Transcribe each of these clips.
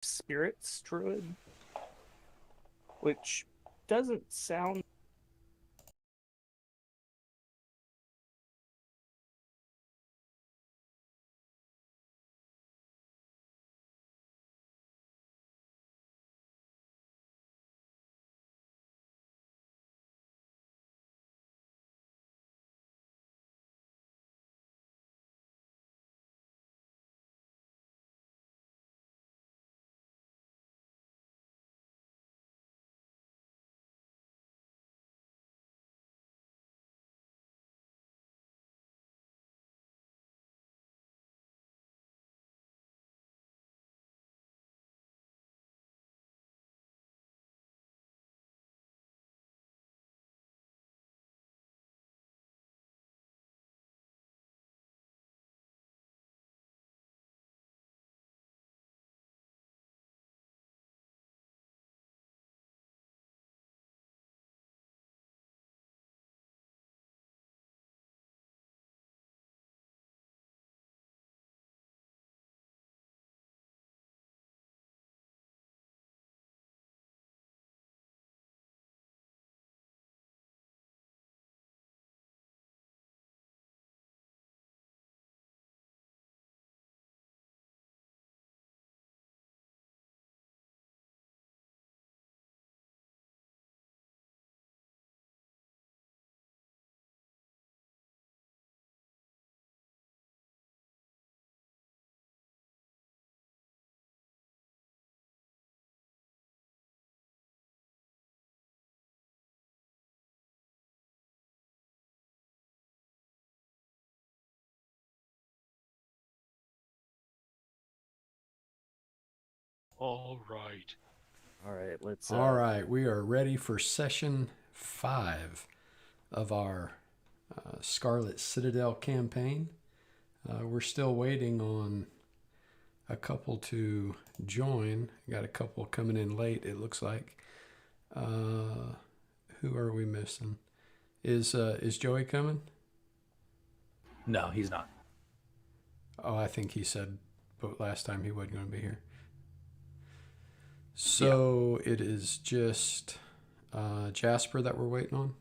spirits druid, which doesn't sound. All right. All right, let's. All right, we are ready for session 5 of our Scarlet Citadel campaign. We're still waiting on a couple to join. Got a couple coming in late, it looks like. Who are we missing? Is Joey coming? No, he's not. Oh, I think he said last time he wasn't going to be here. So it is just Jasper that we're waiting on?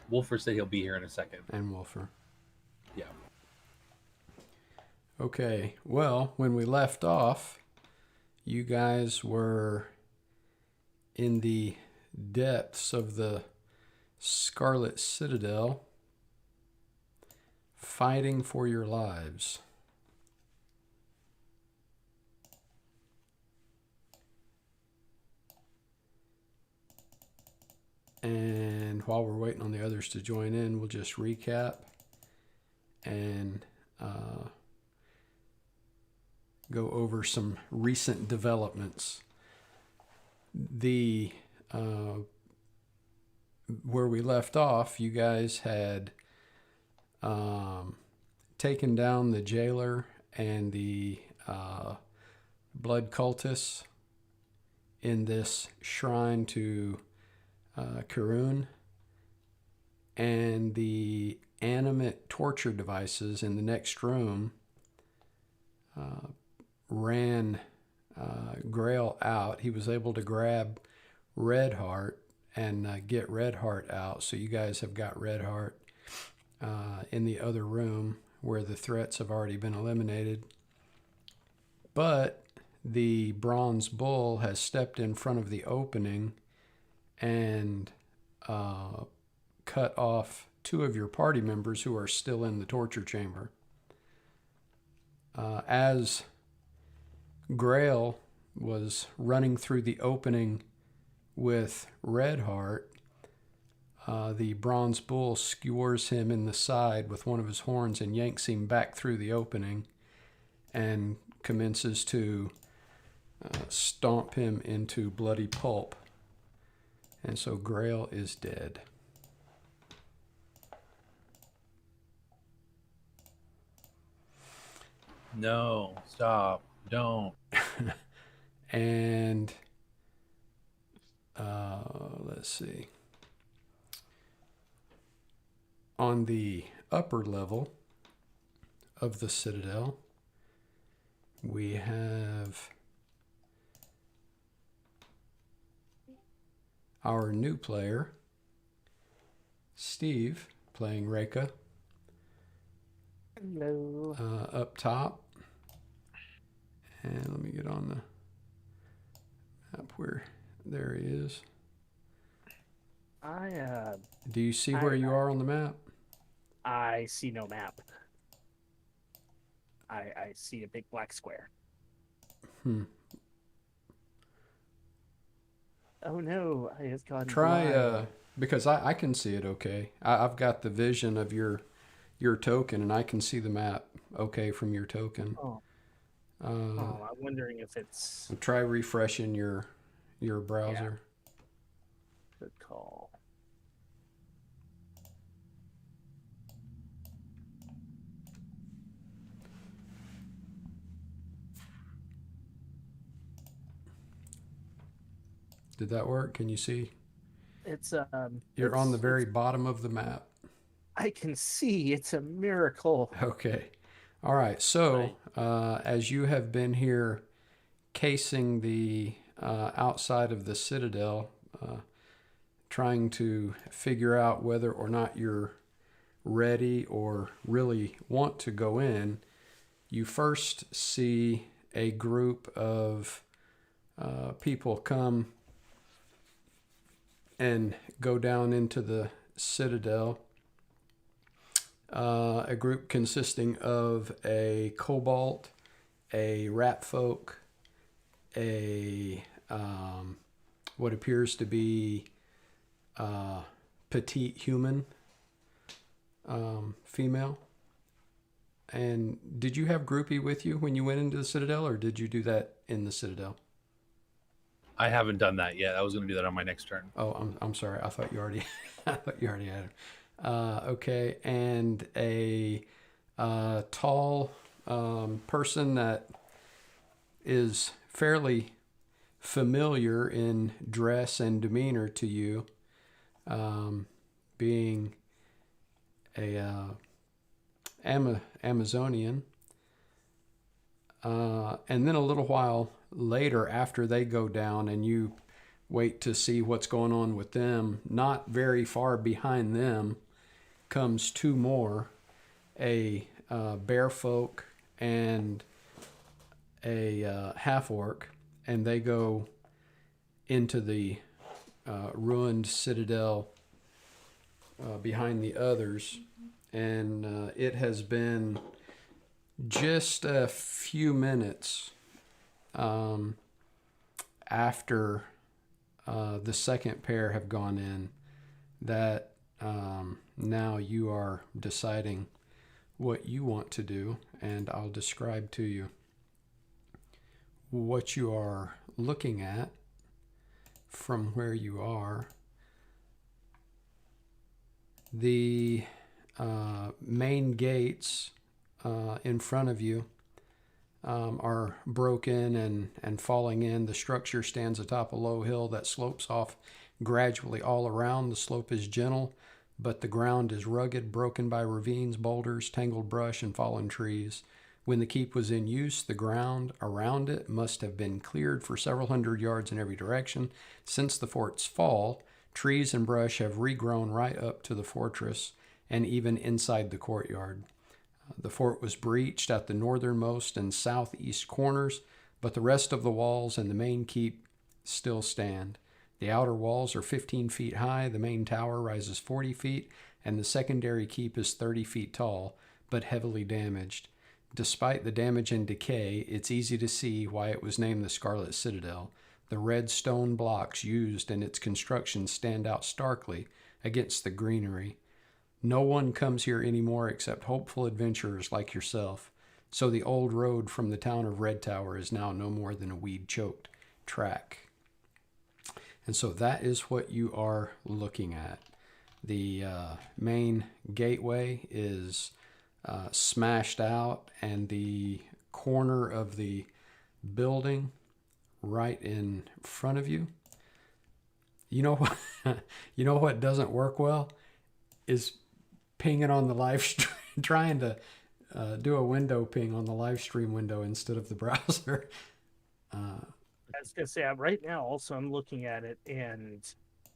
Wolfer said he'll be here in a second. And Wolfer. Yeah. Okay, well, when we left off, you guys were in the depths of the Scarlet Citadel, fighting for your lives. And while we're waiting on the others to join in, we'll just recap and go over some recent developments. The where we left off, you guys had taken down the jailer and the blood cultists in this shrine to Karun, and the animate torture devices in the next room ran Grail out. He was able to grab Redheart and get Redheart out. So you guys have got Redheart in the other room where the threats have already been eliminated. But the Bronze Bull has stepped in front of the opening and cut off 2 of your party members who are still in the torture chamber. As Grail was running through the opening with Redheart, the Bronze Bull skewers him in the side with one of his horns and yanks him back through the opening and commences to stomp him into bloody pulp. And so Grail is dead. No, stop. Don't. And let's see. On the upper level of the Citadel, we have our new player, Steve, playing Reka, Hello. up top. And let me get on the map where there he is. Do you see where you are on the map? I see no map. I see a big black square. Oh no, I have gone Try blind. because I can see it okay. I've got the vision of your token, and I can see the map okay from your token. Oh, I'm wondering if it's Try refreshing your browser. good call. Did that work? Can you see? It's You're on the very bottom of the map. I can see. It's a miracle. Okay. All right. So as you have been here casing the outside of the Citadel, trying to figure out whether or not you're ready or really want to go in, you first see a group of people come and go down into the Citadel. A group consisting of a kobold, a rat folk, a what appears to be petite human female. And did you have Groupie with you when you went into the Citadel, or did you do that in the Citadel? I haven't done that yet. I was going to do that on my next turn. Oh, I'm sorry. I thought you already I thought you already had it. Okay, and a tall person that is fairly familiar in dress and demeanor to you, being a Amazonian. And then a little while later, after they go down and you wait to see what's going on with them, not very far behind them comes two more, a bear folk and a half orc, and they go into the ruined citadel behind the others. And it has been just a few minutes after the second pair have gone in that now you are deciding what you want to do, and I'll describe to you what you are looking at from where you are. The main gates in front of you are broken and falling in. The structure stands atop a low hill that slopes off gradually all around. The slope is gentle, but the ground is rugged, broken by ravines, boulders, tangled brush, and fallen trees. When the keep was in use, the ground around it must have been cleared for several hundred yards in every direction. Since the fort's fall, trees and brush have regrown right up to the fortress and even inside the courtyard. The fort was breached at the northernmost and southeast corners, but the rest of the walls and the main keep still stand. The outer walls are 15 feet high, the main tower rises 40 feet, and the secondary keep is 30 feet tall, but heavily damaged. Despite the damage and decay, it's easy to see why it was named the Scarlet Citadel. The red stone blocks used in its construction stand out starkly against the greenery. No one comes here anymore except hopeful adventurers like yourself, so the old road from the town of Red Tower is now no more than a weed-choked track. And so that is what you are looking at. The main gateway is smashed out, and the corner of the building right in front of you. You know what? You know what doesn't work well is pinging on the live stream, trying to do a window ping on the live stream window instead of the browser. I was gonna say right now. Also, I'm looking at it, and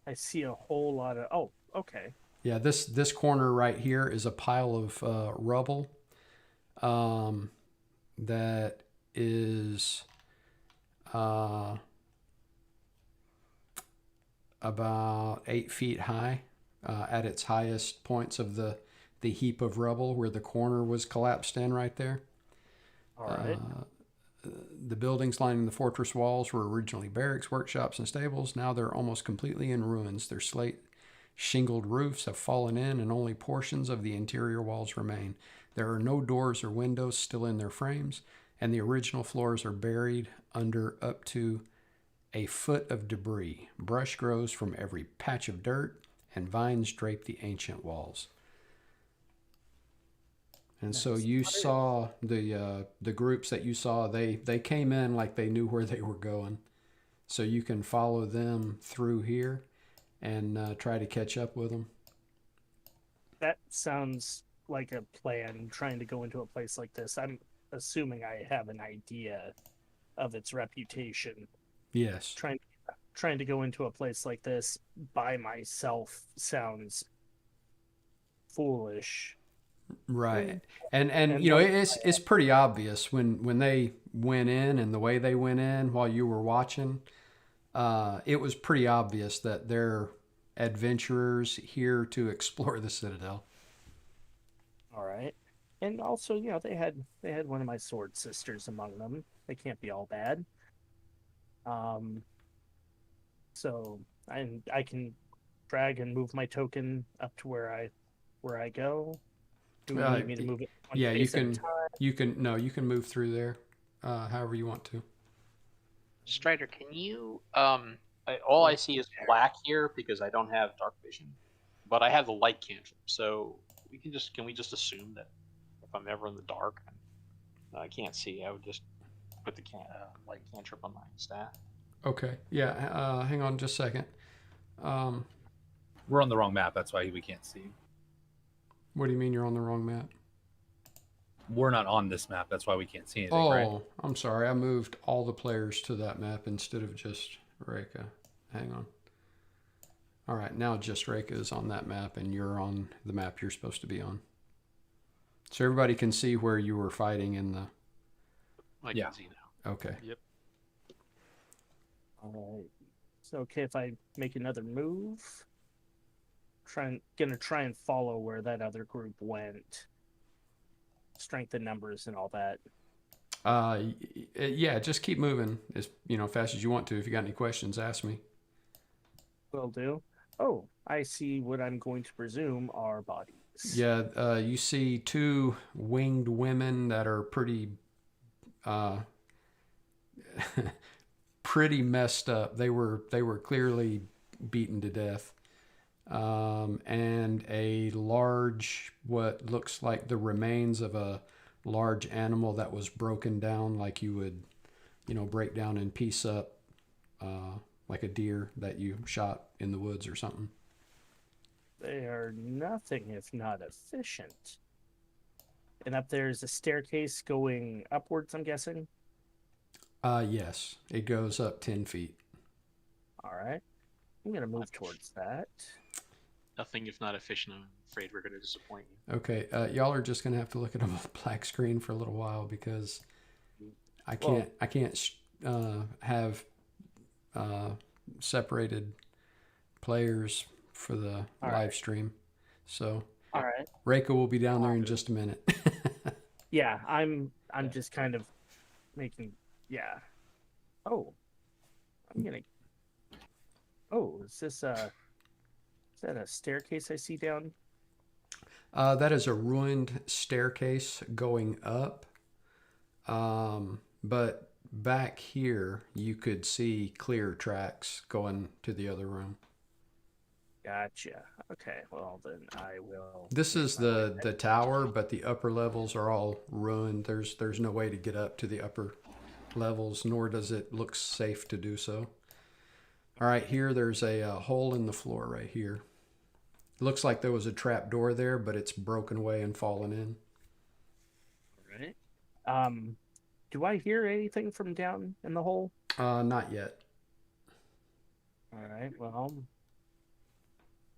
I see a whole lot of. Oh, okay. Yeah, this corner right here is a pile of rubble that is about 8 feet high at its highest points of the heap of rubble where the corner was collapsed in right there. All right. The buildings lining the fortress walls were originally barracks, workshops, and stables. Now they're almost completely in ruins. Their slate shingled roofs have fallen in, and only portions of the interior walls remain. There are no doors or windows still in their frames, and the original floors are buried under up to a foot of debris. Brush grows from every patch of dirt, and vines drape the ancient walls. And so Nice. you saw the groups that you saw. They came in like they knew where they were going, so you can follow them through here and try to catch up with them. That sounds like a plan. Trying to go into a place like this. I'm assuming I have an idea of its reputation. Yes. Trying to go into a place like this by myself sounds foolish. Right. And And you know, what it's pretty obvious when they went in and the way they went in while you were watching. It was pretty obvious that they're adventurers here to explore the Citadel. All right. And also, they had one of my sword sisters among them. They can't be all bad. So I can drag and move my token up to where I go. Do we need me to move it one Yeah, space at a time? you can move through there, however you want to. Strider, can you all I see is black here because I don't have dark vision, but I have the light cantrip. So can we just assume that if I'm ever in the dark and I can't see, I would just put the light cantrip on my staff. Okay. Yeah. Hang on just a second. We're on the wrong map. That's why we can't see. What do you mean you're on the wrong map? We're not on this map. That's why we can't see anything, Oh, right? I'm sorry. I moved all the players to that map instead of just Reika. Hang on. All right, now just Reika is on that map, and you're on the map you're supposed to be on. So everybody can see where you were fighting in the... I Yeah. can see now. Okay. Yep. All right. So okay if I make another move? Gonna try and follow where that other group went. Strength in numbers and all that. Yeah, just keep moving as fast as you want to. If you got any questions, ask me. Will do. Oh, I see what I'm going to presume are bodies. Yeah, you see two winged women that are pretty pretty messed up. They were clearly beaten to death. And a large, what looks like the remains of a large animal that was broken down like you would, break down and piece up, like a deer that you shot in the woods or something. They are nothing if not efficient. And up there is a staircase going upwards, I'm guessing. Yes, it goes up 10 feet. All right. I'm going to move towards that. Nothing if not efficient. I'm afraid we're going to disappoint you. Okay, y'all are just gonna have to look at a black screen for a little while because I can't have separated players for the live stream. So All right. Reika will be down there in just a minute. Yeah, I'm just kind of making Oh. I'm going to Oh, is that a staircase I see down? That is a ruined staircase going up. But back here, you could see clear tracks going to the other room. Gotcha. Okay, well then I will. This is the tower, but the upper levels are all ruined. There's no way to get up to the upper levels, nor does it look safe to do so. All right, here there's a hole in the floor right here. It looks like there was a trap door there, but it's broken away and fallen in. All right. Do I hear anything from down in the hole? Not yet. All right. Well,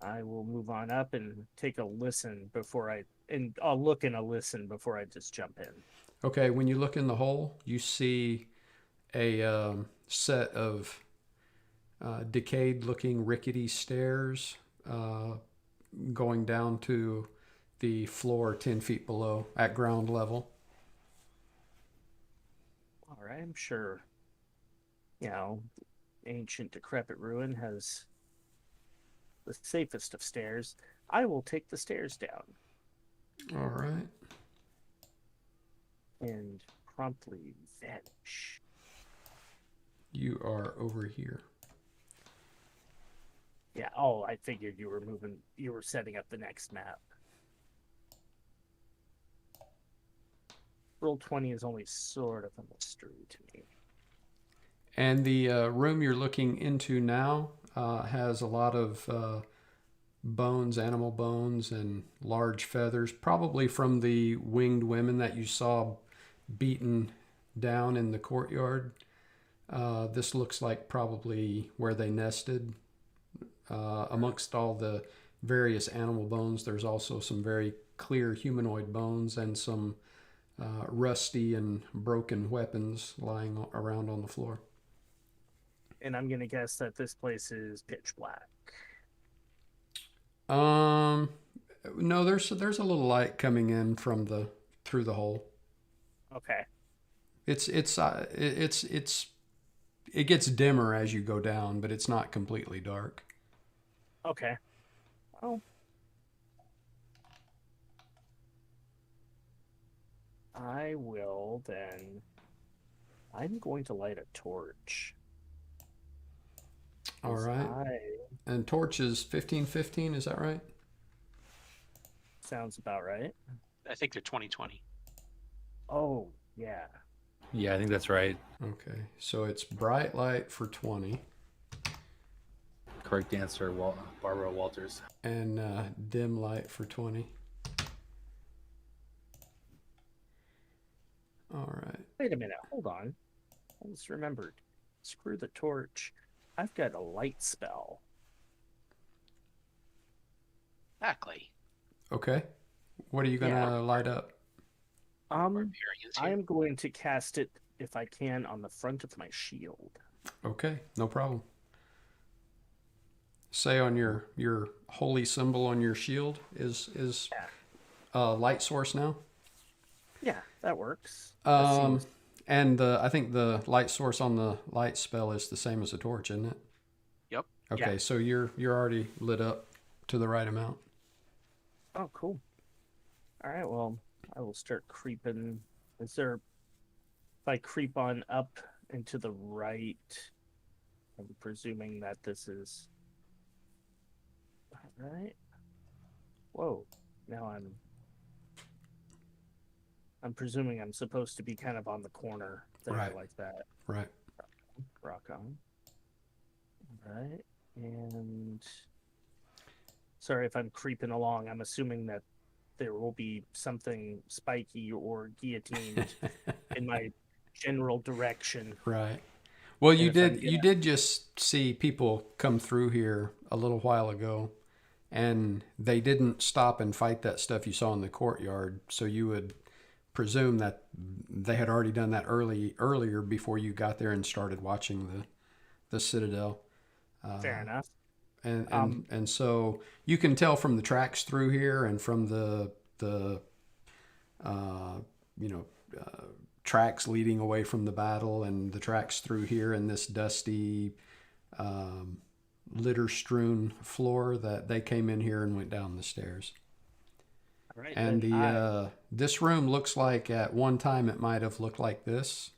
I will move on up and take a listen and I'll look and a listen before I just jump in. Okay, when you look in the hole, you see a set of decayed-looking rickety stairs going down to the floor 10 feet below at ground level. All right, I'm sure, ancient decrepit ruin has the safest of stairs. I will take the stairs down All right. and promptly vanish. You are over here. Yeah, I figured you were setting up the next map. Roll20 is only sort of a mystery to me. And the room you're looking into now has a lot of bones, animal bones, and large feathers, probably from the winged women that you saw beaten down in the courtyard. This looks like probably where they nested. Amongst all the various animal bones, there's also some very clear humanoid bones and some rusty and broken weapons lying around on the floor. And I'm gonna guess that this place is pitch black. No, there's a little light coming in through the hole. Okay. It gets dimmer as you go down, but it's not completely dark. Okay. Well, I will then. I'm going to light a torch. All right. And torch is 15-15, is that right? Sounds about right. I think they're 2020. Oh, yeah. Yeah, I think that's right. Okay, so it's bright light for 20 Correct answer, Barbara Walters. and dim light for 20. All right. Wait a minute. Hold on. I just remembered. Screw the torch. I've got a light spell. Exactly. Okay. What are you gonna light up? Barbarians I here. am going to cast it, if I can, on the front of my shield. Okay, no problem. Say on your holy symbol on your shield is light source now. Yeah, that works. And I think the light source on the light spell is the same as the torch, isn't it? Yep. Okay, Yeah. so you're already lit up to the right amount. Oh, cool. All right, well, I will start creeping. If I creep on up and to the right, I'm presuming that this is... All right. Whoa. Now I'm presuming I'm supposed to be kind of on the corner there, Right. like that. Right. Rock on. All right. And sorry if I'm creeping along. I'm assuming that there will be something spiky or guillotined in my general direction. Right. Well, you if I'm did just see people come through here a little while ago, and they didn't stop and fight that stuff you saw in the courtyard. So you would presume that they had already done that earlier before you got there and started watching the Citadel. Fair enough. And so you can tell from the tracks through here and from the tracks leading away from the battle and the tracks through here in this dusty litter-strewn floor that they came in here and went down the stairs. All right. And then this room looks like at one time it might have looked like this.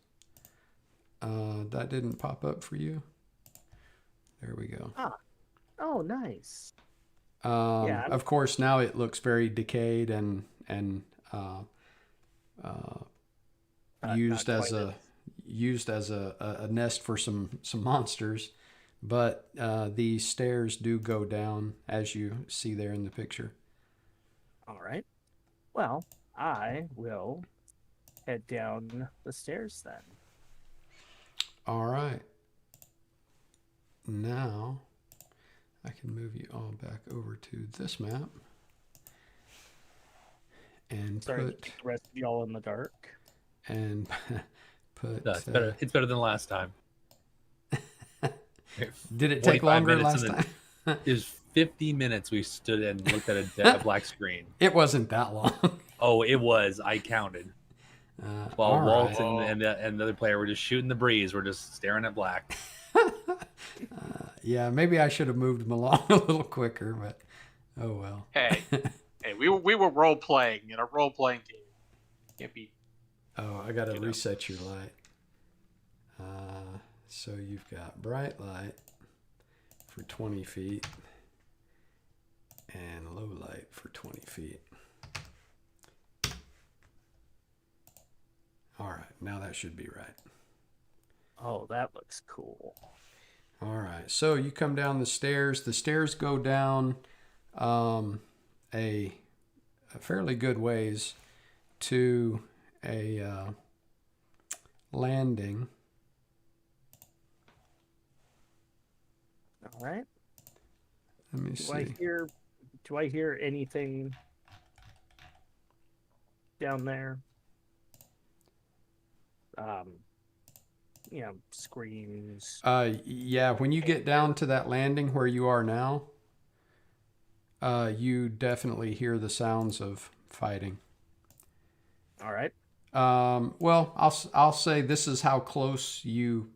That didn't pop up for you. There we go. Oh, nice. Yeah, of course, now it looks very decayed and used as a nest for some monsters. But these stairs do go down, as you see there in the picture. All right. Well, I will head down the stairs then. All right. Now, I can move you all back over to this map and Sorry to put keep the rest of y'all in the dark. and put. No, it's better. It's better than last time. Did it take 45 longer minutes last and time? It was 50 minutes we stood and looked at a black screen. It wasn't that long. Oh, it was. I counted. While all Walt right. and the other player were just shooting the breeze. We're just staring at black. Yeah, maybe I should have moved them along a little quicker, but oh well. Hey, we were role playing in a role playing game. Can't be. Oh, I got to You know. reset your light. So you've got bright light for 20 feet and low light for 20 feet. All right, now that should be right. Oh, that looks cool. All right, so you come down the stairs. The stairs go down a fairly good ways to a landing. All right. Let me see. Do I hear anything down there? Screams. Yeah, when you get down to that landing where you are now, you definitely hear the sounds of fighting. All right. Well, I'll say this is how close you.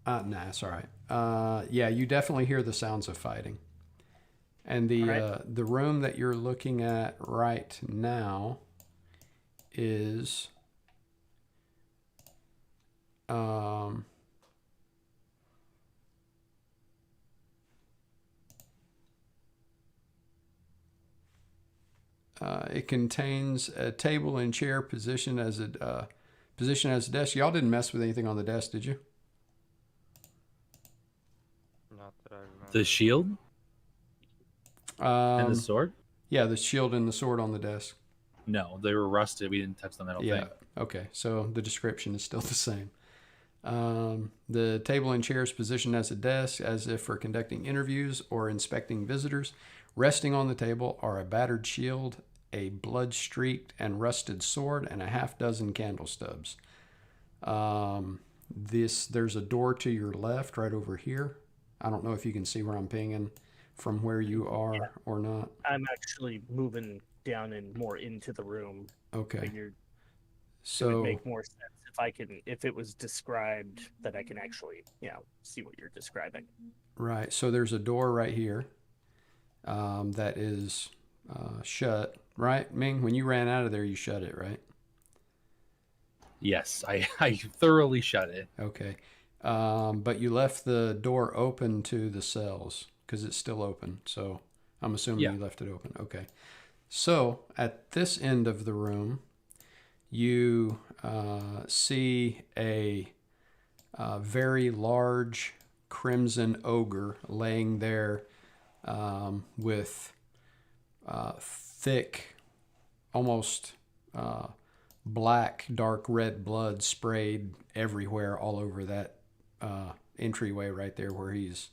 Nah, it's all right. Yeah, you definitely hear the sounds of fighting. And the room that you're looking at right now is it contains a table and chair positioned as a desk. Y'all didn't mess with anything on the desk, did you? Not that I remember. The shield and the sword? Yeah, the shield and the sword on the desk. No, they were rusted. We didn't touch them. I don't think. Okay. So the description is still the same. The table and chair is positioned as a desk, as if for conducting interviews or inspecting visitors. Resting on the table are a battered shield, a blood-streaked and rusted sword, and a half-dozen candle stubs. There's a door to your left, right over here. I don't know if you can see where I'm pinging from where you are or not. I'm actually moving down and more into the room. Okay. Figured So it would make more sense if it was described that I can actually, see what you're describing. right. So there's a door right here that is shut. Right, Ming? When you ran out of there, you shut it, right? Yes, I thoroughly shut it. Okay. But you left the door open to the cells because it's still open. So I'm assuming you left it open. Okay. So at this end of the room, you see a very large crimson ogre laying there with thick, almost black, dark red blood sprayed everywhere all over that entryway right there where he's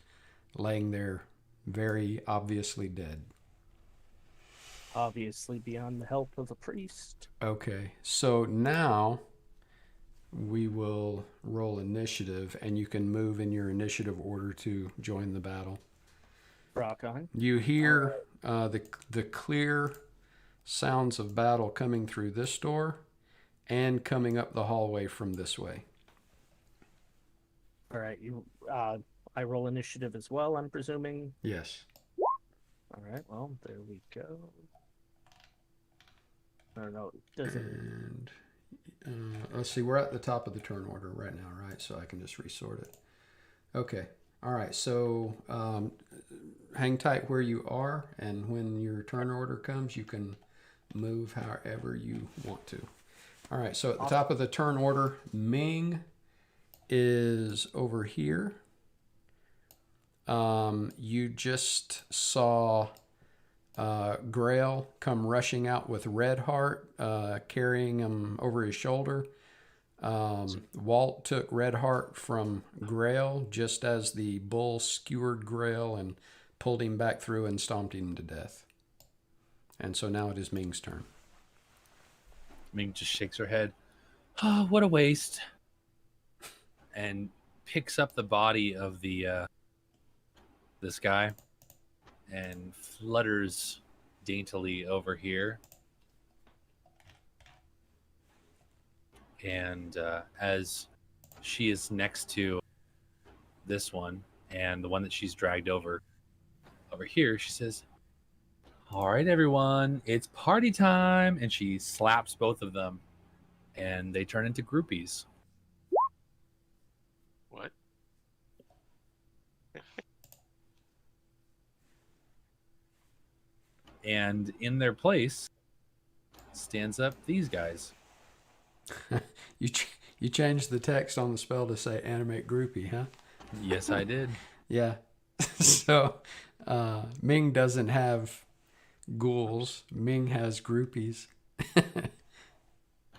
laying there very obviously dead. Obviously beyond the help of a priest. Okay, so now we will roll initiative, and you can move in your initiative order to join the battle. Rock on. You hear the clear sounds of battle coming through this door and coming up the hallway from this way. All right, I roll initiative as well, I'm presuming. Yes. All right, well, there we go. I don't know, it doesn't... And let's see, we're at the top of the turn order right now, right? So I can just resort it. Okay. All right, so hang tight where you are, and when your turn order comes, you can move however you want to. All right, so at the top of the turn order, Ming is over here. You just saw Grail come rushing out with Redheart, carrying him over his shoulder. Walt took Red Heart from Grail just as the bull skewered Grail and pulled him back through and stomped him to death. And so now it is Ming's turn. Ming just shakes her head. Oh, what a waste. And picks up the body of the this guy and flutters daintily over here. And as she is next to this one and the one that she's dragged over here, she says, "All right, everyone, it's party time." And she slaps both of them and they turn into groupies. What? And in their place stands up these guys. You changed the text on the spell to say animate groupie, huh? Yes, I did. Yeah. So Ming doesn't have ghouls. Ming has groupies.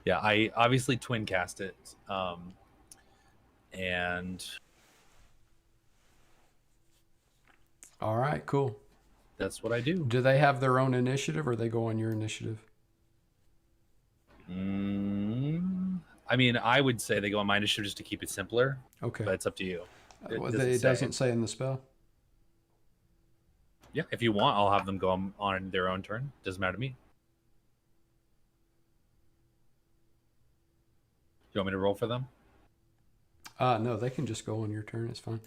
Yeah, I obviously twin cast it. And All right, cool. that's what I do. Do they have their own initiative or they go on your initiative? I mean, I would say they go on my initiative just to keep it simpler, Okay. but it's up to you. It doesn't say in the spell? Yeah, if you want, I'll have them go on their own turn. Doesn't matter to me. You want me to roll for them? No, they can just go on your turn. It's fine.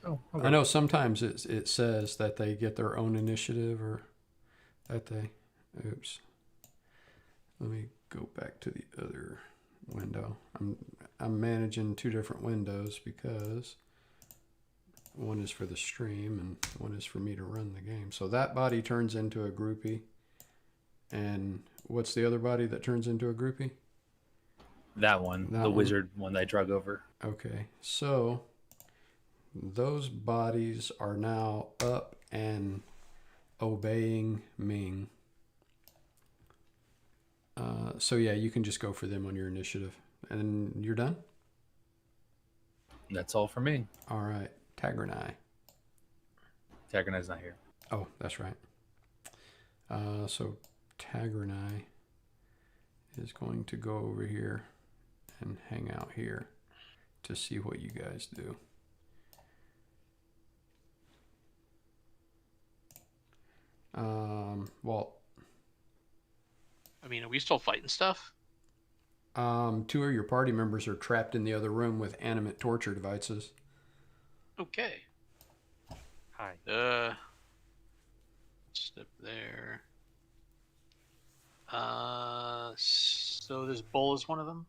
Oh, I know sometimes it says that they get their own initiative or that they... Oops. Let me go back to the other window. I'm managing two different windows because one is for the stream and one is for me to run the game. So that body turns into a groupie. And what's the other body that turns into a groupie? That one, That the one? wizard one that I drug over. Okay, so those bodies are now up and obeying Ming. So yeah, you can just go for them on your initiative. And you're done? That's all for me. All right, Tagranai. Tagranai's not here. Oh, that's right. So Tagranai is going to go over here and hang out here to see what you guys do. Walt. I mean, are we still fighting stuff? Two of your party members are trapped in the other room with animate torture devices. Okay. Hi. Step there. So this bull is one of them?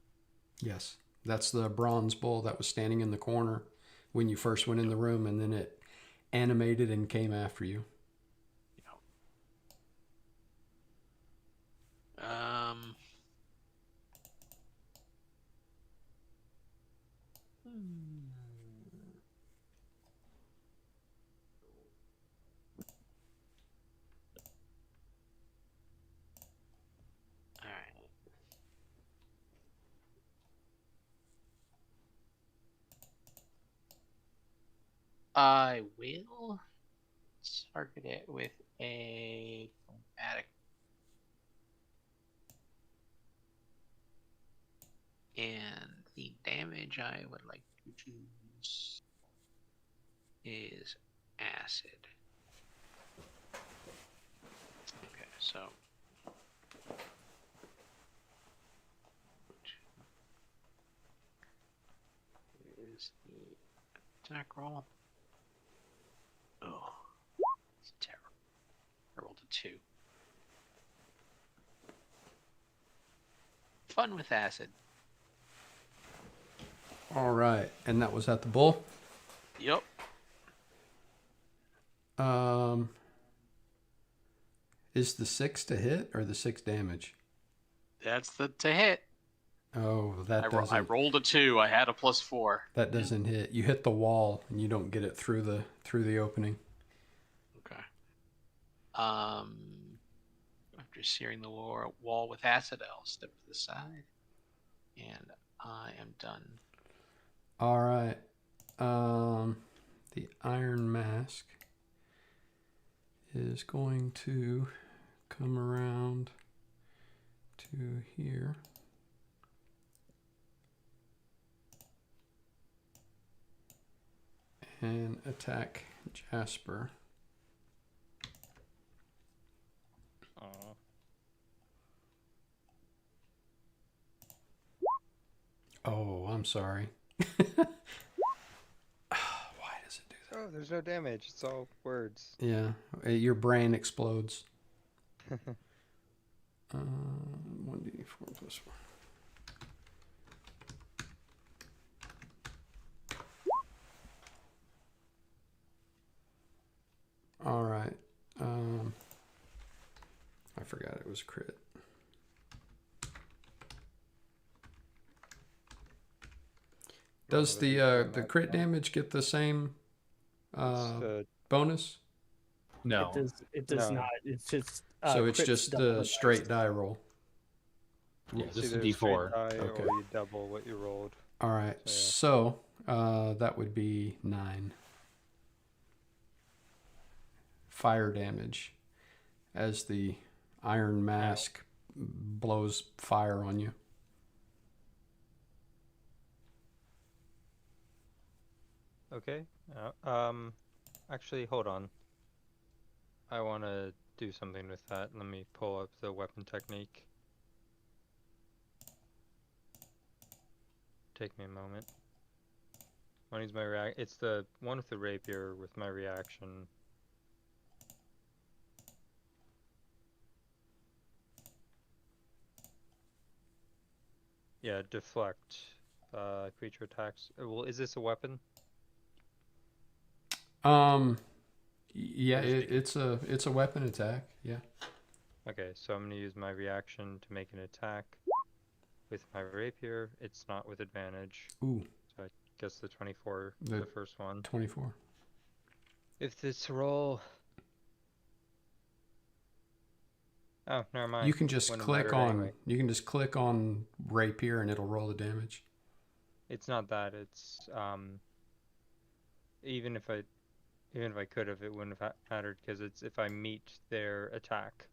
Yes. That's the bronze bull that was standing in the corner when you first went in the room, and then it animated and came after you. All right. I will target it with a chromatic. And the damage I would like to choose is acid. Okay, so here's the attack roll. Oh, it's terrible. I rolled a 2. Fun with acid. All right. And that was at the bull? Yep. Is the 6 to hit or the 6 damage? That's the to hit. Oh, that I doesn't. rolled a 2. I had a +4. That doesn't hit. You hit the wall and you don't get it through the opening. Okay. After searing the wall with acid, I'll step to the side, and I am done. All right. The Iron Mask is going to come around to here. And attack Jasper. Aw. Oh, I'm sorry. Why does it do that? Oh, there's no damage. It's all words. Yeah, your brain explodes. 1d4 plus 1. All right. I forgot it was crit. Does the crit damage get the same bonus? No. It does No. not. It's just So it's crits just double the dice. straight die roll. Yeah, It's this is either a a straight D4. die Okay. or you double what you rolled. All right. So that would be 9 fire damage as the Iron Mask blows fire on you. Okay. Actually, hold on. I want to do something with that. Let me pull up the weapon technique. Take me a moment. I want to use my It's the one with the rapier with my reaction. Yeah, deflect. Creature attacks. Well, is this a weapon? Yeah, it's a weapon attack. Yeah. Okay, so I'm gonna use my reaction to make an attack with my rapier. It's not with advantage. Ooh, So I guess the 24, The- the first one. 24. If this roll... Oh, never mind. You can just Wouldn't have click mattered on anyway. you can just click on rapier and it'll roll the damage. It's not that. It's even if I could have, it wouldn't have mattered because it's if I meet their attack.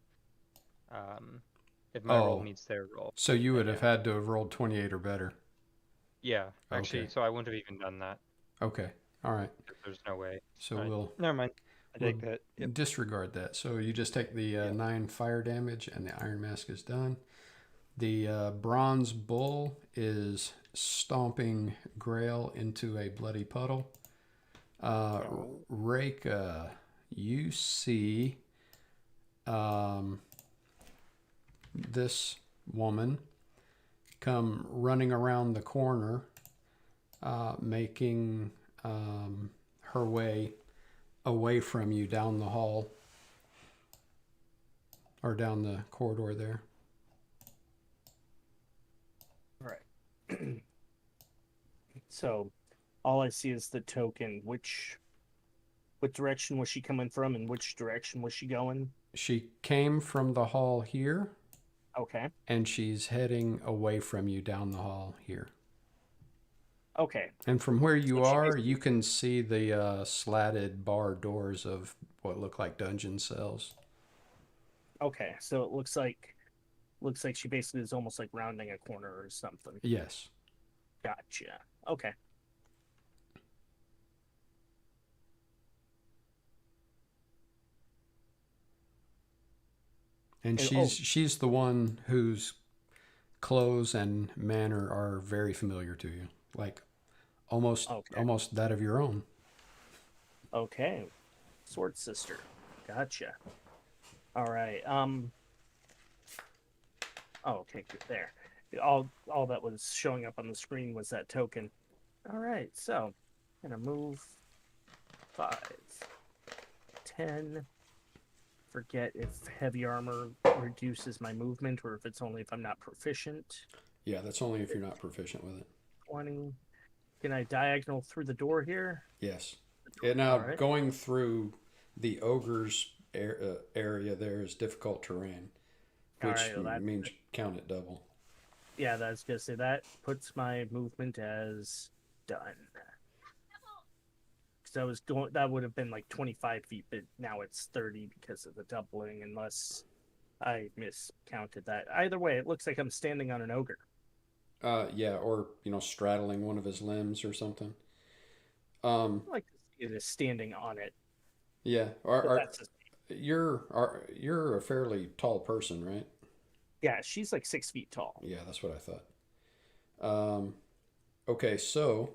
If my roll Oh. meets their roll. So you would Yeah. have had to have rolled 28 or better. Yeah, actually, Okay. so I wouldn't have even done that. Okay. All right. There's no way. So Alright. we'll Never mind. I We'll take that. Yep. disregard that. So you just take the 9 fire damage and the Iron Mask is done. The Bronze Bull is stomping Grail into a bloody puddle. Reka, you see this woman come running around the corner, making her way away from you down the hall or down the corridor there. All right. So, all I see is the token. Which direction was she coming from, and which direction was she going? She came from the hall here, Okay. and she's heading away from you down the hall here. Okay. And from where you So she are, basically- you can see the slatted bar doors of what look like dungeon cells. Okay. So it looks like she basically is almost like rounding a corner or something. Yes. Gotcha. Okay. And And- she's the one whose clothes and manner are very familiar to you, like almost that of your own. Okay. Sword sister. Gotcha. All right. Oh, okay, good. There. All that was showing up on the screen was that token. All right. So, I'm gonna move 5, 10. Forget if heavy armor reduces my movement or if it's only if I'm not proficient. Yeah, that's only if you're not proficient with it. 20. Can I diagonal through the door here? Yes. And now Alright. going through the ogre's area there is difficult terrain, which Alright, well, that- means count it double. Yeah, that's gonna say that puts my movement as done. Because I was going, that would have been like 25 feet, but now it's 30 because of the doubling, unless I miscounted that. Either way, it looks like I'm standing on an ogre. Yeah, or straddling one of his limbs or something. Um, I like to see it as standing on it, yeah. but that's just, You're a fairly tall person, right? yeah, she's like 6 feet tall. Yeah, that's what I thought. Okay, so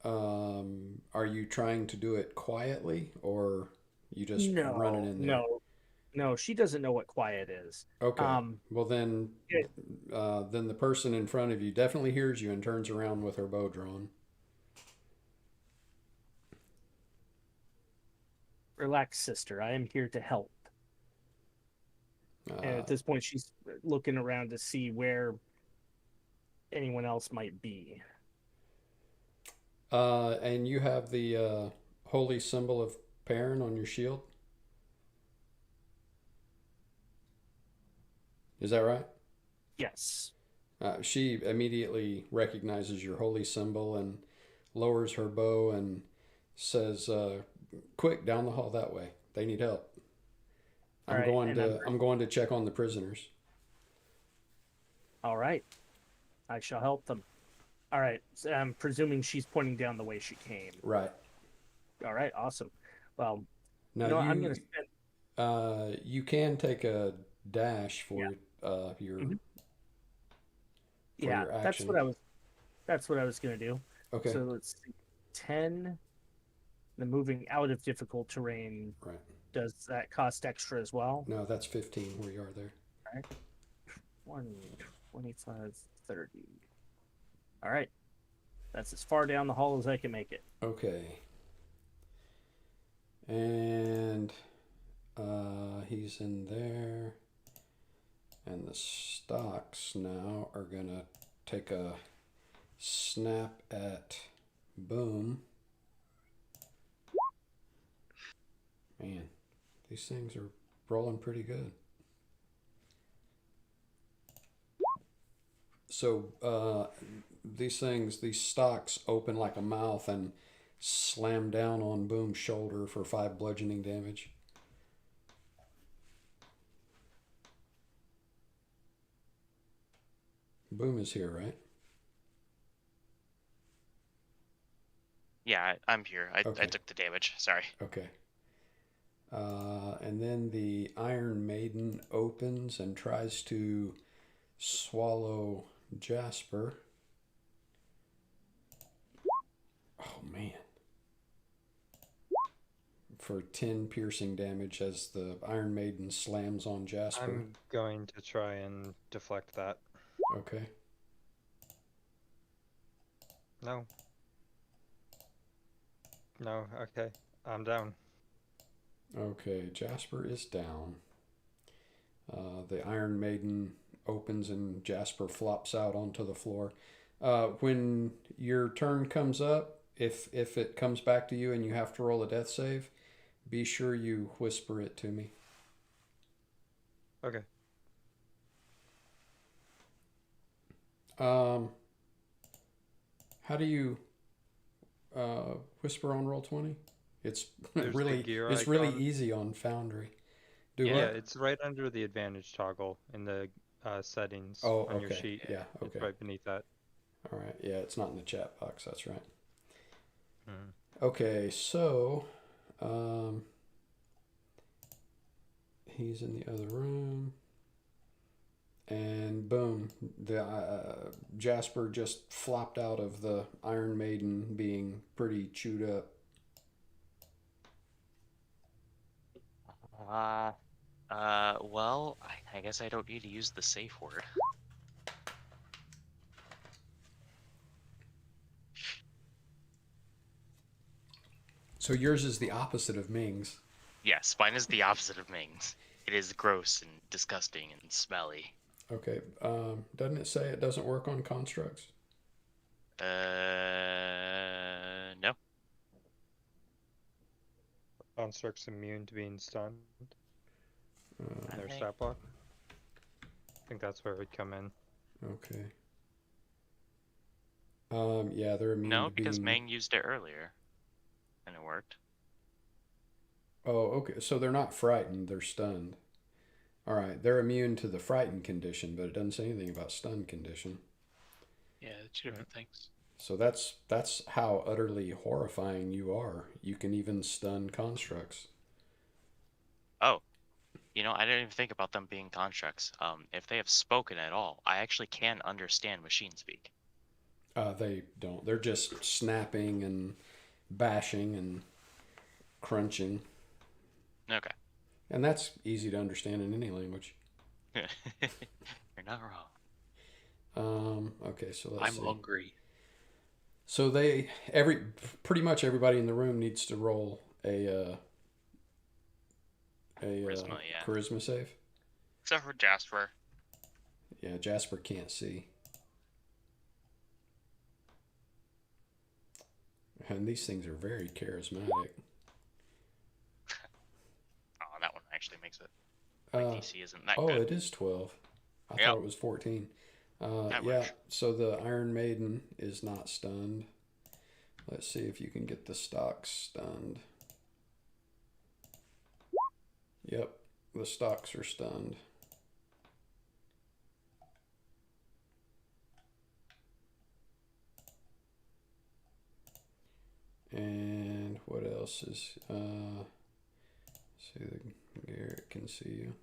are you trying to do it quietly or you just running No, in there? no, no, she doesn't know what quiet is. Okay. Um, Well it, then the person in front of you definitely hears you and turns around with her bow drawn. Relax, sister. I am here to help. And Uh, at this point, she's looking around to see where anyone else might be. and you have the holy symbol of Perrin on your shield. Is that right? Yes. She immediately recognizes your holy symbol and lowers her bow and says, "Quick, down the hall that way. They need help. All right. And I'm going to check on the prisoners." all right. I shall help them. All right. So I'm presuming she's pointing down the way she came. Right. All right. Awesome. Well, Now I'm going to spend. you can take a dash for your Mhm. for Yeah, your action. That's what I was going to do. Okay. So let's see. 10. The moving out of difficult terrain, Right. does that cost extra as well? No, that's 15 where you are there. All right. 20, 25, 30. All right. That's as far down the hall as I can make it. Okay. And he's in there. And the stocks now are going to take a snap at Boom. Man, these things are rolling pretty good. So these stocks open like a mouth and slam down on Boom's shoulder for 5 bludgeoning damage. Boom is here, right? Yeah, I'm here. I Okay. took the damage. Sorry. Okay. And then the Iron Maiden opens and tries to swallow Jasper. Oh, man. For 10 piercing damage as the Iron Maiden slams on Jasper. I'm going to try and deflect that. Okay. No. No, okay. I'm down. Okay, Jasper is down. The Iron Maiden opens and Jasper flops out onto the floor. When your turn comes up, if it comes back to you and you have to roll a death save, be sure you whisper it to me. Okay. How do you whisper on Roll20? It's There's the really gear really icon. easy on Foundry. Do Yeah. Yeah, what? it's right under the advantage toggle in the settings Oh, on your okay. sheet. Yeah, It's okay. right beneath that. All right. Yeah, it's not in the chat box. That's right. Mhm. Okay, so he's in the other room, and boom, the Jasper just flopped out of the Iron Maiden, being pretty chewed up. Well, I guess I don't need to use the safe word. So yours is the opposite of Ming's. Yes, mine is the opposite of Ming's. It is gross and disgusting and smelly. Okay, doesn't it say it doesn't work on constructs? No. Construct's immune to being stunned. Uh, Their Okay. stat block. I think that's where it would come in. Okay. Yeah, they're immune No, to because being. Mang used it earlier, and it worked. Oh, okay. So they're not frightened; they're stunned. All right, they're immune to the frightened condition, but it doesn't say anything about stunned condition. Yeah, two different things. So that's how utterly horrifying you are. You can even stun constructs. Oh, I didn't even think about them being constructs. If they have spoken at all, I actually can understand machine speak. They don't. They're just snapping and bashing and crunching, Okay. and that's easy to understand in any language. You're not wrong. Okay, so let's I'm see. hungry. So pretty much everybody in the room needs to roll a Charisma, yeah. charisma save. Except for Jasper. Yeah, Jasper can't see. And these things are very charismatic. Oh, that one actually makes it. Uh, DC isn't that oh, good. it is 12. I Yep. thought it was 14. I Yeah, wish. so the Iron Maiden is not stunned. Let's see if you can get the stocks stunned. Yep, the stocks are stunned. And what else is, see, the Garrett can see you.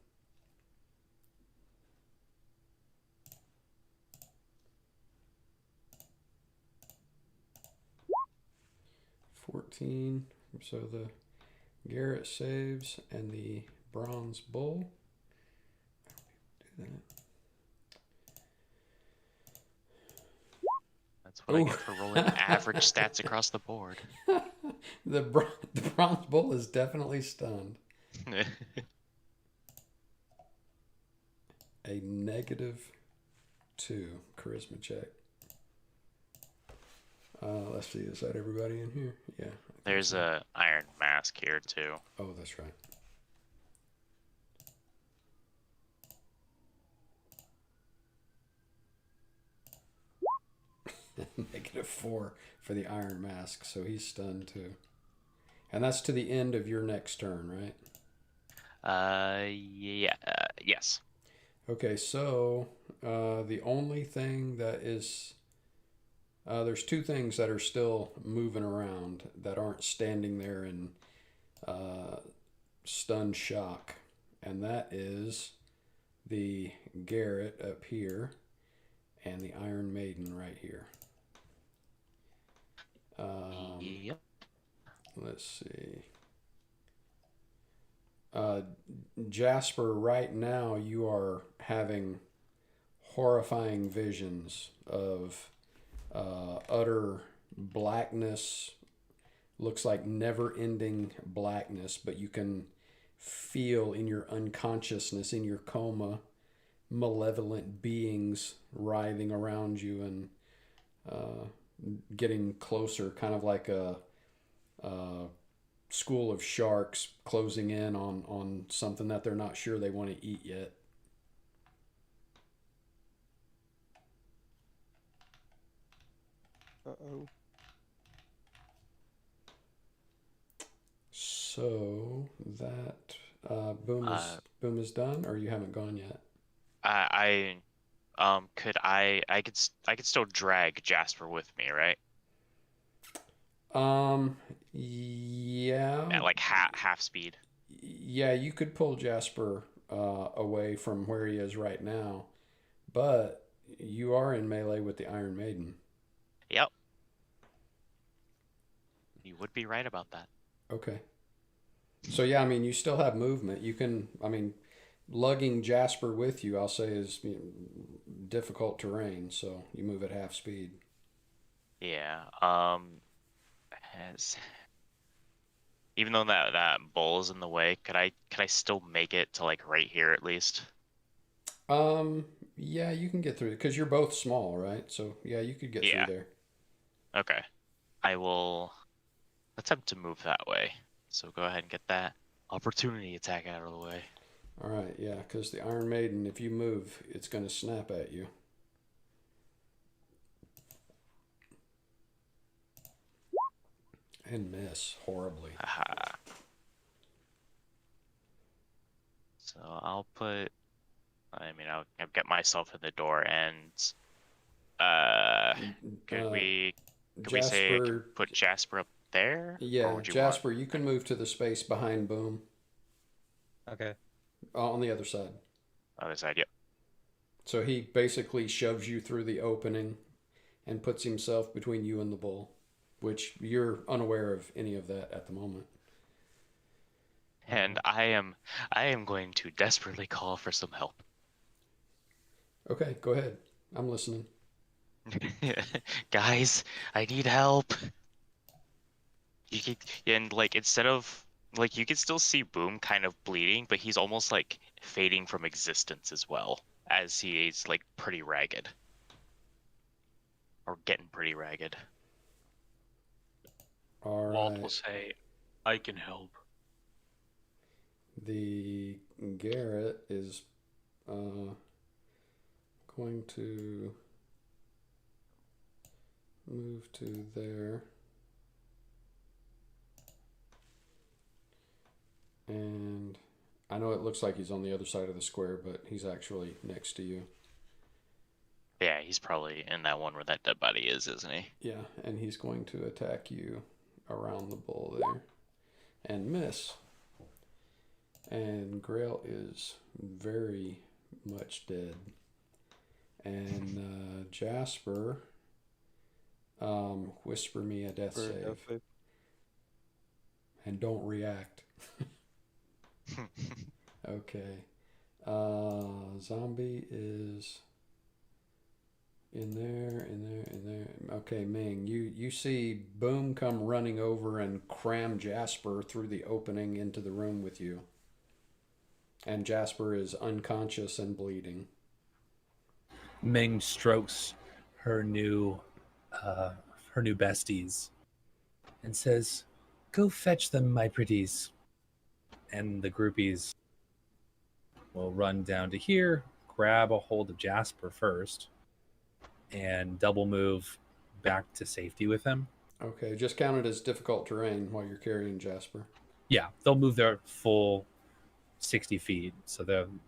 $14, so the Garrett saves and the Bronze Bull. Do that. That's what I Ooh. get for rolling average stats across the board. The Bronze Bull is definitely stunned. A -2 charisma check. Let's see, is that everybody in here? Yeah. There's so. a Iron Mask here too. Oh, that's right. -4 for the Iron Mask, so he's stunned too. And that's to the end of your next turn, right? Yeah, yes. Okay, so the only thing that is there's two things that are still moving around that aren't standing there in stunned shock, and that is the Garrett up here and the Iron Maiden right here. Yep. Let's see. Jasper, right now you are having horrifying visions of utter blackness. Looks like never-ending blackness, but you can feel in your unconsciousness, in your coma, malevolent beings writhing around you and getting closer, kind of like a school of sharks closing in on something that they're not sure they want to eat yet. Uh-oh. So that boom is done, or you haven't gone yet? I could still drag Jasper with me, right? Yeah. At like half speed. Yeah, you could pull Jasper away from where he is right now, but you are in melee with the Iron Maiden. Yep. You would be right about that. Okay. So yeah, I mean, you still have movement. You can, I mean, lugging Jasper with you, I'll say, is difficult terrain. So you move at half speed. Yeah. Even though that bull is in the way, could I still make it to like right here at least? Yeah, you can get through it because you're both small, right? So yeah, you could get through there. Okay. I will attempt to move that way. So go ahead and get that opportunity attack out of the way. All right, yeah, because the Iron Maiden, if you move, it's going to snap at you. And miss horribly. Haha. So I'll put. I'll get myself in the door and. Could we say Jasper, put Jasper up there? Or yeah, would you Jasper, you can move to the space behind Boom Okay. on the other side. other side? Yep. So he basically shoves you through the opening and puts himself between you and the bull, which you're unaware of any of that at the moment. And I am going to desperately call for some help. Okay, go ahead. I'm listening. Guys, I need help. And like instead of like you can still see Boom kind of bleeding, but he's almost like fading from existence as well, as he's like pretty ragged. Or getting pretty ragged. All Walt right. will say, "I can help." The Garrett is going to move to there. And I know it looks like he's on the other side of the square, but he's actually next to you. Yeah, he's probably in that one where that dead body is, isn't he? Yeah, and he's going to attack you around the bull there. And miss. And Grail is very much dead. And Jasper, whisper me a death save. And don't react. Okay. Zombie is in there. Okay, Ming, you see Boom come running over and cram Jasper through the opening into the room with you. And Jasper is unconscious and bleeding. Ming strokes her new besties and says, "Go fetch them, my pretties." And the groupies will run down to here, grab a hold of Jasper first, and double move back to safety with him. Okay, just count it as difficult terrain while you're carrying Jasper. Yeah, they'll move their full 60 feet, so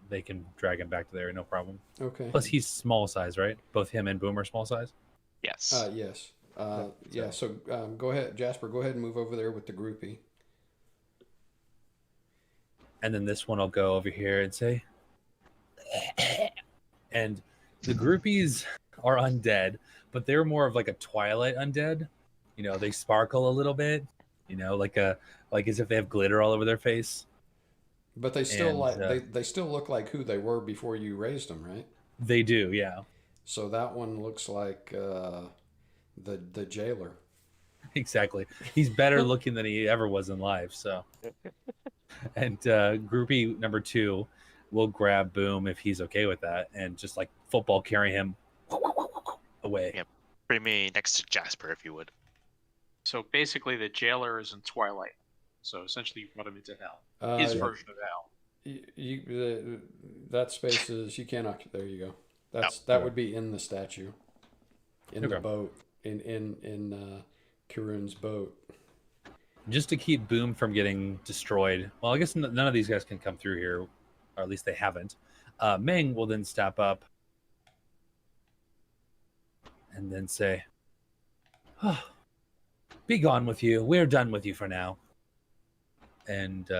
they can drag him back to there, no problem. Okay. Plus, he's small size, right? Both him and Boom are small size. Yes. Yes. Yeah, so go ahead, Jasper, go ahead and move over there with the groupie. And then this one will go over here and say, and the groupies are undead, but they're more of like a Twilight undead. You know, they sparkle a little bit. You know, like as if they have glitter all over their face. But they still And, they still look like who they were before you raised them, right? They do, yeah. So that one looks like the jailer. Exactly. He's better looking than he ever was in life. So, and groupie number 2 will grab Boom if he's okay with that, and just like football carry him away. Yep. Bring me next to Jasper, if you would. So basically, the jailer is in Twilight. So essentially, you brought him into hell. His version of hell. That space is you cannot. There you go. That would be in the statue, in the boat, in Kirun's boat. Just to keep Boom from getting destroyed. Well, I guess none of these guys can come through here, or at least they haven't. Ming will then step up and then say, "Oh, be gone with you. We're done with you for now." And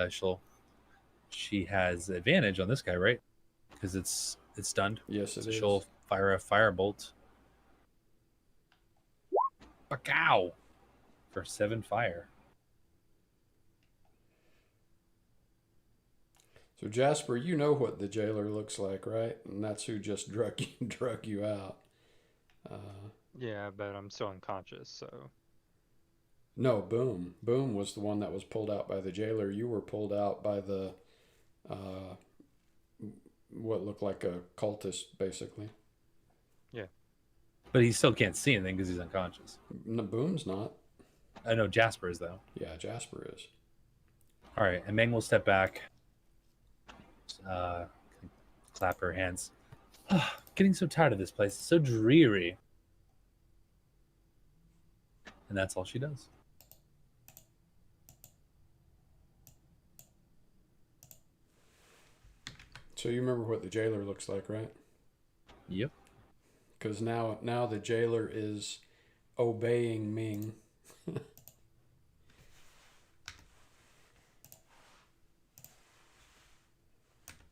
she has advantage on this guy, right? Because it's stunned. Yes, it is. She'll fire a firebolt. Ow! For 7 fire. So Jasper, you know what the jailer looks like, right? And that's who just drug you out. Yeah, but I'm still unconscious, so. No, Boom. Boom was the one that was pulled out by the jailer. You were pulled out by the what looked like a cultist, basically. Yeah. But he still can't see anything because he's unconscious. No, Boom's not. I know Jasper is, though. Yeah, Jasper is. All right, and Meng will step back, clap her hands. Getting so tired of this place. It's so dreary. And that's all she does. So you remember what the jailer looks like, right? Yep. Because now the jailer is obeying Ming.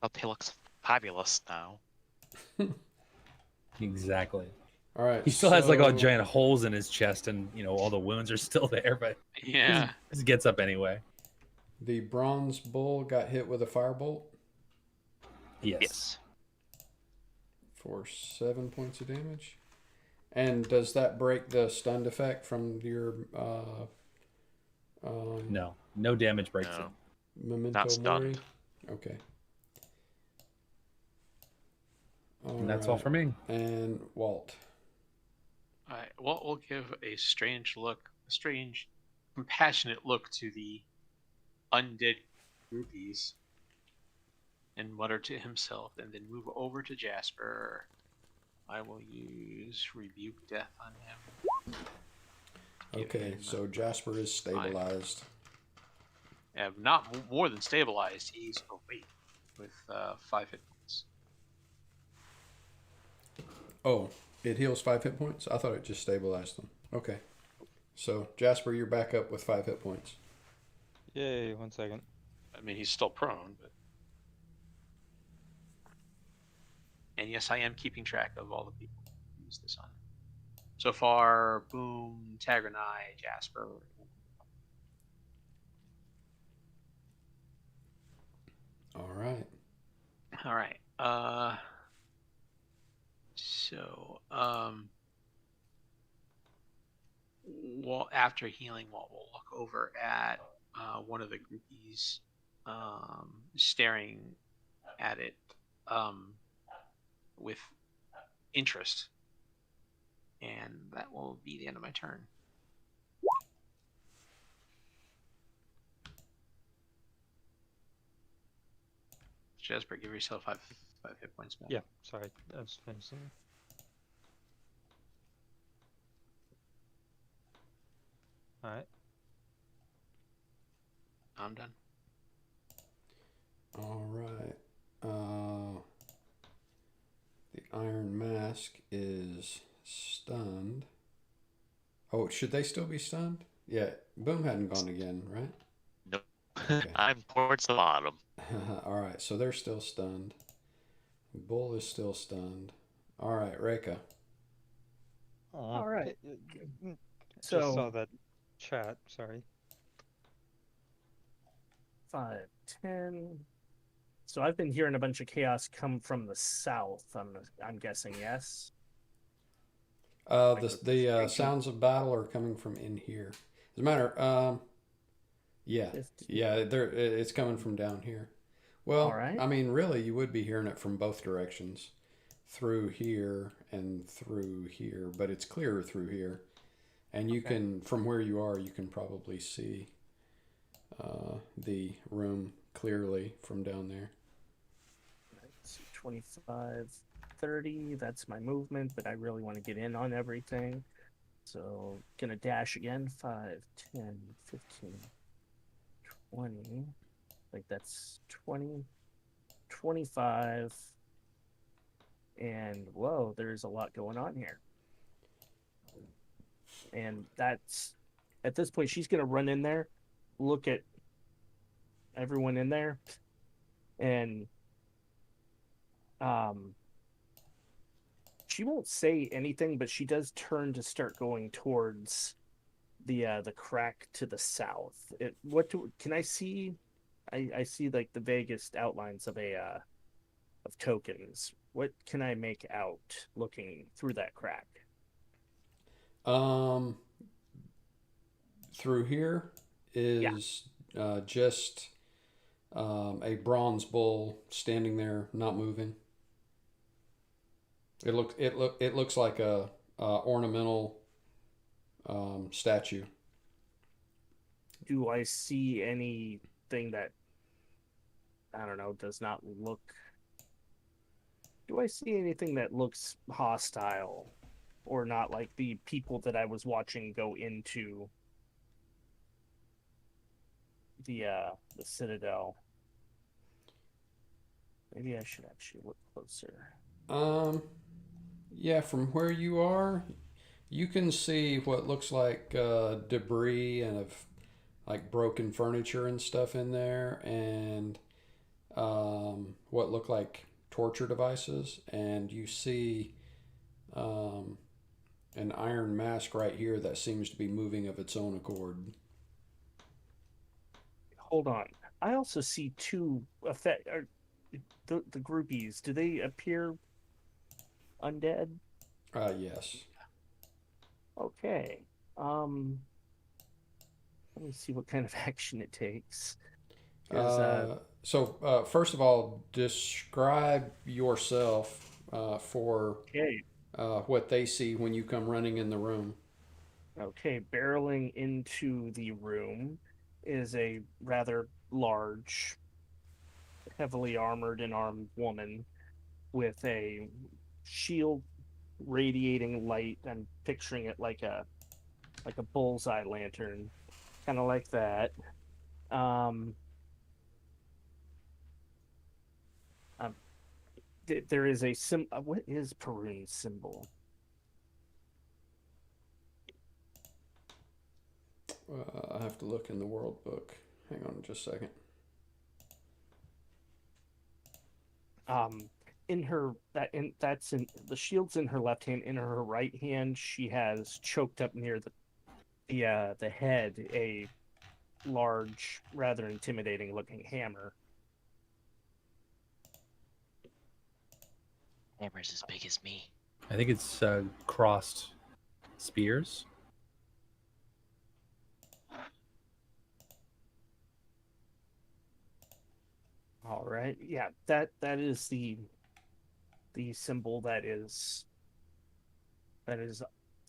Oh, he looks fabulous now. Exactly. All right. He still has like all so- giant holes in his chest, and all the wounds are still there, but Yeah. he just gets up anyway. The bronze bull got hit with a firebolt Yes. for 7 points of damage. And does that break the stunned effect from your No damage breaks No. it. memento Not stunned. mori? Okay. And that's all for me. And Walt. All right. Well, we'll give a strange, compassionate look to the undead groupies and mutter to himself, and then move over to Jasper. I will use Rebuke Death on him. Give Okay, him so Jasper is stabilized. not more than stabilized. He's awake with 5 hit points. Oh, it heals 5 hit points? I thought it just stabilized them. Okay. So, Jasper, you're back up with 5 hit points. Yay, 1 second. I mean, he's still prone, but. And yes, I am keeping track of all the people who use this on. So far, Boom, Tagranai, Jasper. All right. All right. So, well, after healing, we'll look over at one of the groupies, staring at it with interest, and that will be the end of my turn. Jasper, give yourself 5 hit points back. Yeah, sorry, I was finishing. Alright. I'm done. All right. The Iron Mask is stunned. Oh, should they still be stunned? Yeah, Boom hadn't gone again, right? Nope. Okay. I'm towards the bottom. All right, so they're still stunned. Bull is still stunned. All right, Reka. All right. Just So saw that chat, sorry. 5, 10. So I've been hearing a bunch of chaos come from the south. I'm guessing, yes. The sounds of battle are coming from in here. As a matter, yeah, 15. yeah, it's coming from down here. Well, All right. I mean, really, you would be hearing it from both directions, through here and through here, but it's clearer through here, and you can, from where you are, you can probably see the room clearly from down there. So 25, 30. That's my movement, but I really want to get in on everything. So gonna dash again. 5, 10, 15, 20. Like that's 20, 25. And whoa, there's a lot going on here. And that's at this point, she's gonna run in there, look at everyone in there, and she won't say anything, but she does turn to start going towards the crack to the south. Can I see? I see like the vaguest outlines of of tokens. What can I make out looking through that crack? Through here is just a bronze bull standing there, not moving. It looks like a ornamental statue. Do I see anything that I don't know does not look? Do I see anything that looks hostile, or not like the people that I was watching go into the Citadel? Maybe I should actually look closer. Yeah, from where you are, you can see what looks like debris and of like broken furniture and stuff in there, and what look like torture devices, and you see um, an iron mask right here that seems to be moving of its own accord. Hold on. I also see two effect. The groupies? Do they appear undead? Yes. Okay. Um. Let me see what kind of action it takes. 'Cause, So, first of all, describe yourself for okay. what they see when you come running in the room. Okay, barreling into the room is a rather large, heavily armored and armed woman with a shield radiating light. I'm picturing it like a bullseye lantern, kind of like that. Um, um there is a what is Perun's symbol? I have to look in the world book. Hang on just a second. In her that's in the shield's in her left hand. In her right hand, she has choked up near the head a large, rather intimidating looking hammer. Hammer's as big as me. I think it's crossed spears. All right, yeah, that is the symbol that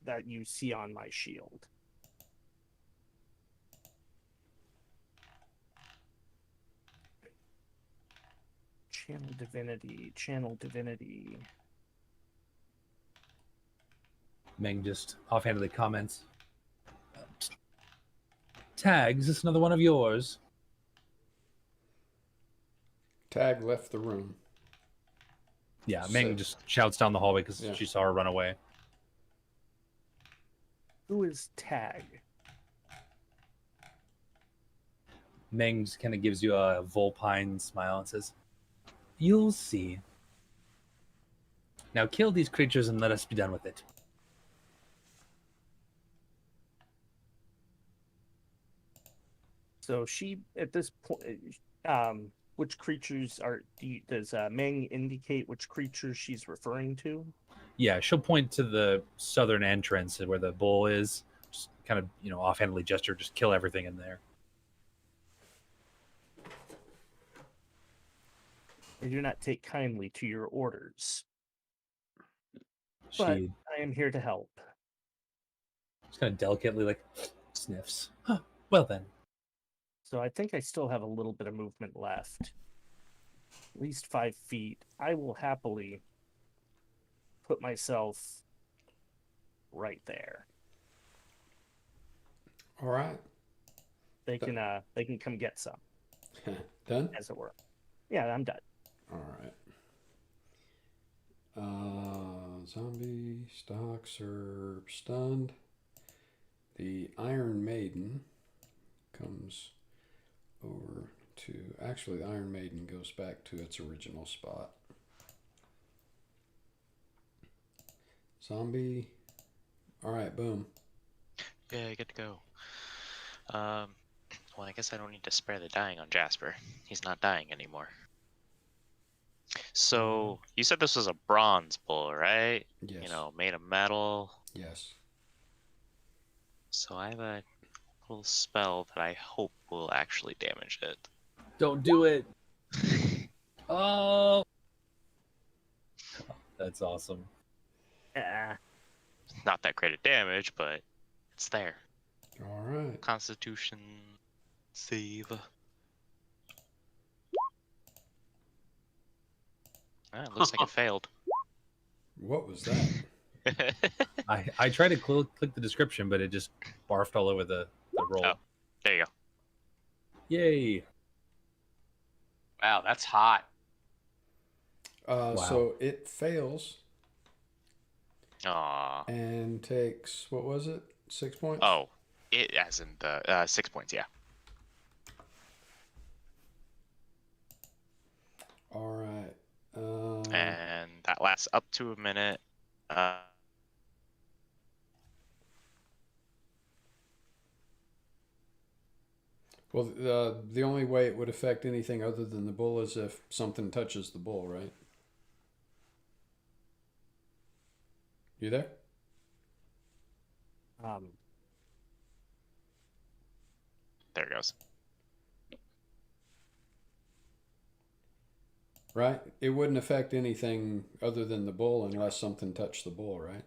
that you see on my shield. Channel divinity, channel divinity. Meng just offhandedly comments, "Tag, is this another one of yours?" Tag left the room. Yeah, So- Meng just shouts down the hallway because Yeah. she saw her run away. Who is Tag? Meng just kind of gives you a vulpine smile and says, "You'll see. Now kill these creatures and let us be done with it." So she, at this point, which creatures does Meng indicate which creatures she's referring to? Yeah, she'll point to the southern entrance where the bull is. Just kind of, offhandedly gesture, just kill everything in there. I do not take kindly to your orders, She but I am here to help. just kind of delicately, sniffs. Huh, well then. So I think I still have a little bit of movement left. At least 5 feet. I will happily put myself right there. All right. They can come get some, Done? as it were. Yeah, I'm done. All right. Zombie, stocks are stunned. The Iron Maiden comes over to... Actually, the Iron Maiden goes back to its original spot. Zombie. All right, boom. Yeah, I get to go. Well, I guess I don't need to spare the dying on Jasper. He's not dying anymore. So, you said this was a bronze bull, right? Yes. Made of metal. Yes. So I have a little spell that I hope will actually damage it. Don't do it. Oh. That's awesome. Not that great a damage, but it's there. All right. Constitution save. It looks like it failed. What was that? I tried to click the description, but it just barfed all over the roll. Oh. There you go. Yay. Wow, that's hot. So it fails Aw. and takes, what was it? 6 points? Oh, it as in the 6 points. Yeah. All right. And that lasts up to a minute. Well, the only way it would affect anything other than the bull is if something touches the bull, right? You there? There it goes. Right? It wouldn't affect anything other than the bull unless something touched the bull, right?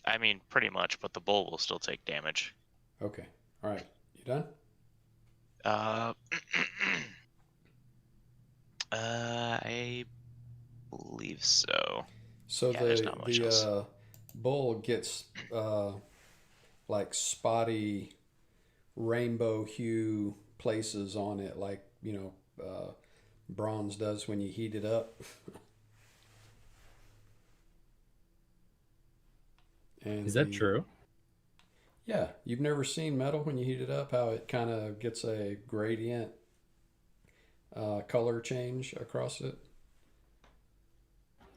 I mean, pretty much, but the bull will still take damage. Okay. All right. You done? I believe so. So Yeah, there's not much else. the bull gets like spotty rainbow hue places on it, like bronze does when you heat it up. And Is that true? Yeah, you've never seen metal when you heat it up, how it kind of gets a gradient color change across it.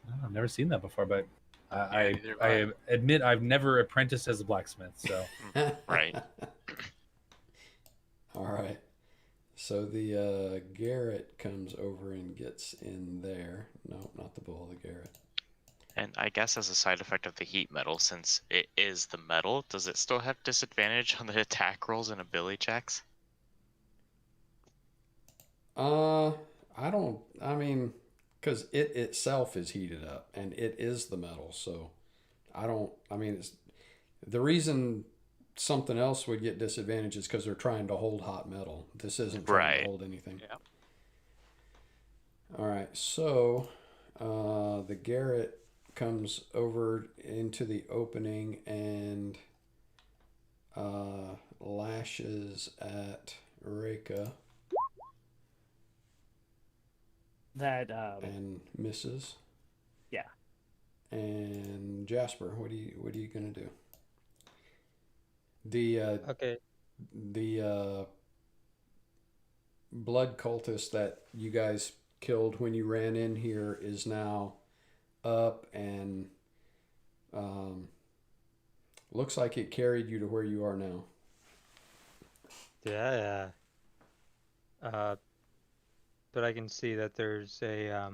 Oh, I've never seen that before, but neither have I admit I've never apprenticed as a blacksmith, so Right. All right. So the Garrett comes over and gets in there. No, not the bull, the Garrett. And I guess as a side effect of the heat metal, since it is the metal, does it still have disadvantage on the attack rolls and ability checks? I mean, because it itself is heated up and it is the metal, so it's the reason something else would get disadvantage is because they're trying to hold hot metal. This isn't trying to Right. hold anything. Yeah. All right, so the Garrett comes over into the opening and lashes at Reka That and misses. Yeah. And Jasper, what are you gonna do? Okay. The blood cultist that you guys killed when you ran in here is now up and looks like it carried you to where you are now. Yeah. But I can see that there's a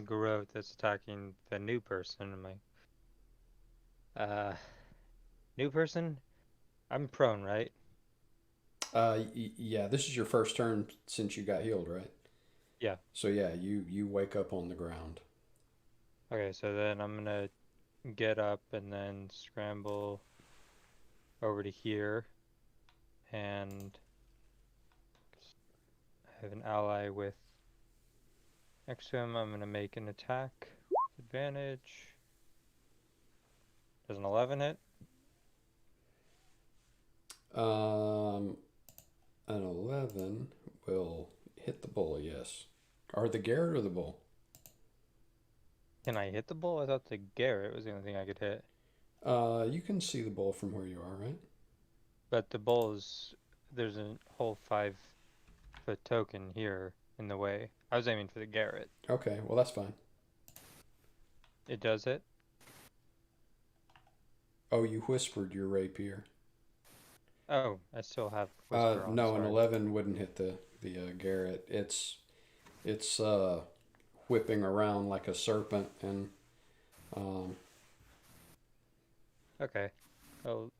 growth that's attacking the new person. I'm like, new person? I'm prone, right? Yeah, this is your first turn since you got healed, right? Yeah. So yeah, you wake up on the ground. Okay, so then I'm gonna get up and then scramble over to here, and I have an ally with next to him. I'm gonna make an attack with advantage. Does an 11 hit? An 11 will hit the bull, yes. Or the Garrett or the bull? Can I hit the bull? I thought the Garrett was the only thing I could hit. You can see the bull from where you are, right? But the bull is, there's a whole 5-foot token here in the way. I was aiming for the Garrett. Okay, well that's fine. It does hit? Oh, you whispered your rapier. Oh, I still have whisper on. No, an sorry. 11 wouldn't hit the Garrett. It's whipping around like a serpent and Okay. Oh.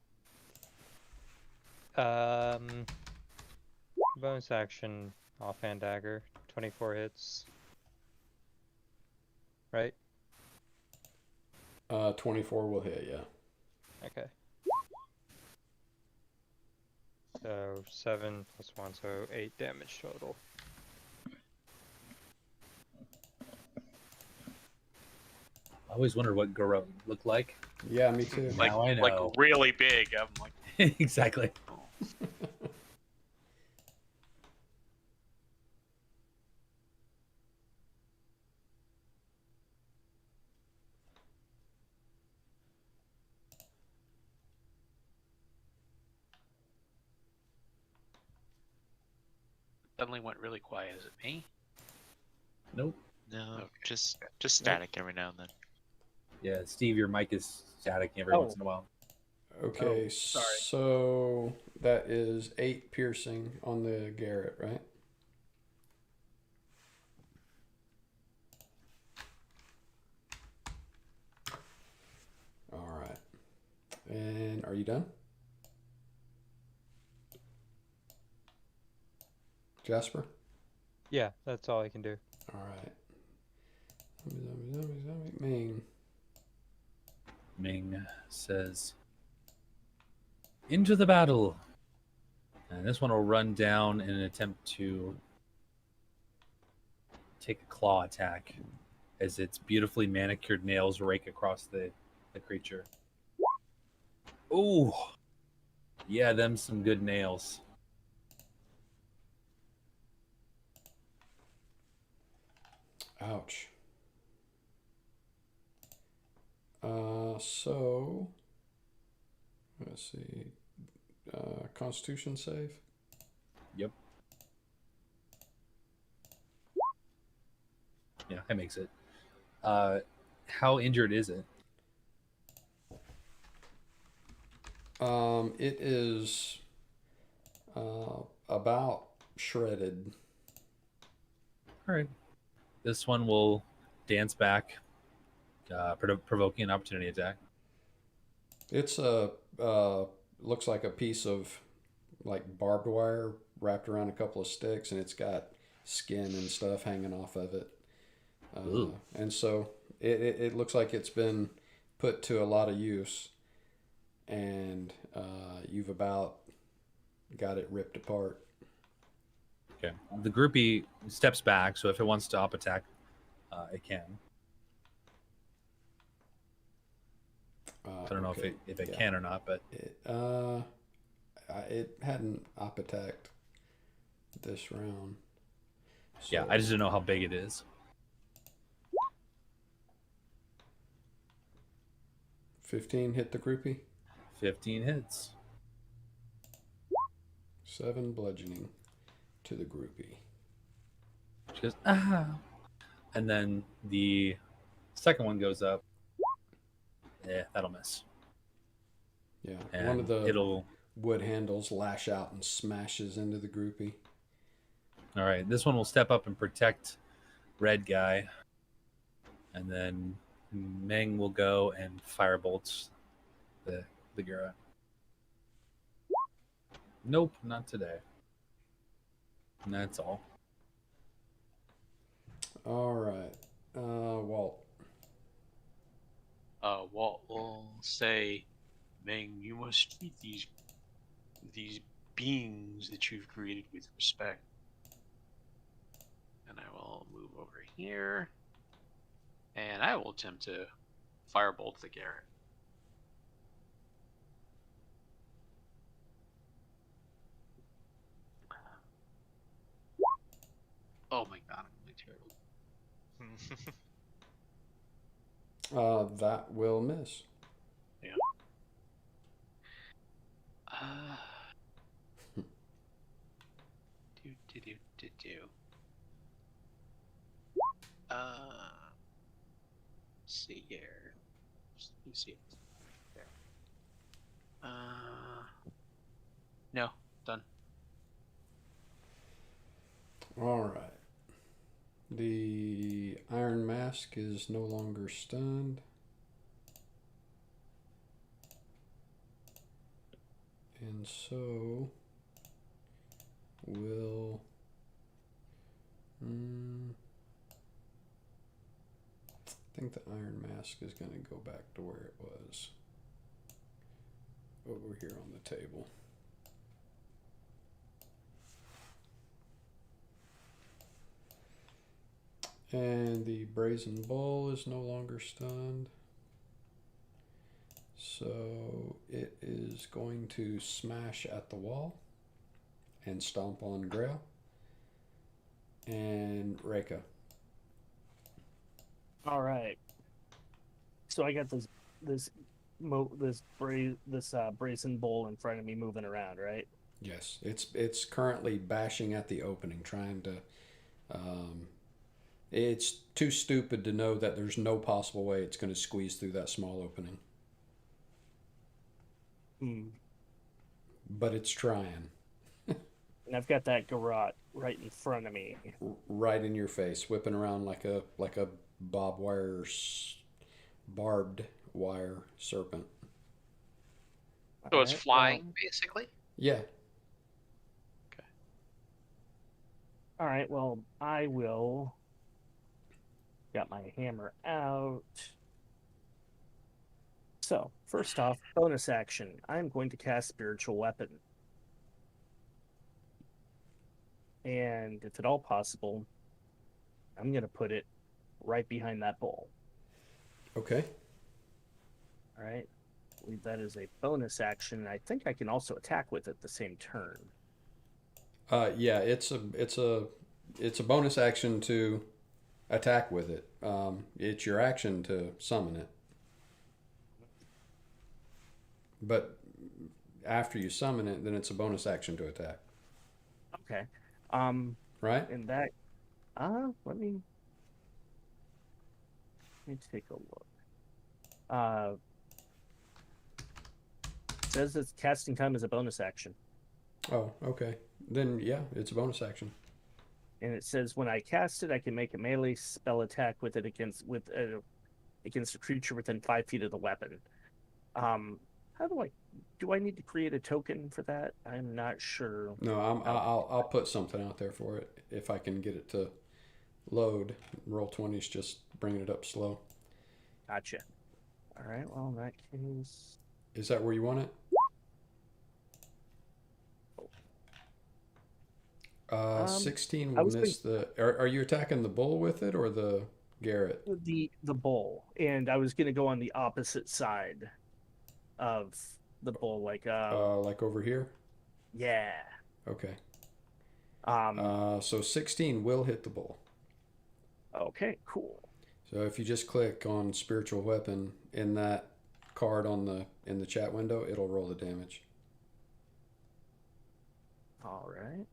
Bonus action, offhand dagger, 24 hits. Right? 24 will hit, yeah. Okay. So 7 plus 1, so 8 damage total. I always wondered what Garot looked like. Yeah, me too. Like, Now I like know. really big. I'm like, Exactly. suddenly went really quiet. Is it me? Nope. No, Okay. just static every now and then. Yeah, Steve, your mic is static every Oh. once in a while. Okay, sorry. so that is 8 piercing on the Garrett, right? All right. And are you done? Jasper? Yeah, that's all I can do. All right. Zombie, Ming. Ming says, "Into the battle." And this one will run down in an attempt to take a claw attack as its beautifully manicured nails rake across the creature. Ooh. Yeah, them some good nails. Ouch. So let's see. Constitution save. Yep. Yeah, that makes it. How injured is it? It is about shredded. All right. This one will dance back, provoking an opportunity attack. It's looks like a piece of like barbed wire wrapped around a couple of sticks, and it's got skin and stuff hanging off of it. And so it looks like it's been put to a lot of use, and you've about got it ripped apart. Okay. The groupie steps back, so if it wants to op attack, it can. I don't know if it can or not, but it hadn't op attacked this round. So, yeah, I just didn't know how big it is. 15 hit the groupie. 15 hits. 7 bludgeoning to the groupie. She goes, ah. And then the second one goes up. Yeah, that'll miss. Yeah, And one of the it'll. wood handles lash out and smashes into the groupie. All right, this one will step up and protect Red Guy. And then Meng will go and fire bolts the Garrett. Nope, not today. And that's all. All right, Walt. Walt will say, Ming, you must treat these beings that you've created with respect. And I will move over here, and I will attempt to firebolt the Garrett. Oh my god, I'm really terrible. That will miss. Yeah. See here. Let me see it. There. No, done. All right. The Iron Mask is no longer stunned. And so we'll I think the Iron Mask is going to go back to where it was. Over here on the table. And the Brazen Bull is no longer stunned. So it is going to smash at the wall and stomp on Grail. And Reka. All right. So I got this brazen bowl in front of me moving around, right? Yes, it's currently bashing at the opening, trying to. It's too stupid to know that there's no possible way it's going to squeeze through that small opening, Hmm. but it's trying. And I've got that garrote right in front of me. Right in your face, whipping around like a barbed wire serpent. So it's Alright, flying, basically. Yeah. All right, well, I will. Got my hammer out. So, first off, bonus action. I'm going to cast Spiritual Weapon. And if at all possible, I'm going to put it right behind that bull. Okay. All right. I believe that is a bonus action. I think I can also attack with it the same turn. Yeah, it's a bonus action to attack with it. It's your action to summon it. But after you summon it, then it's a bonus action to attack. Okay. Right? And that let me take a look. It says that casting time is a bonus action. Oh, okay. Then yeah, it's a bonus action. And it says when I cast it, I can make a melee spell attack with it against a creature within 5 feet of the weapon. How do I need to create a token for that? I'm not sure. No, I'll put something out there for it if I can get it to load. Roll20's just bringing it up slow. Gotcha. All right. Well, in that case, is that where you want it? 16 will miss the. Are you attacking the bull with it or the Garrett? The bull, and I was gonna go on the opposite side of the bull, like over here. Yeah. Okay. Um. So 16 will hit the bull. Okay. Cool. So if you just click on spiritual weapon in that card in the chat window, it'll roll the damage. All right.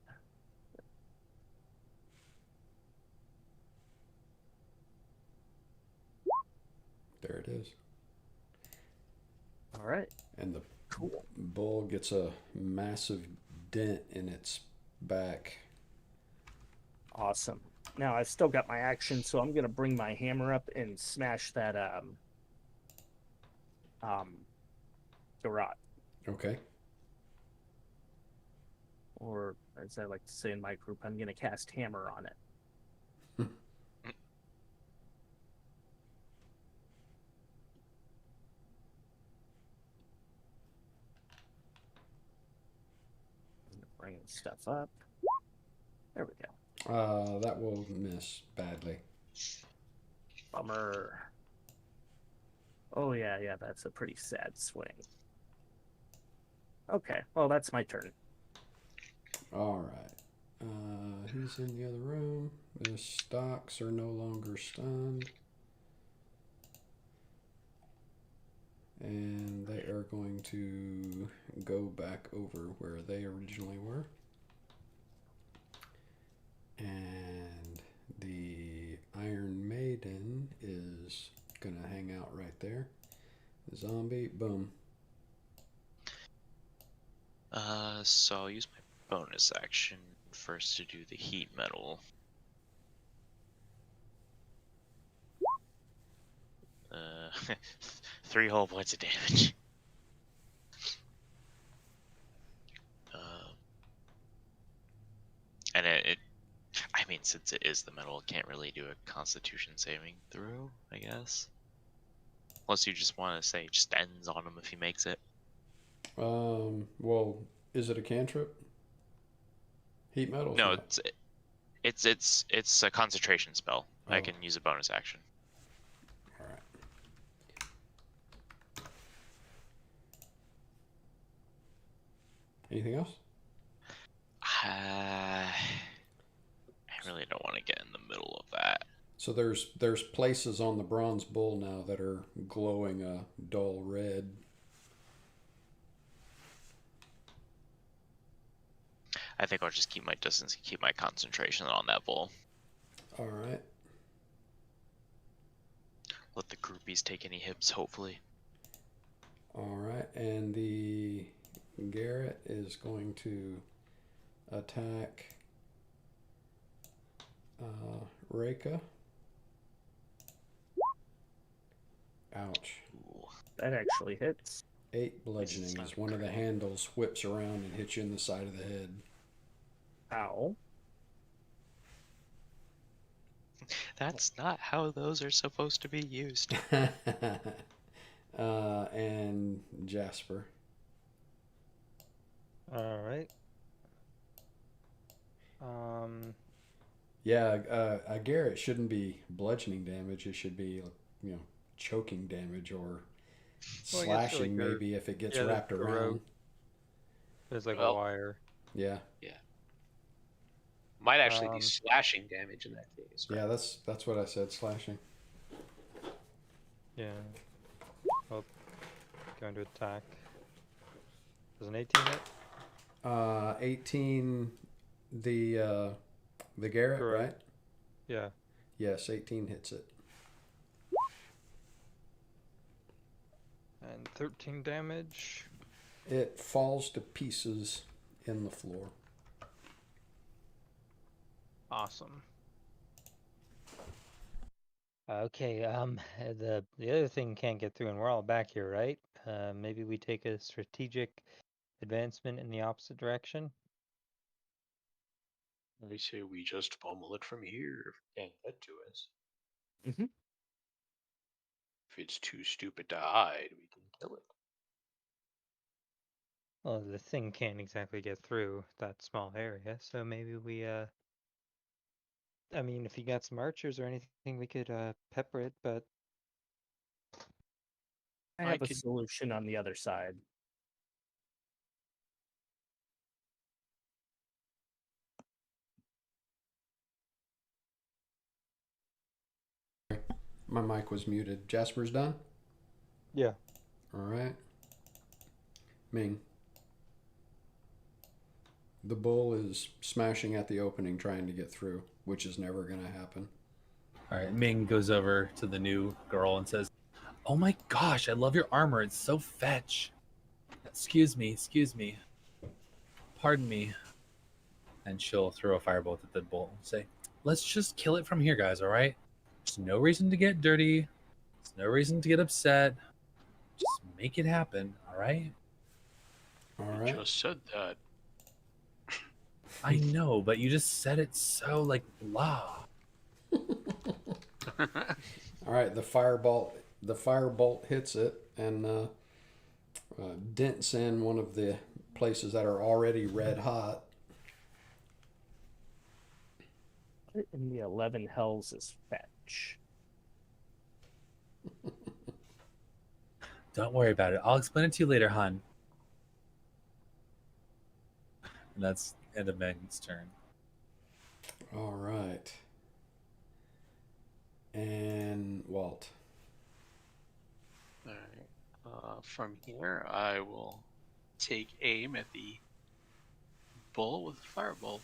There it is. All right. And the Cool. bull gets a massive dent in its back. Awesome. Now I've still got my action, so I'm gonna bring my hammer up and smash that garrote, Okay. or as I like to say in my group, I'm gonna cast hammer on it. Bringing stuff up. There we go. That will miss badly. Bummer. Oh yeah, that's a pretty sad swing. Okay, well that's my turn. All right. He's in the other room. The stocks are no longer stunned. And they are going to go back over where they originally were. And the Iron Maiden is going to hang out right there. The zombie, boom. So I'll use my bonus action first to do the heat metal. 3 whole points of damage. And I mean, since it is the metal, it can't really do a Constitution saving throw, I guess. Unless you just want to say just ends on him if he makes it. Well, is it a cantrip? Heat metal? No, it's a concentration spell. Oh. I can use a bonus action. All right. Anything else? I really don't want to get in the middle of that. So there's places on the bronze bull now that are glowing a dull red. I think I'll just keep my distance and keep my concentration on that bull. All right. Let the groupies take any hits, hopefully. All right. And the Garrett is going to attack Reika. Ouch. Ooh. That actually hits. 8 bludgeoning not as one of the great. handles whips around and hits you in the side of the head. Ow. That's not how those are supposed to be used. And Jasper. All right. Yeah, Garrett shouldn't be bludgeoning damage. It should be, choking damage or Well, I guess slashing like maybe if it gets yeah, wrapped the around. rope. There's like a Well- wire. Yeah, Might actually be Um, slashing damage in that case. Right? yeah, that's what I said. Slashing. Yeah. Well, going to attack. Does an 18 hit? 18. The Garrett, Correct. right? Yeah. Yes, 18 hits it. And 13 damage. It falls to pieces in the floor. Awesome. Okay, the other thing can't get through, and we're all back here, right? Maybe we take a strategic advancement in the opposite direction. I say we just pummel it from here if it can't get to us. Mhm. If it's too stupid to hide, we can kill it. Well, the thing can't exactly get through that small area, so maybe we, I mean, if you got some archers or anything, we could, pepper it, but I I have a could- solution on the other side. My mic was muted. Jasper's done? yeah. All right. Ming. The bull is smashing at the opening trying to get through, which is never going to happen. All right, Ming goes over to the new girl and says, "Oh my gosh, I love your armor. It's so fetch. Excuse me. Pardon me." And she'll throw a firebolt at the bull and say, "Let's just kill it from here, guys, all right? There's no reason to get dirty. There's no reason to get upset. Just make it happen, all right?" All I right. just said that. I know, but you just said it so like blah. All right. The firebolt hits it and dents in one of the places that are already red hot. What in the 11 hells is fetch? Don't worry about it. I'll explain it to you later, hon. And that's end of Ming's turn. All right. And Walt. Alright. From here, I will take aim at the bull with a firebolt.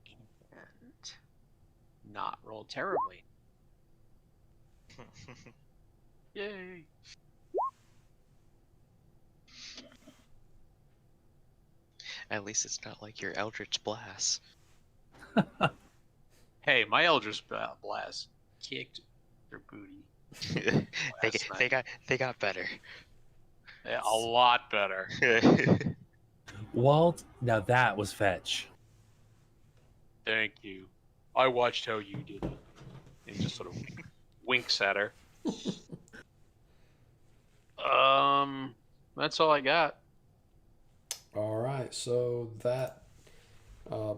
And not roll terribly. Yay! At least it's not like your Eldritch Blast. Hey, my Eldritch Blast kicked their booty. they got better. Yeah, a lot better. Walt, now that was fetch. Thank you. I watched how you did it. And just sort of winks at her. That's all I got. All right. So that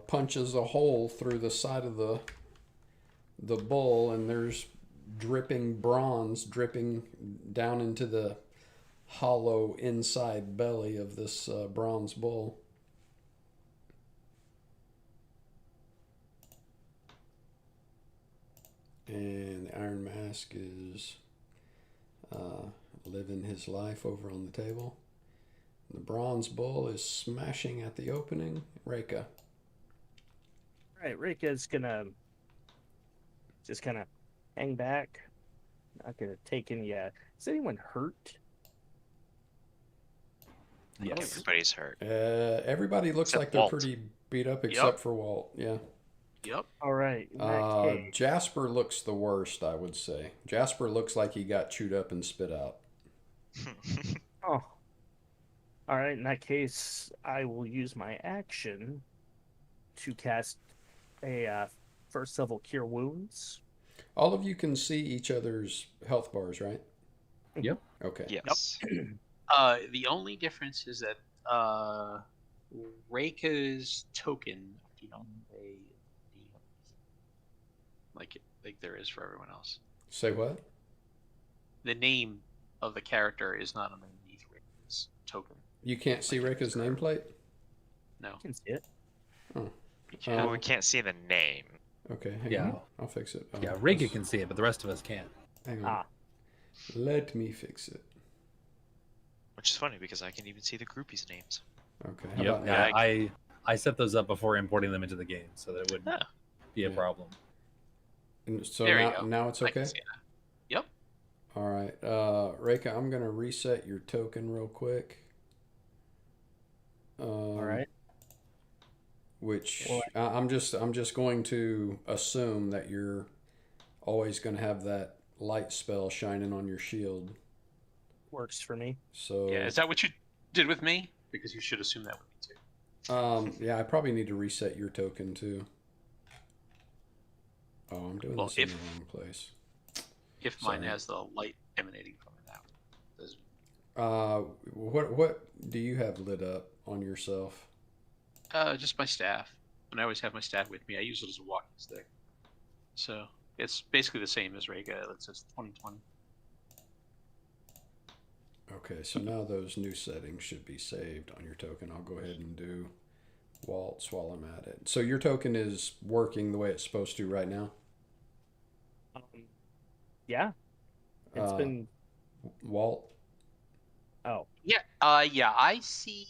punches a hole through the side of the bull, and there's dripping bronze dripping down into the hollow inside belly of this bronze bull. And the Iron Mask is living his life over on the table. The bronze bull is smashing at the opening. Reka. All right, Rika's gonna just kind of hang back. Not gonna take any. Is anyone hurt? Yes. Everybody's hurt. Everybody looks Except like they're Walt. pretty beat up except for Walt. Yeah. Yep. All right. In that case, Jasper looks the worst, I would say. Jasper looks like he got chewed up and spit out. oh. All right. In that case, I will use my action to cast a first level Cure Wounds. All of you can see each other's health bars, right? Yep. Okay. Yes. The only difference is that Reika's token, you know, like there is for everyone else. Say what? The name of the character is not underneath Reika's token. You can't see Reka's nameplate? No. I can see it. You Well, can't. we can't see the name. Okay, hang Yeah. on. I'll fix it. Yeah, Rika can see it, but the rest of us can't. Hang on. Ah. Let me fix it. Which is funny because I can even see the groupies' names. Okay. How Yep. about Yeah, now? I set those up before importing them into the game so that it wouldn't Ah. be a Yeah. problem. And so There you now, go. now it's I can okay? see that. Yep. All right. Reka, I'm going to reset your token real quick. All right. Which Well, I'm just going to assume that you're always going to have that light spell shining on your shield. Works for me. So Yeah. Is that what you did with me? Because you should assume that with me too. yeah, I probably need to reset your token too. Oh, I'm doing Well, this in if- the wrong place. If mine Sorry. has the light emanating from it now. Does- What do you have lit up on yourself? Just my staff. And I always have my staff with me. I use it as a walking stick. So it's basically the same as Rega. It says 2020. Okay, so now those new settings should be saved on your token. I'll go ahead and do Waltz while I'm at it. So your token is working the way it's supposed to right now? Yeah. It's Uh, been. Walt? Oh. Yeah. Yeah. I see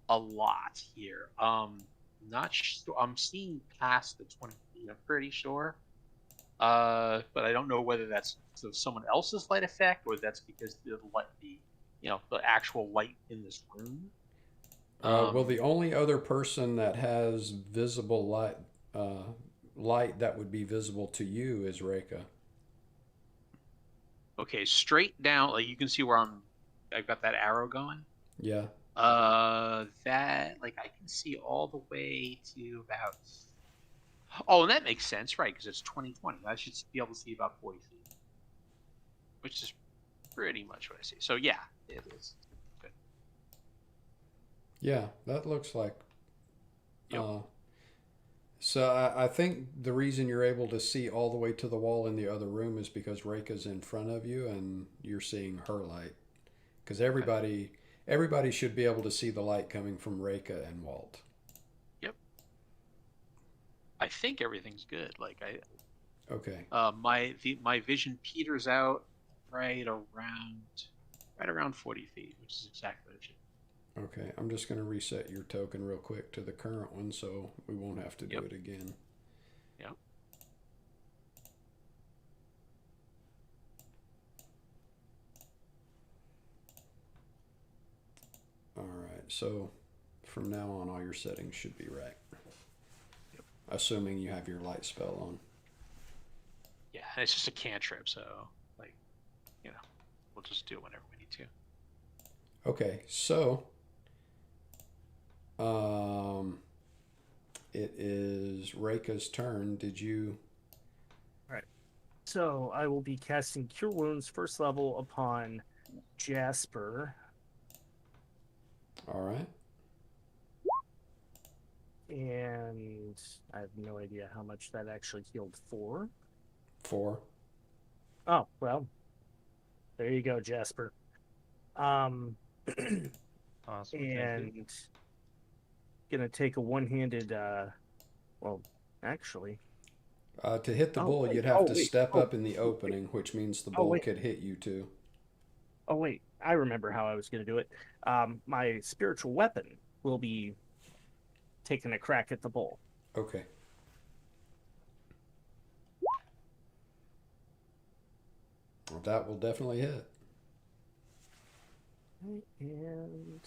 a lot here. Not sure. I'm seeing past the 20 feet. I'm pretty sure. But I don't know whether that's someone else's light effect or that's because the light, the actual light in this room. Well, the only other person that has visible light that would be visible to you is Reka. Okay, straight down. Like you can see where I've got that arrow going. Yeah. That I can see all the way to about. Oh, and that makes sense, right? Because it's 2020. I should be able to see about 40 feet, which is pretty much what I see. So yeah, it is. Good. Yeah, that looks like. Yep. So I think the reason you're able to see all the way to the wall in the other room is because Reka's in front of you and you're seeing her light. Because everybody should be able to see the light coming from Reka and Walt. Yep. I think everything's good. Okay. My vision peters out right around 40 feet, which is exactly what it should. Okay, I'm just going to reset your token real quick to the current one so we won't have to do Yep. it again. Yep. All right, so from now on, all your settings should be right. Yep. Assuming you have your light spell on. Yeah, and it's just a cantrip, so we'll just do it whenever we need to. Okay, so it is Reka's turn. Did you? So I will be casting Cure Wounds first level upon Jasper. All right. And I have no idea how much that actually healed for. 4. Oh, well. There you go, Jasper. Awesome. Thank you. And gonna take a one-handed well, actually. To hit the Oh, bull, wait. you'd have Oh, to wait. step Oh, up in the opening, which means the Oh, bull wait. could hit you too. Oh wait, I remember how I was going to do it. My spiritual weapon will be taking a crack at the bull. Okay. Well, that will definitely hit. And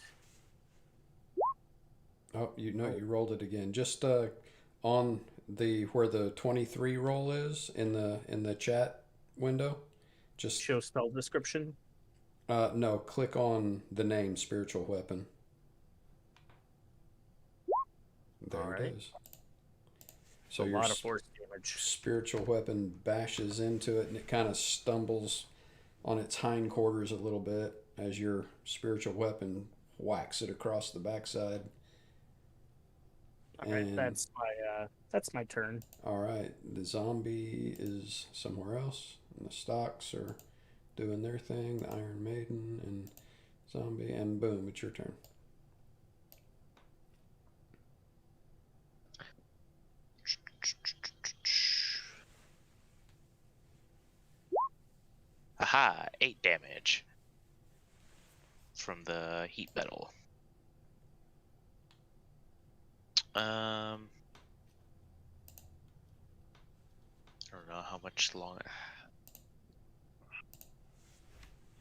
Oh, you know, you rolled it again. Just on the where the 23 roll is in the chat window. Just show spell description. no, click on the name spiritual weapon. There All it right. is. So So a your lot of force damage. spiritual weapon bashes into it, and it kind of stumbles on its hindquarters a little bit as your spiritual weapon whacks it across the backside. All right, And that's my turn. all right, the zombie is somewhere else, and the stocks are doing their thing. The Iron Maiden and zombie, and boom, it's your turn. Aha, 8 damage from the heat metal. I don't know how much longer.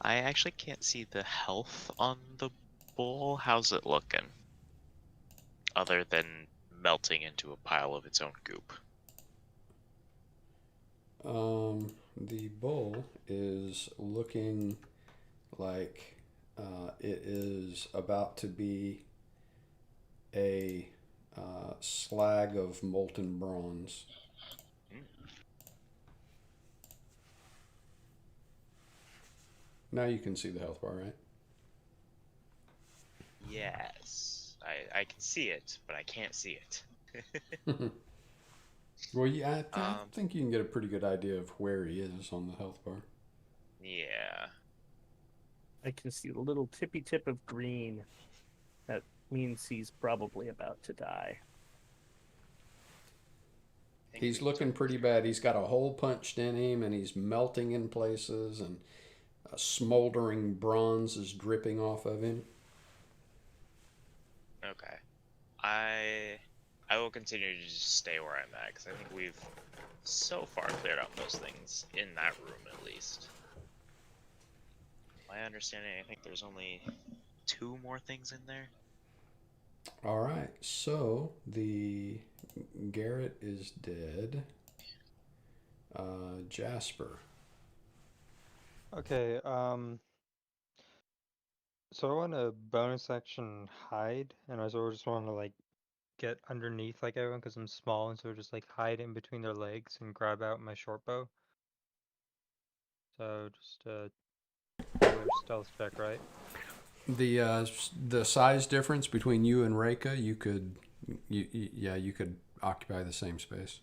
I actually can't see the health on the bull. How's it looking? Other than melting into a pile of its own goop. The bull is looking like it is about to be a slag of molten bronze. Now you can see the health bar, right? Yes, I can see it, but I can't see it. Well, yeah, I think you can get a pretty good idea of where he is on the health bar. Yeah. I can see the little tippy tip of green. That means he's probably about to die. He's looking pretty bad. He's got a hole punched in him, and he's melting in places, and a smoldering bronze is dripping off of him. Okay. I will continue to just stay where I'm at, because I think we've so far cleared out most things in that room, at least. My understanding, I think there's only 2 more things in there. All right, so the Garrett is dead. Jasper. Okay, so I want a bonus action hide, and I sort of just want to like get underneath like everyone because I'm small, and so just like hide in between their legs and grab out my short bow. So just regular stealth check, right? The size difference between you and Reika, you could occupy the same space.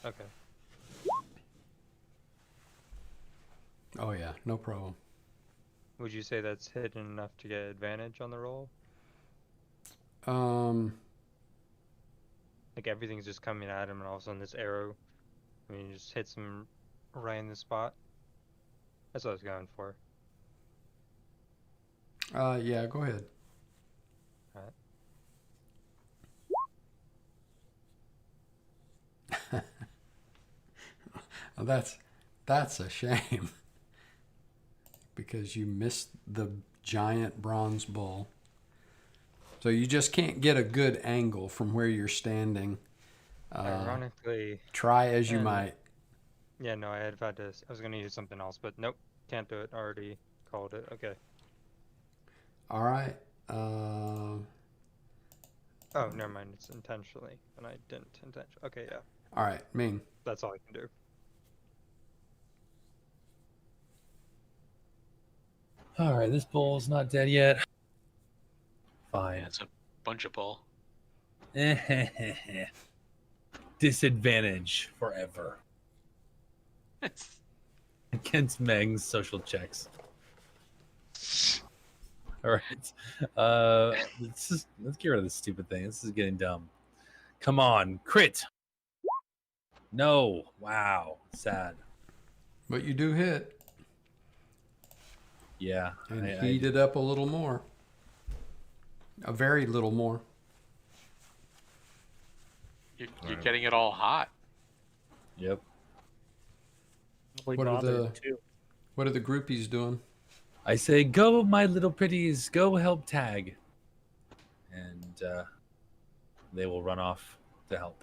Okay. Oh yeah, no problem. Would you say that's hidden enough to get advantage on the roll? Like everything's just coming at him, and all of a sudden this arrow, I mean, just hits him right in the spot. That's what I was going for. Yeah, go ahead. Well, that's a shame because you missed the giant bronze bull. So you just can't get a good angle from where you're standing. Ironically, try as you might. Yeah, no, I was gonna use something else, but nope, can't do it. Already called it. Okay. All right. Oh, never mind. It's intentionally, and I didn't intentionally. Okay, yeah. All right, Ming. That's all I can do. All right, this bull's not dead yet. Fine. Yeah, it's a bunch of bull. Disadvantage forever against Meg's social checks. All right, let's get rid of this stupid thing. This is getting dumb. Come on, crit. No, wow, sad. But you do hit. Yeah. And I- heat it up a little more. A very little more. You're Right. getting it all hot. Yep. Probably What are bothered, the- too. What are the groupies doing? I say, go, my little pretties, go help Tag. And they will run off to help.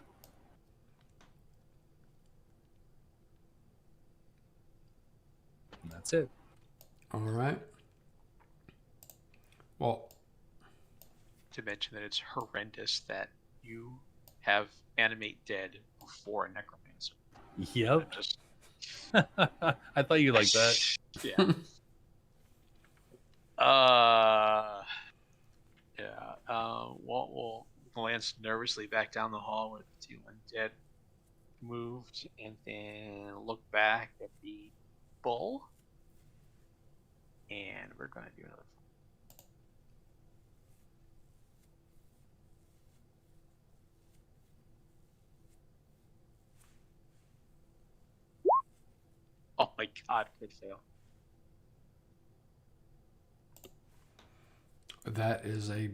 And that's it. All right. Well, To mention that it's horrendous that you have animate dead before a necromancer. Yep. Just I thought you liked that. yeah. Yeah. Walt will glance nervously back down the hall where the two undead moved, and then look back at the bull. And we're gonna do another. Oh my god, good fail. that is a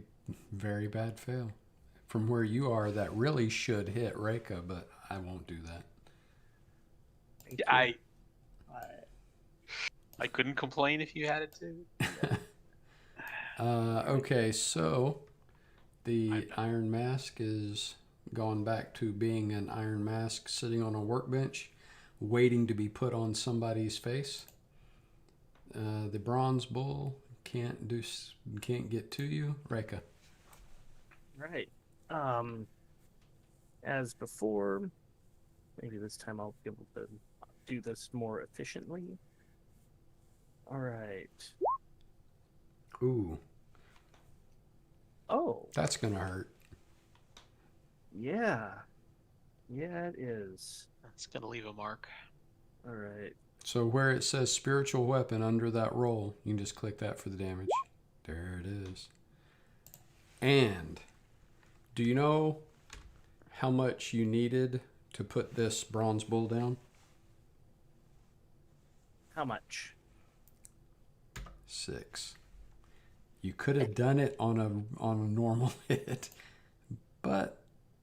very bad fail. From where you are, that really should hit Reika, but I won't do that. Thank you. I couldn't complain if you had it too. Okay, so the Iron Mask is gone back to being an Iron Mask sitting on a workbench, waiting to be put on somebody's face. The Bronze Bull can't get to you, Reika. Right. As before, maybe this time I'll be able to do this more efficiently. All right. Ooh, Oh, that's gonna hurt. yeah. Yeah, it is. That's gonna leave a mark. All right. So where it says spiritual weapon under that roll, you can just click that for the damage. There it is. And do you know how much you needed to put this bronze bull down? How much? 6. You could have done it on a normal hit, but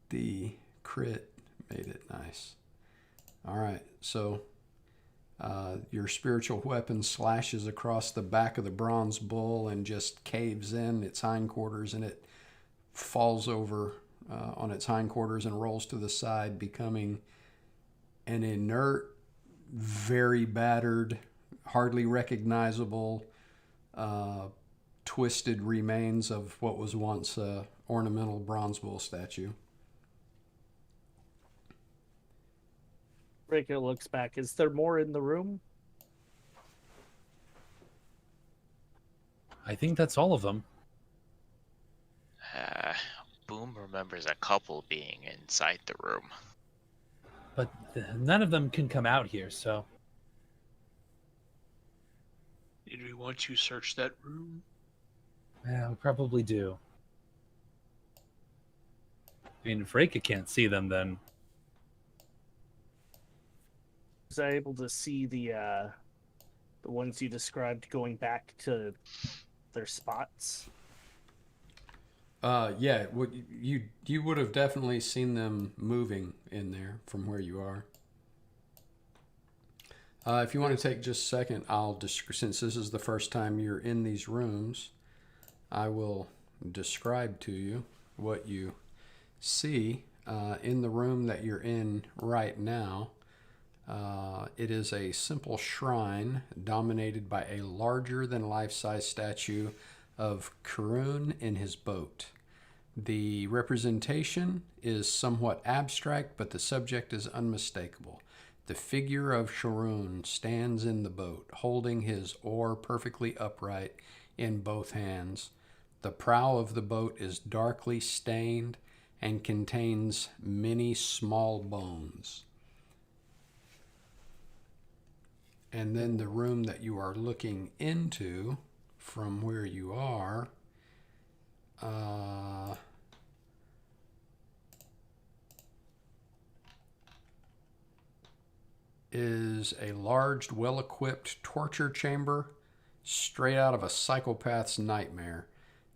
the crit made it nice. All right, so your spiritual weapon slashes across the back of the bronze bull and just caves in its hindquarters, and it falls over on its hindquarters and rolls to the side, becoming an inert, very battered, hardly recognizable, twisted remains of what was once a ornamental bronze bull statue. Rico looks back. Is there more in the room? I think that's all of them. Boom remembers a couple being inside the room. But none of them can come out here, so. Did we want to search that room? Yeah, we probably do. I mean, if Reika can't see them, then. Was I able to see the ones you described going back to their spots? Yeah, you would have definitely seen them moving in there from where you are. If you want to take just a second, since this is the first time you're in these rooms, I will describe to you what you see in the room that you're in right now. It is a simple shrine dominated by a larger than life-size statue of Karun in his boat. The representation is somewhat abstract, but the subject is unmistakable. The figure of Karun stands in the boat, holding his oar perfectly upright in both hands. The prow of the boat is darkly stained and contains many small bones. And then the room that you are looking into from where you are is a large, well-equipped torture chamber straight out of a psychopath's nightmare.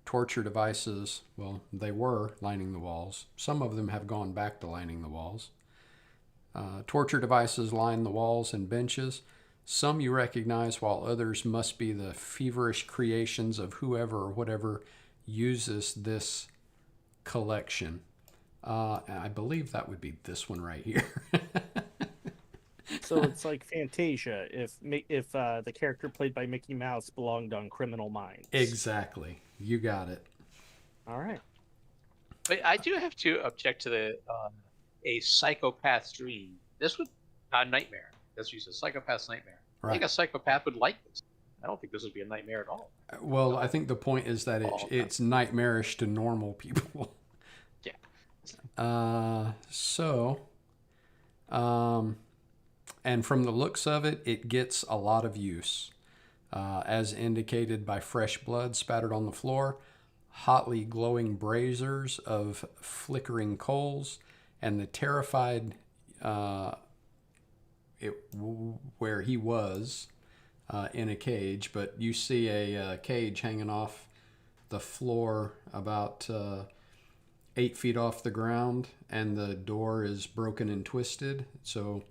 Torture devices, well, they were lining the walls. Some of them have gone back to lining the walls. Torture devices line the walls and benches. Some you recognize, while others must be the feverish creations of whoever or whatever uses this collection. I believe that would be this one right here. So it's like Fantasia if the character played by Mickey Mouse belonged on Criminal Minds. Exactly. You got it. All right. But I do have to object to the a psychopath's dream. This would a nightmare. That's what you said, psychopath's nightmare. I think a psychopath would like this. I don't think this would be a nightmare at all. Well, I think the point is that it's nightmarish to normal people. Yeah. And from the looks of it, it gets a lot of use, as indicated by fresh blood spattered on the floor, hotly glowing braziers of flickering coals, and the terrified where he was in a cage. But you see a cage hanging off the floor about 8 feet off the ground, and the door is broken and twisted. So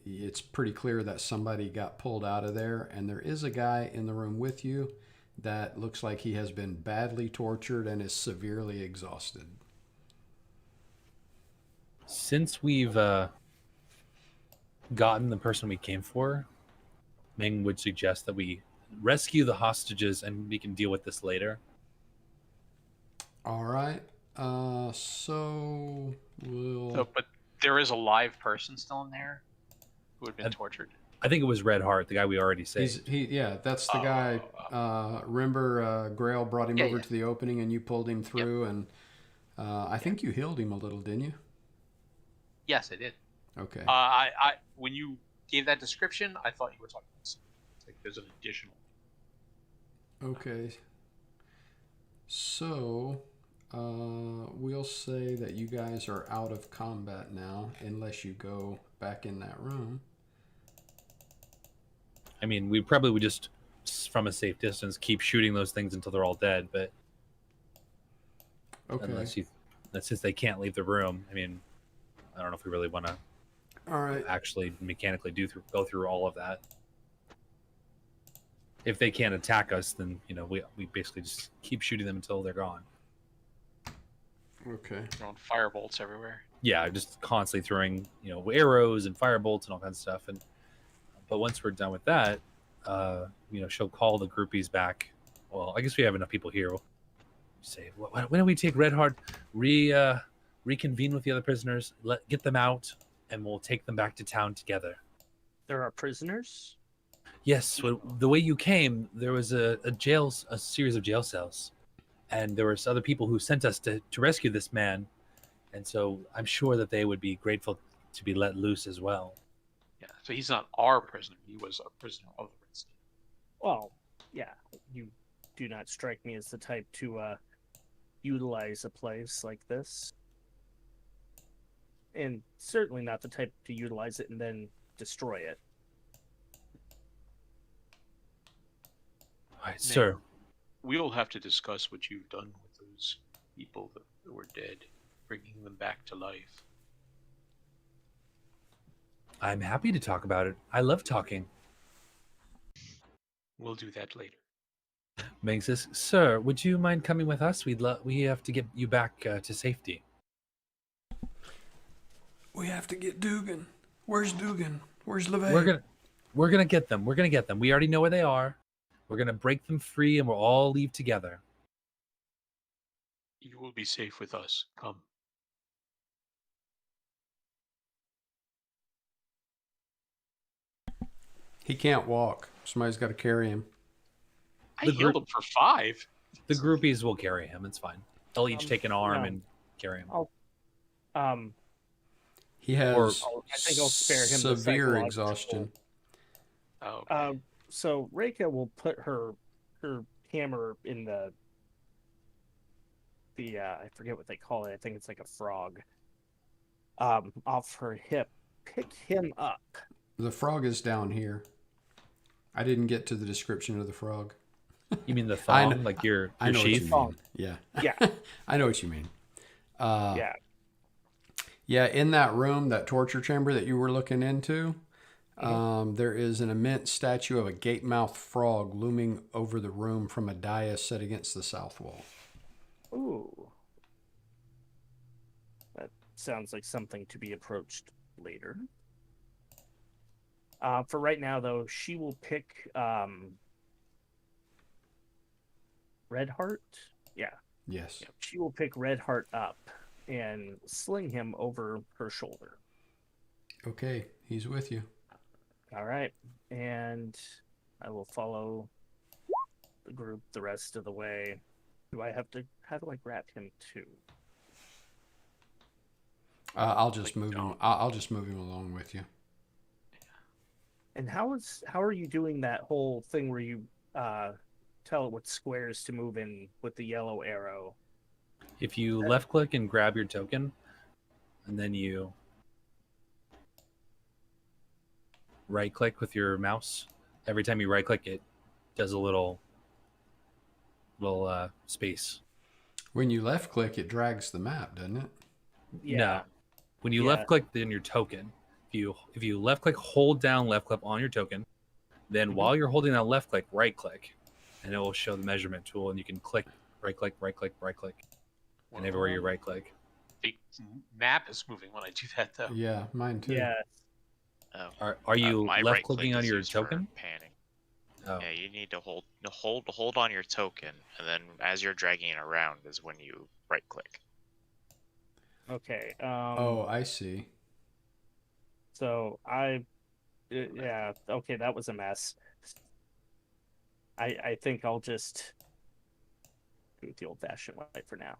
it's pretty clear that somebody got pulled out of there, and there is a guy in the room with you that looks like he has been badly tortured and is severely exhausted. Since we've gotten the person we came for, Ming would suggest that we rescue the hostages and we can deal with this later. All right. But there is a live person still in there who had been tortured. I think it was Red Heart, the guy we already saved. That's the guy. Remember, Grail brought him over to the opening, and you pulled him through, and I think you healed him a little, didn't you? Yes, I did. Okay. I when you gave that description, I thought you were talking about something. Like there's an additional. Okay. So, we'll say that you guys are out of combat now, unless you go back in that room. I mean, we probably would just, from a safe distance, keep shooting those things until they're all dead. But since they can't leave the room, I mean, I don't know if we really want to. All right. Actually, mechanically go through all of that. If they can't attack us, then we basically just keep shooting them until they're gone. Okay. Throwing firebolts everywhere. Yeah, just constantly throwing arrows and firebolts and all kinds of stuff. But once we're done with that, she'll call the groupies back. Well, I guess we have enough people here. We'll say, why don't we take Red Heart, reconvene with the other prisoners, get them out, and we'll take them back to town together. There are prisoners? Yes. Well, the way you came, there was a series of jail cells, and there were other people who sent us to rescue this man, and so I'm sure that they would be grateful to be let loose as well. Yeah, so he's not our prisoner. He was a prisoner of the Red State. Well, yeah, you do not strike me as the type to utilize a place like this. And certainly not the type to utilize it and then destroy it. All right, sir. We'll have to discuss what you've done with those people that were dead, bringing them back to life. I'm happy to talk about it. I love talking. We'll do that later. Ming says, "Sir, would you mind coming with us? We have to get you back to safety." We have to get Dugan. Where's Dugan? Where's LeVay? We're gonna get them. We're gonna get them. We already know where they are. We're gonna break them free, and we'll all leave together. You will be safe with us. Come. He can't walk. Somebody's got to carry him. I healed him for 5. The groupies will carry him. It's fine. They'll each take an arm and carry him. He has I think I'll spare him severe exhaustion. Oh, okay. So Reika will put her hammer in the I forget what they call it. I think it's like a frog. Off her hip. Pick him up. The frog is down here. I didn't get to the description of the frog. You mean the I thong, kn- like your I know sheath? what you mean. Yeah. Yeah. I know what you mean. Yeah. Yeah, in that room, that torture chamber that you were looking into, Mm-hmm. there is an immense statue of a gape-mouthed frog looming over the room from a dais set against the south wall. Ooh. That sounds like something to be approached later. For right now, though, she will pick Red Heart. Yeah. Yes. She will pick Red Heart up and sling him over her shoulder. Okay, he's with you. All right. And I will follow the group the rest of the way. How do I grab him too? I'll just move him. I'll just move him along with you. And how are you doing that whole thing where you tell it what squares to move in with the yellow arrow? If you left click and grab your token, and then you right click with your mouse, every time you right click, it does a little space. When you left click, it drags the map, doesn't it? Yeah. No. When you Yeah. left click then your token, if you left click, hold down left click on your token, then while you're holding down left click, right click, and it will show the measurement tool, and you can click right click, right click, right click, and everywhere you right click. The map is moving when I do that, though. Yeah, mine too. Yeah. Oh, Are you my left right click clicking on is your used for token? panning. Oh. Yeah, you need to hold on your token, and then as you're dragging it around is when you right click. Okay. Oh, I see. So yeah. Okay, that was a mess. I think I'll just do it the old-fashioned way for now.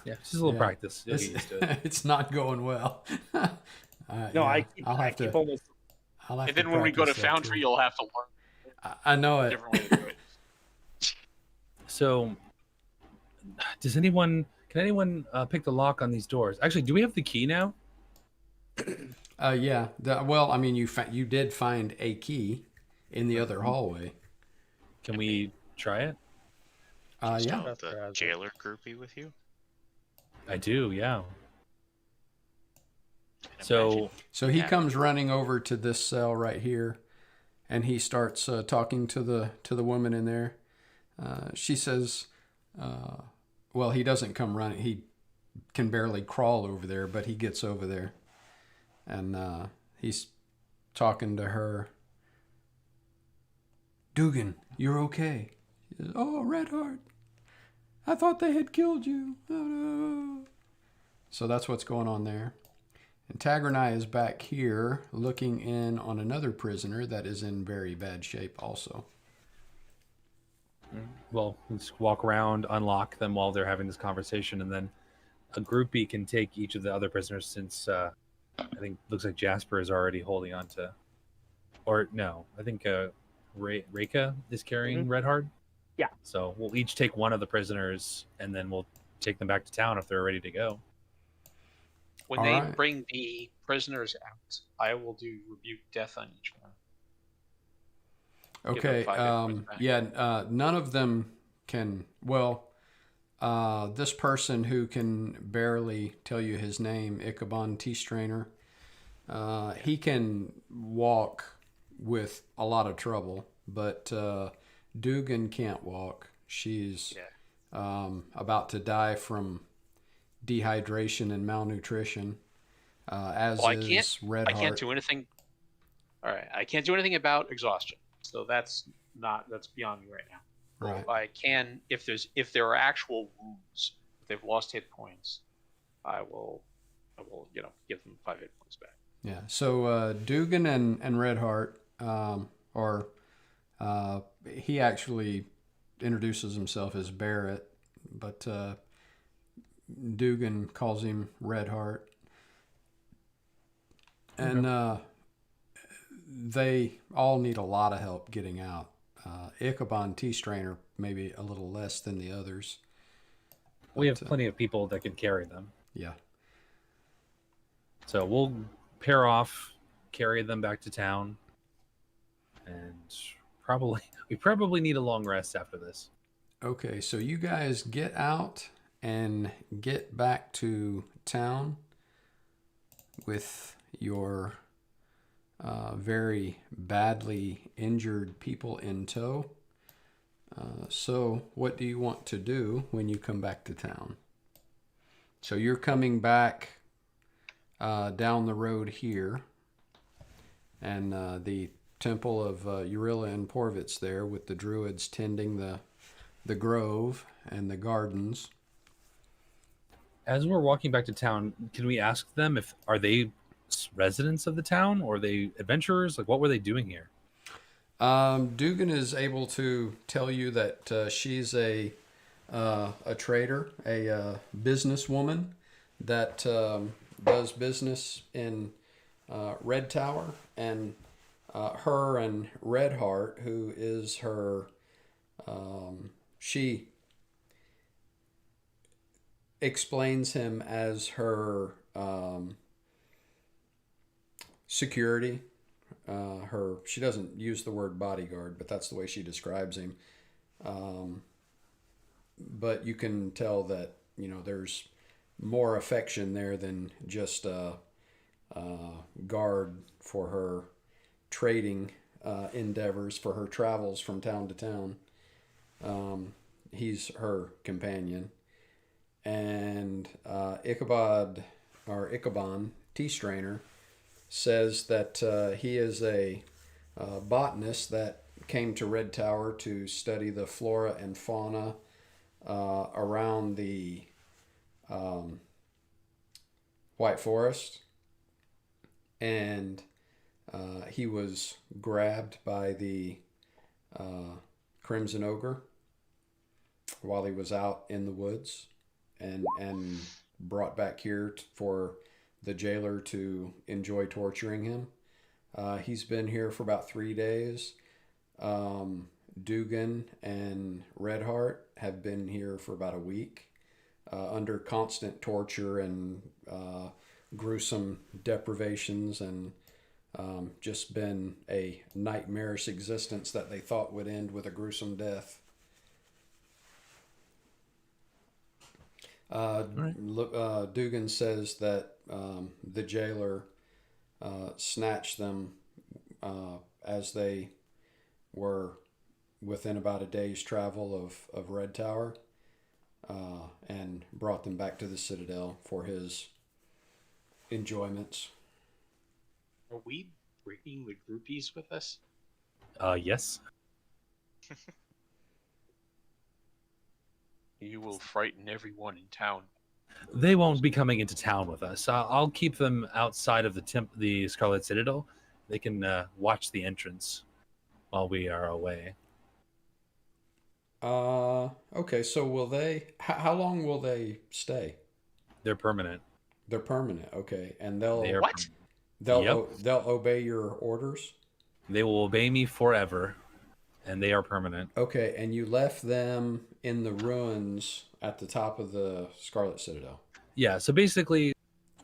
Yeah, just a little Yeah. practice. You'll get used to it. It's not going well. No, yeah, I keep almost. I'll have And to then when we go to practice that, Foundry, too. you'll have to learn I know a it. different way to do it. So, can anyone pick the lock on these doors? Actually, do we have the key now? Yeah. Well, I mean, you did find a key in the other hallway. Can we try it? You still Yeah. have the jailer groupie with you? I do, yeah. And So, imagine- So he Yeah. comes running over to this cell right here, and he starts talking to the woman in there. She says, "Well, he doesn't come running. He can barely crawl over there, but he gets over there, and he's talking to her. Dugan, you're okay." He says, "Oh, Redheart, I thought they had killed you. Oh, no." So that's what's going on there. And Tagranai is back here looking in on another prisoner that is in very bad shape also. well, let's walk around, unlock them while they're having this conversation, and then a groupie can take each of the other prisoners since I think looks like Jasper is already holding on to, or no, I think Reika is carrying Redheart. Yeah. So we'll each take one of the prisoners, and then we'll take them back to town if they're ready to go. When All they right. bring the prisoners out, I will do rebuke death on each one. Give them Okay. 5 hit points back. Yeah. None of them can. Well, this person who can barely tell you his name, Ichabod T. Strainer, he can walk with a lot of trouble, but Dugan can't walk. She's about to die from dehydration and malnutrition. As Well, is Redheart. I can't do anything. All right, I can't do anything about exhaustion, so that's beyond me right now. Right. I can if there are actual wounds, if they've lost hit points, I will give them 5 hit points back. Yeah. So Dugan and Redheart he actually introduces himself as Barrett, but Dugan calls him Redheart. And they all need a lot of help getting out. Ichabod T. Strainer maybe a little less than the others. We have But, plenty of people that can carry them. Yeah. So we'll pair off, carry them back to town. and we probably need a long rest after this. Okay, so you guys get out and get back to town with your very badly injured people in tow. So what do you want to do when you come back to town? So you're coming back down the road here, and the temple of Eurilla and Porvitz there with the druids tending the grove and the gardens. As we're walking back to town, can we ask them if are they residents of the town or are they adventurers? Like, what were they doing here? Dugan is able to tell you that she's a trader, a businesswoman that does business in Red Tower, and her and Redheart, who is her, she explains him as her security. She doesn't use the word bodyguard, but that's the way she describes him. But you can tell that, you know, there's more affection there than just a guard for her trading endeavors, for her travels from town to town. He's her companion. And Ichabod Tea Strainer, says that he is a botanist that came to Red Tower to study the flora and fauna around the White Forest, and he was grabbed by the Crimson Ogre while he was out in the woods, and brought back here for the jailer to enjoy torturing him. He's been here for about 3 days. Dugan and Redheart have been here for about a week, under constant torture and gruesome deprivations, and just been a nightmarish existence that they thought would end with a gruesome death. Dugan says that the jailer snatched them as they were within about a day's travel of Red Tower, and brought them back to the Citadel for his enjoyments. Are we bringing the groupies with us? Yes. You will frighten everyone in town. They won't be coming into town with us. I'll keep them outside of the Scarlet Citadel. They can watch the entrance while we are away. Okay, so will they, how long will they stay? They're permanent. They're permanent, okay. And they'll What? they'll obey your orders? They will obey me forever, and they are permanent. Okay, and you left them in the ruins at the top of the Scarlet Citadel. Yeah, so basically,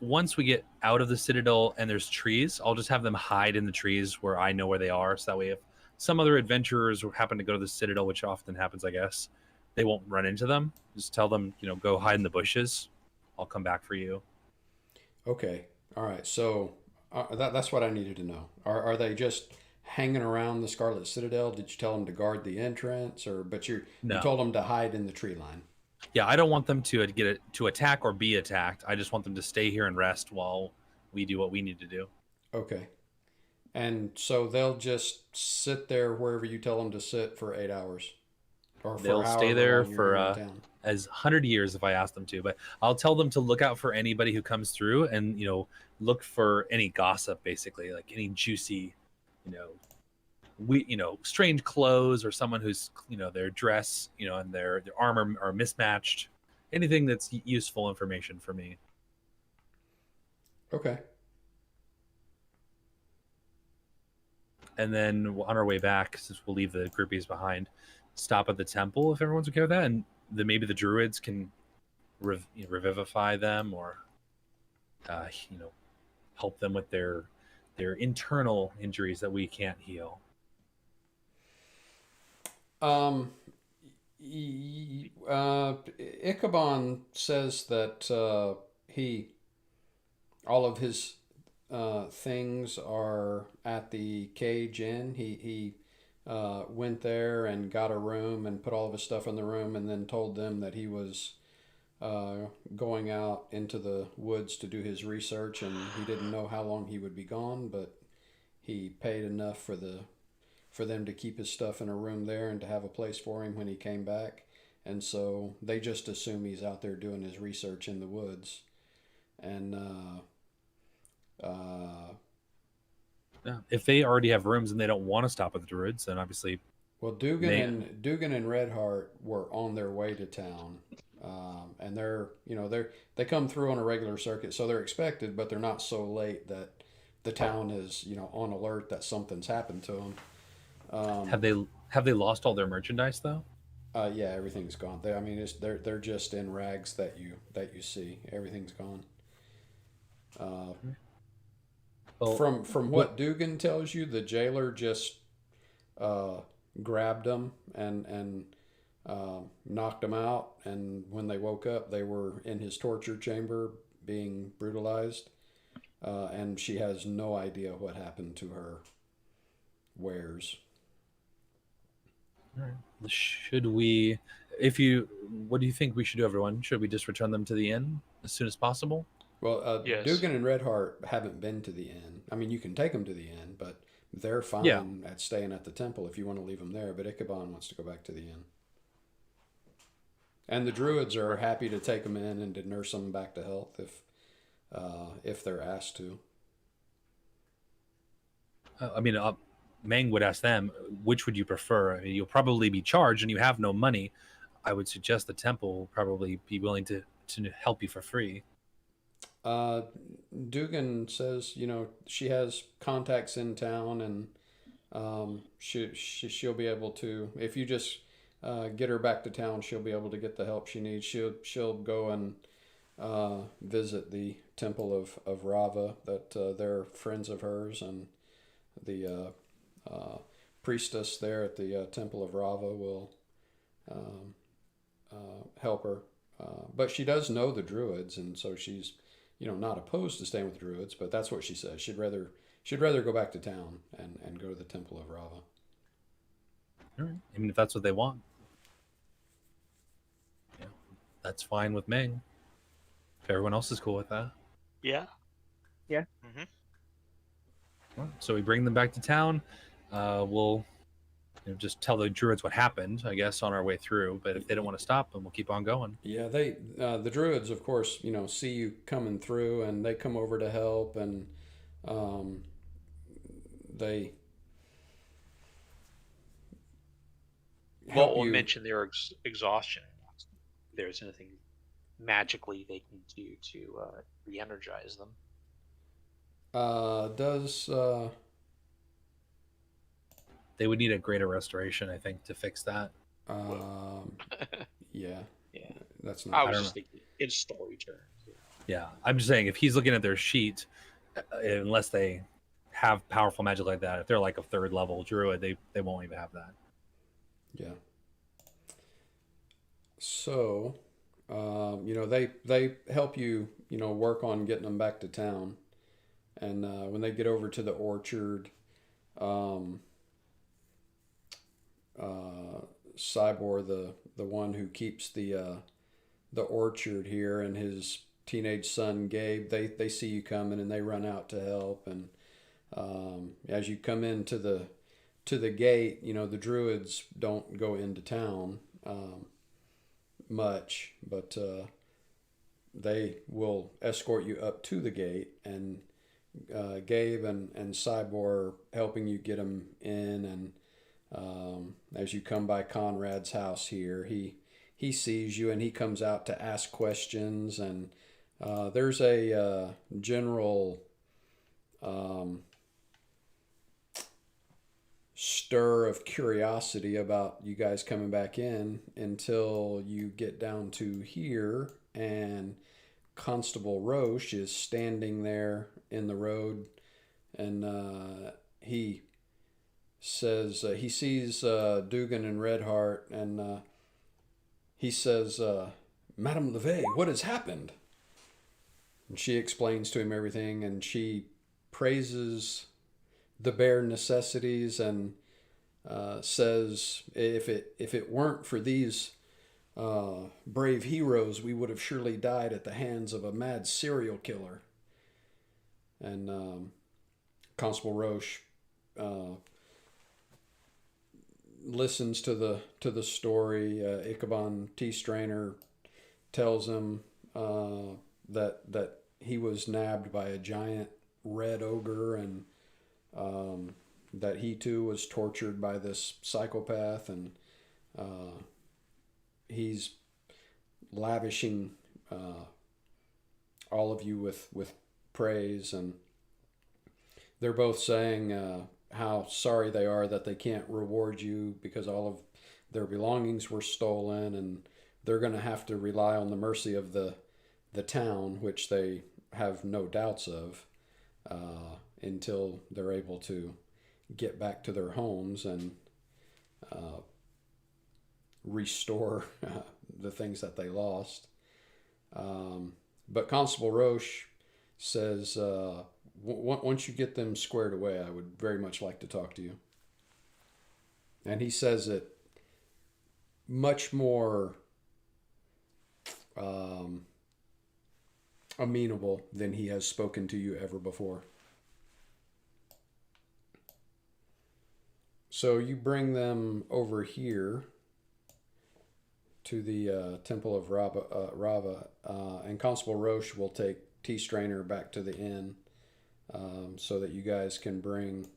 once we get out of the Citadel and there's trees, I'll just have them hide in the trees where I know where they are, so that way if some other adventurers happen to go to the Citadel, which often happens, I guess, they won't run into them. Just tell them, go hide in the bushes. I'll come back for you. Okay, all right, so that's what I needed to know. Are they just hanging around the Scarlet Citadel? Did you tell them to guard the entrance, but you told them to hide in the tree line? Yeah, I don't want them to attack or be attacked. I just want them to stay here and rest while we do what we need to do. Okay. And so they'll just sit there wherever you tell them to sit for 8 hours? Or they'll stay there for as 100 years if I ask them to. But I'll tell them to look out for anybody who comes through and, look for any gossip, basically, like any juicy, strange clothes, or someone who's, their dress, and their armor are mismatched. Anything that's useful information for me. Okay. And then on our way back, since we'll leave the groupies behind, stop at the temple if everyone's okay with that, and maybe the druids can revivify them, or help them with their internal injuries that we can't heal. Ichabod says that all of his things are at the Cage Inn. He went there and got a room and put all of his stuff in the room, and then told them that he was going out into the woods to do his research, and he didn't know how long he would be gone, but he paid enough for them to keep his stuff in a room there and to have a place for him when he came back. And so they just assume he's out there doing his research in the woods. And Yeah. If they already have rooms and they don't want to stop at the Druids, then obviously well, Dugan and Redheart were on their way to town, and they come through on a regular circuit, so they're expected, but they're not so late that the town is on alert that something's happened to them. have they lost all their merchandise though? Yeah, everything's gone. They're just in rags that you see. Everything's gone. Well, From what Dugan tells you, the jailer just grabbed them and knocked them out. And when they woke up, they were in his torture chamber being brutalized. And she has no idea what happened to her wares. all right. Should we? What do you think we should do, everyone? Should we just return them to the inn as soon as possible? Well, Yes. Dugan and Redheart haven't been to the inn. I mean, you can take them to the inn, but they're fine Yeah. at staying at the temple if you want to leave them there. But Ichabod wants to go back to the inn. And the Druids are happy to take them in and to nurse them back to health if they're asked to. Meng would ask them, which would you prefer? I mean, you'll probably be charged and you have no money. I would suggest the temple will probably be willing to help you for free. Dugan says, she has contacts in town, and she'll be able to, if you just get her back to town, she'll be able to get the help she needs. She'll go and visit the temple of Rava, that they're friends of hers, and the priestess there at the temple of Rava will help her. But she does know the Druids, and so she's not opposed to staying with the Druids, but that's what she says. She'd rather go back to town and go to the temple of Rava. All right. I mean, if that's what they want, yeah, that's fine with Meng. If everyone else is cool with that. Yeah. Well, so we bring them back to town. We'll just tell the Druids what happened, I guess, on our way through. But if they don't want to stop, then we'll keep on going. Yeah, the Druids, of course, see you coming through, and they come over to help, and they help We'll you. mention their exhaustion. If there's anything magically they can do to re-energize them. Does They would need a greater restoration, I think, to fix that. yeah, Yeah. that's I not. was don't just thinking in story terms. Yeah, I'm just saying, if he's looking at their sheet, unless they have powerful magic like that, if they're like a third level druid, they won't even have that. Yeah. So, they help you, work on getting them back to town, and when they get over to the orchard, Cybor, the one who keeps the orchard here, and his teenage son Gabe, they see you coming, and they run out to help. And as you come into the gate, the Druids don't go into town much, but they will escort you up to the gate, and Gabe and Cybor are helping you get them in. And as you come by Conrad's house here, he sees you, and he comes out to ask questions. And there's a general stir of curiosity about you guys coming back in, until you get down to here, and Constable Roche is standing there in the road, and he says he sees Dugan and Redheart, and he says, Madame LeVay, what has happened? And she explains to him everything, and she praises the Bear Necessities, and says if it weren't for these brave heroes, we would have surely died at the hands of a mad serial killer. And Constable Roche listens to the story. Ichabod T. Strainer tells him that he was nabbed by a giant red ogre, and that he too was tortured by this psychopath, and he's lavishing all of you with praise, and they're both saying how sorry they are that they can't reward you because all of their belongings were stolen, and they're going to have to rely on the mercy of the town, which they have no doubts of, until they're able to get back to their homes and restore the things that they lost. But Constable Roche says, once you get them squared away, I would very much like to talk to you. And he says it much more amenable than he has spoken to you ever before. So you bring them over here to the Temple of Rava, and Constable Roche will take T. Strainer back to the inn, so that you guys can bring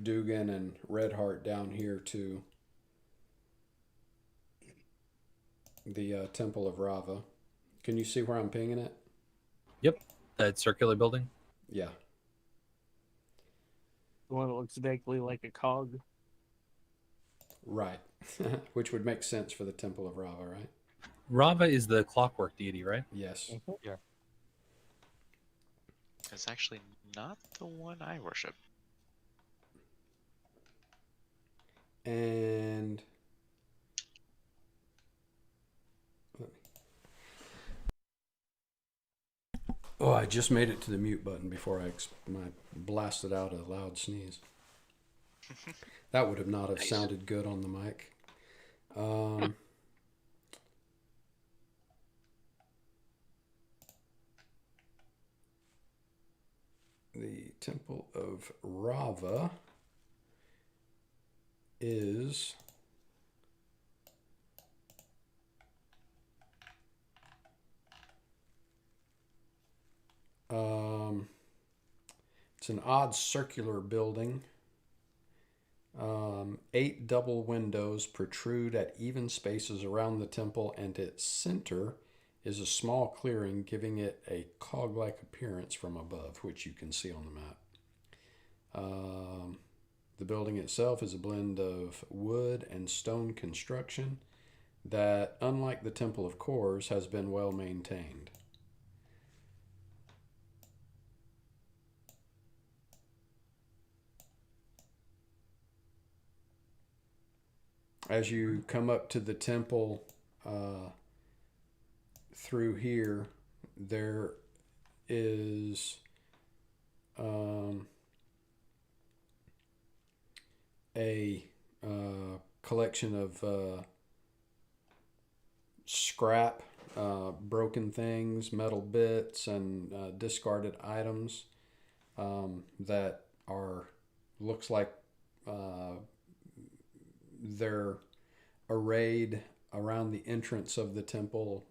Dugan and Redheart down here to the Temple of Rava. Can you see where I'm pinging it? Yep, that circular building. Yeah. The one that looks vaguely like a cog. Right. Which would make sense for the Temple of Rava, right? Rava is the clockwork deity, right? Yes. Yeah. It's actually not the one I worship. And oh, I just made it to the mute button before I blasted out a loud sneeze. That would have not have sounded good on the mic. The Temple of Rava is it's an odd circular building. 8 double windows protrude at even spaces around the temple, and its center is a small clearing, giving it a cog-like appearance from above, which you can see on the map. The building itself is a blend of wood and stone construction that, unlike the Temple of Kors, has been well maintained. As you come up to the temple through here, there is a collection of scrap, broken things, metal bits, and discarded items that looks like they're arrayed around the entrance of the temple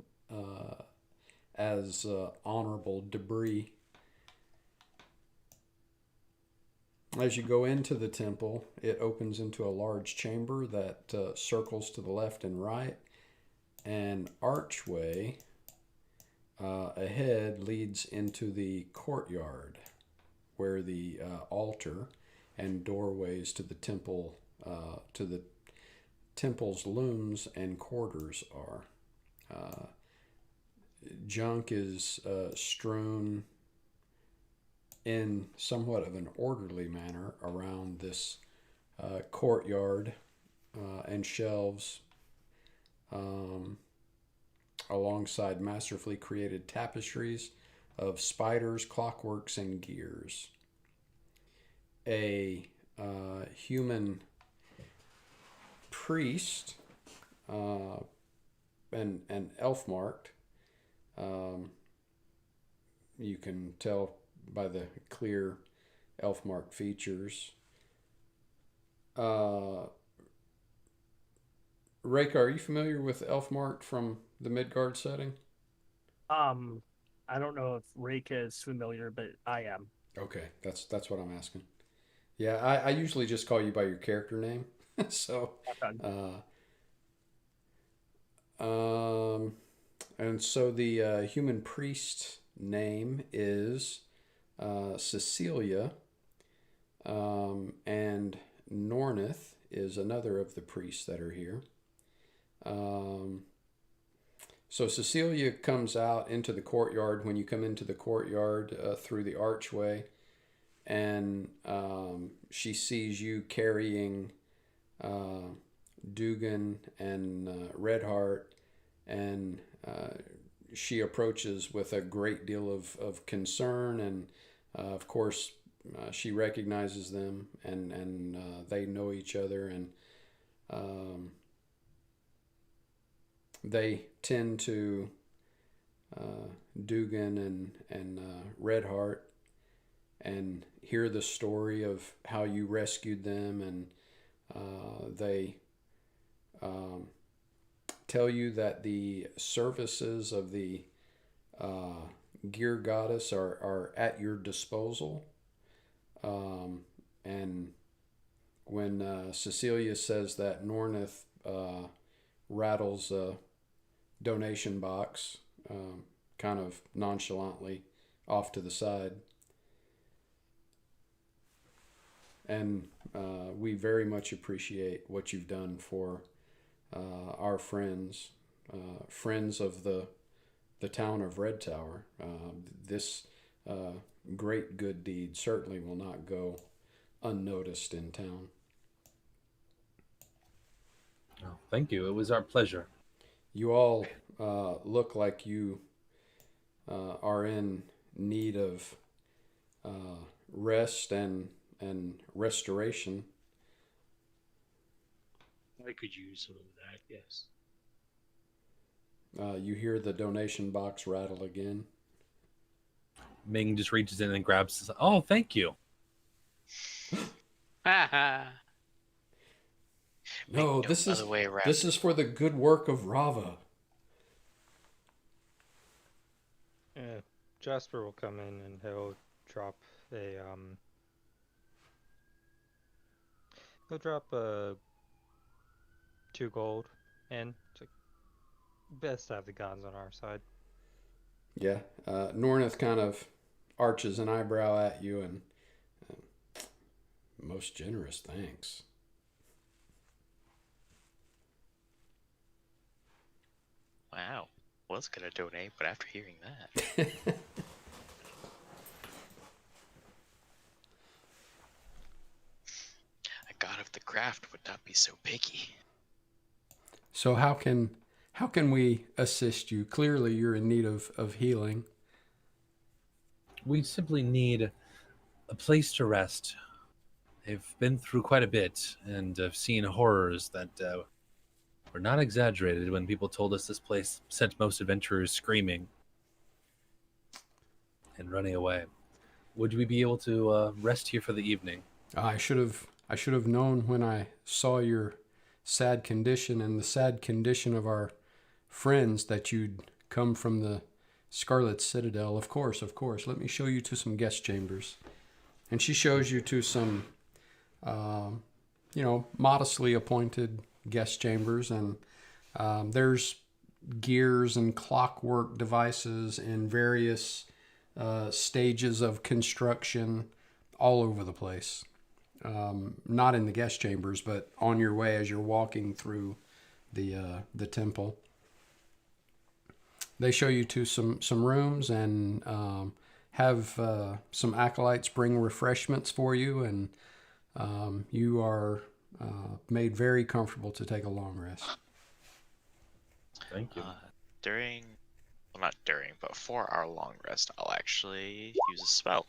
as honorable debris. As you go into the temple, it opens into a large chamber that circles to the left and right. An archway ahead leads into the courtyard, where the altar and doorways to the temple, to the temple's looms and quarters are. Junk is strewn in somewhat of an orderly manner around this courtyard and shelves alongside masterfully created tapestries of spiders, clockworks, and gears. A human priest and elf marked. You can tell by the clear elf marked features. Reka, are you familiar with elf marked from the Midgard setting? I don't know if Reka is familiar, but I am. Okay, that's what I'm asking. Yeah, I usually just call you by your character name. So, Okay. and so the human priest name is Cecilia, and Nornith is another of the priests that are here. So Cecilia comes out into the courtyard when you come into the courtyard through the archway, and she sees you carrying Dugan and Redheart, and she approaches with a great deal of concern, and of course she recognizes them, and they know each other, and they tend to Dugan and Redheart and hear the story of how you rescued them, and they tell you that the services of the gear goddess are at your disposal. And when Cecilia says that, Nornith rattles a donation box kind of nonchalantly off to the side. And we very much appreciate what you've done for our friends, friends of the town of Red Tower. This great good deed certainly will not go unnoticed in town. Oh, thank you. It was our pleasure. You all look like you are in need of rest and restoration. I could use some of that, yes. You hear the donation box rattle again. Ming just reaches in and grabs. Oh, thank you. No, Make no other way around. this is for the good work of Rava. Yeah, Jasper will come in and he'll drop a he'll drop 2 gold in. It's like best to have the gods on our side. Yeah, Nornith kind of arches an eyebrow at you and most generous thanks. Wow. Was gonna donate, but after hearing that, a god of the craft would not be so picky. So how can we assist you? Clearly you're in need of healing. We simply need a place to rest. I've been through quite a bit, and I've seen horrors that were not exaggerated when people told us this place sent most adventurers screaming and running away. Would we be able to rest here for the evening? I should have known when I saw your sad condition and the sad condition of our friends that you'd come from the Scarlet Citadel. Of course. Let me show you to some guest chambers. And she shows you to some, modestly appointed guest chambers. And there's gears and clockwork devices in various stages of construction all over the place. Not in the guest chambers, but on your way as you're walking through the temple. They show you to some rooms and have some acolytes bring refreshments for you, and you are made very comfortable to take a long rest. Thank you. Well, not during, but for our long rest, I'll actually use a spell.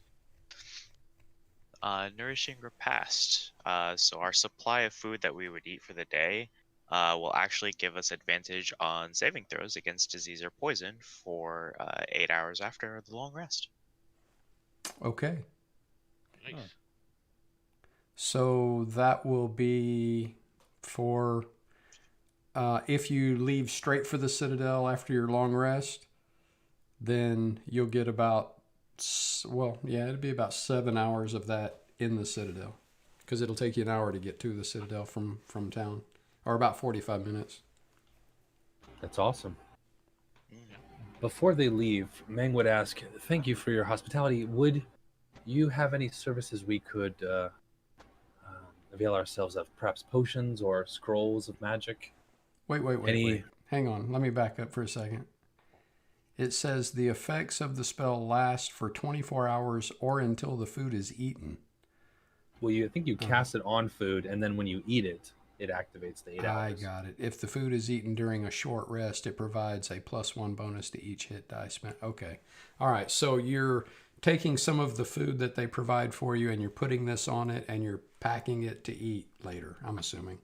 Nourishing repast. So our supply of food that we would eat for the day will actually give us advantage on saving throws against disease or poison for 8 hours after the long rest. Okay. Nice. So that will be for if you leave straight for the Citadel after your long rest, then you'll get about, it'll be about 7 hours of that in the Citadel, because it'll take you an hour to get to the Citadel from town, or about 45 minutes. That's awesome. Before they leave, Meng would ask, thank you for your hospitality. Would you have any services we could avail ourselves of? Perhaps potions or scrolls of magic? Wait. Hang on. Let me back up for a second. It says the effects of the spell last for 24 hours or until the food is eaten. Well, I think you cast it on food, and then when you eat it, it activates the 8 hours. I got it. If the food is eaten during a short rest, it provides a +1 bonus to each hit die spent. Okay. All right. So you're taking some of the food that they provide for you, and you're putting this on it, and you're packing it to eat later, I'm assuming.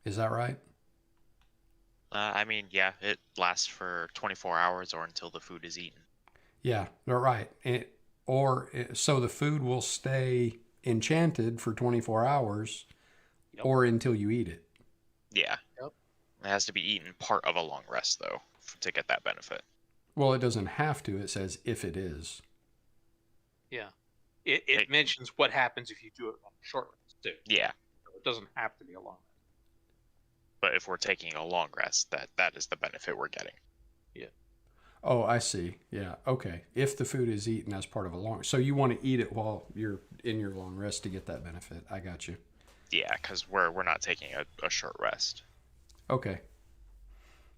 Is that right? Yeah, it lasts for 24 hours or until the food is eaten. Yeah, they're right. So the food will stay enchanted for 24 hours or until you eat it. Yeah. Yep. It has to be eaten part of a long rest, though, to get that benefit. Well, it doesn't have to. It says if it is. Yeah. It mentions what happens if you do it on a short rest, too. Yeah. So it doesn't have to be a long rest. But if we're taking a long rest, that is the benefit we're getting. Yeah. Oh, I see. Yeah. Okay. If the food is eaten as part of a long, so you want to eat it while you're in your long rest to get that benefit. I got you. Yeah, because we're not taking a short rest. Okay.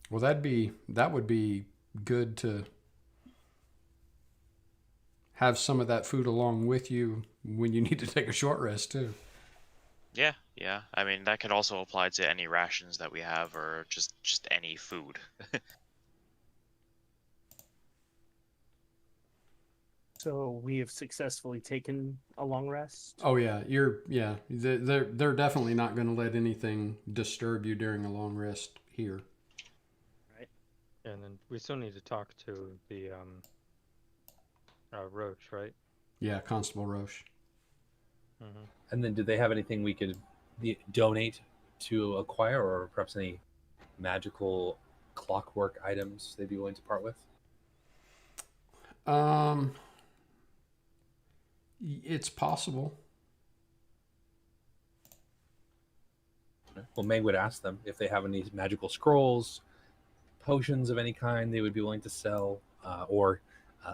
Well, that would be good to have some of that food along with you when you need to take a short rest too. Yeah. I mean, that could also apply to any rations that we have, or just any food. So we have successfully taken a long rest. Oh yeah, they're definitely not going to let anything disturb you during a long rest here. Right. And then we still need to talk to the Roach, right? Yeah, Constable Roche. Mm-hmm. And then, do they have anything we could donate to acquire, or perhaps any magical clockwork items they'd be willing to part with? It's possible. Well, Meg would ask them if they have any magical scrolls, potions of any kind they would be willing to sell, or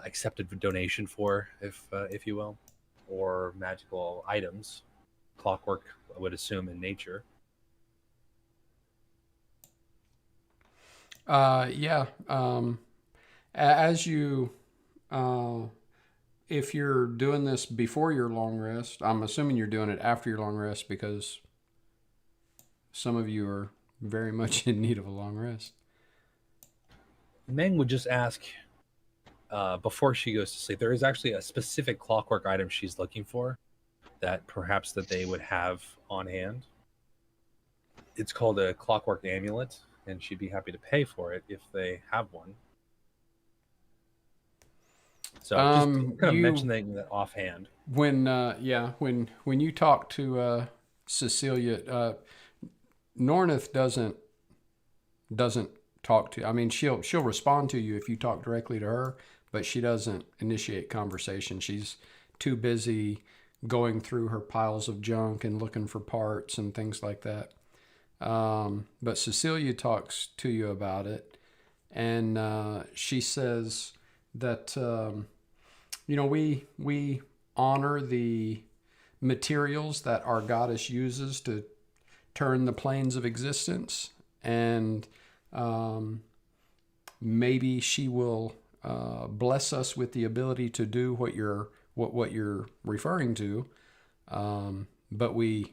accepted for donation for, if you will, or magical items, clockwork, I would assume, in nature. Yeah. As you, if you're doing this before your long rest, I'm assuming you're doing it after your long rest because some of you are very much in need of a long rest. Meng would just ask, before she goes to sleep, there is actually a specific clockwork item she's looking for that perhaps that they would have on hand. It's called a clockwork amulet, and she'd be happy to pay for it if they have one. So just kind of mentioning that offhand. When you talk to Cecilia, Nornith doesn't talk to. I mean, she'll respond to you if you talk directly to her, but she doesn't initiate conversation. She's too busy going through her piles of junk and looking for parts and things like that. But Cecilia talks to you about it, and she says that we honor the materials that our goddess uses to turn the planes of existence, and maybe she will bless us with the ability to do what you're referring to, but we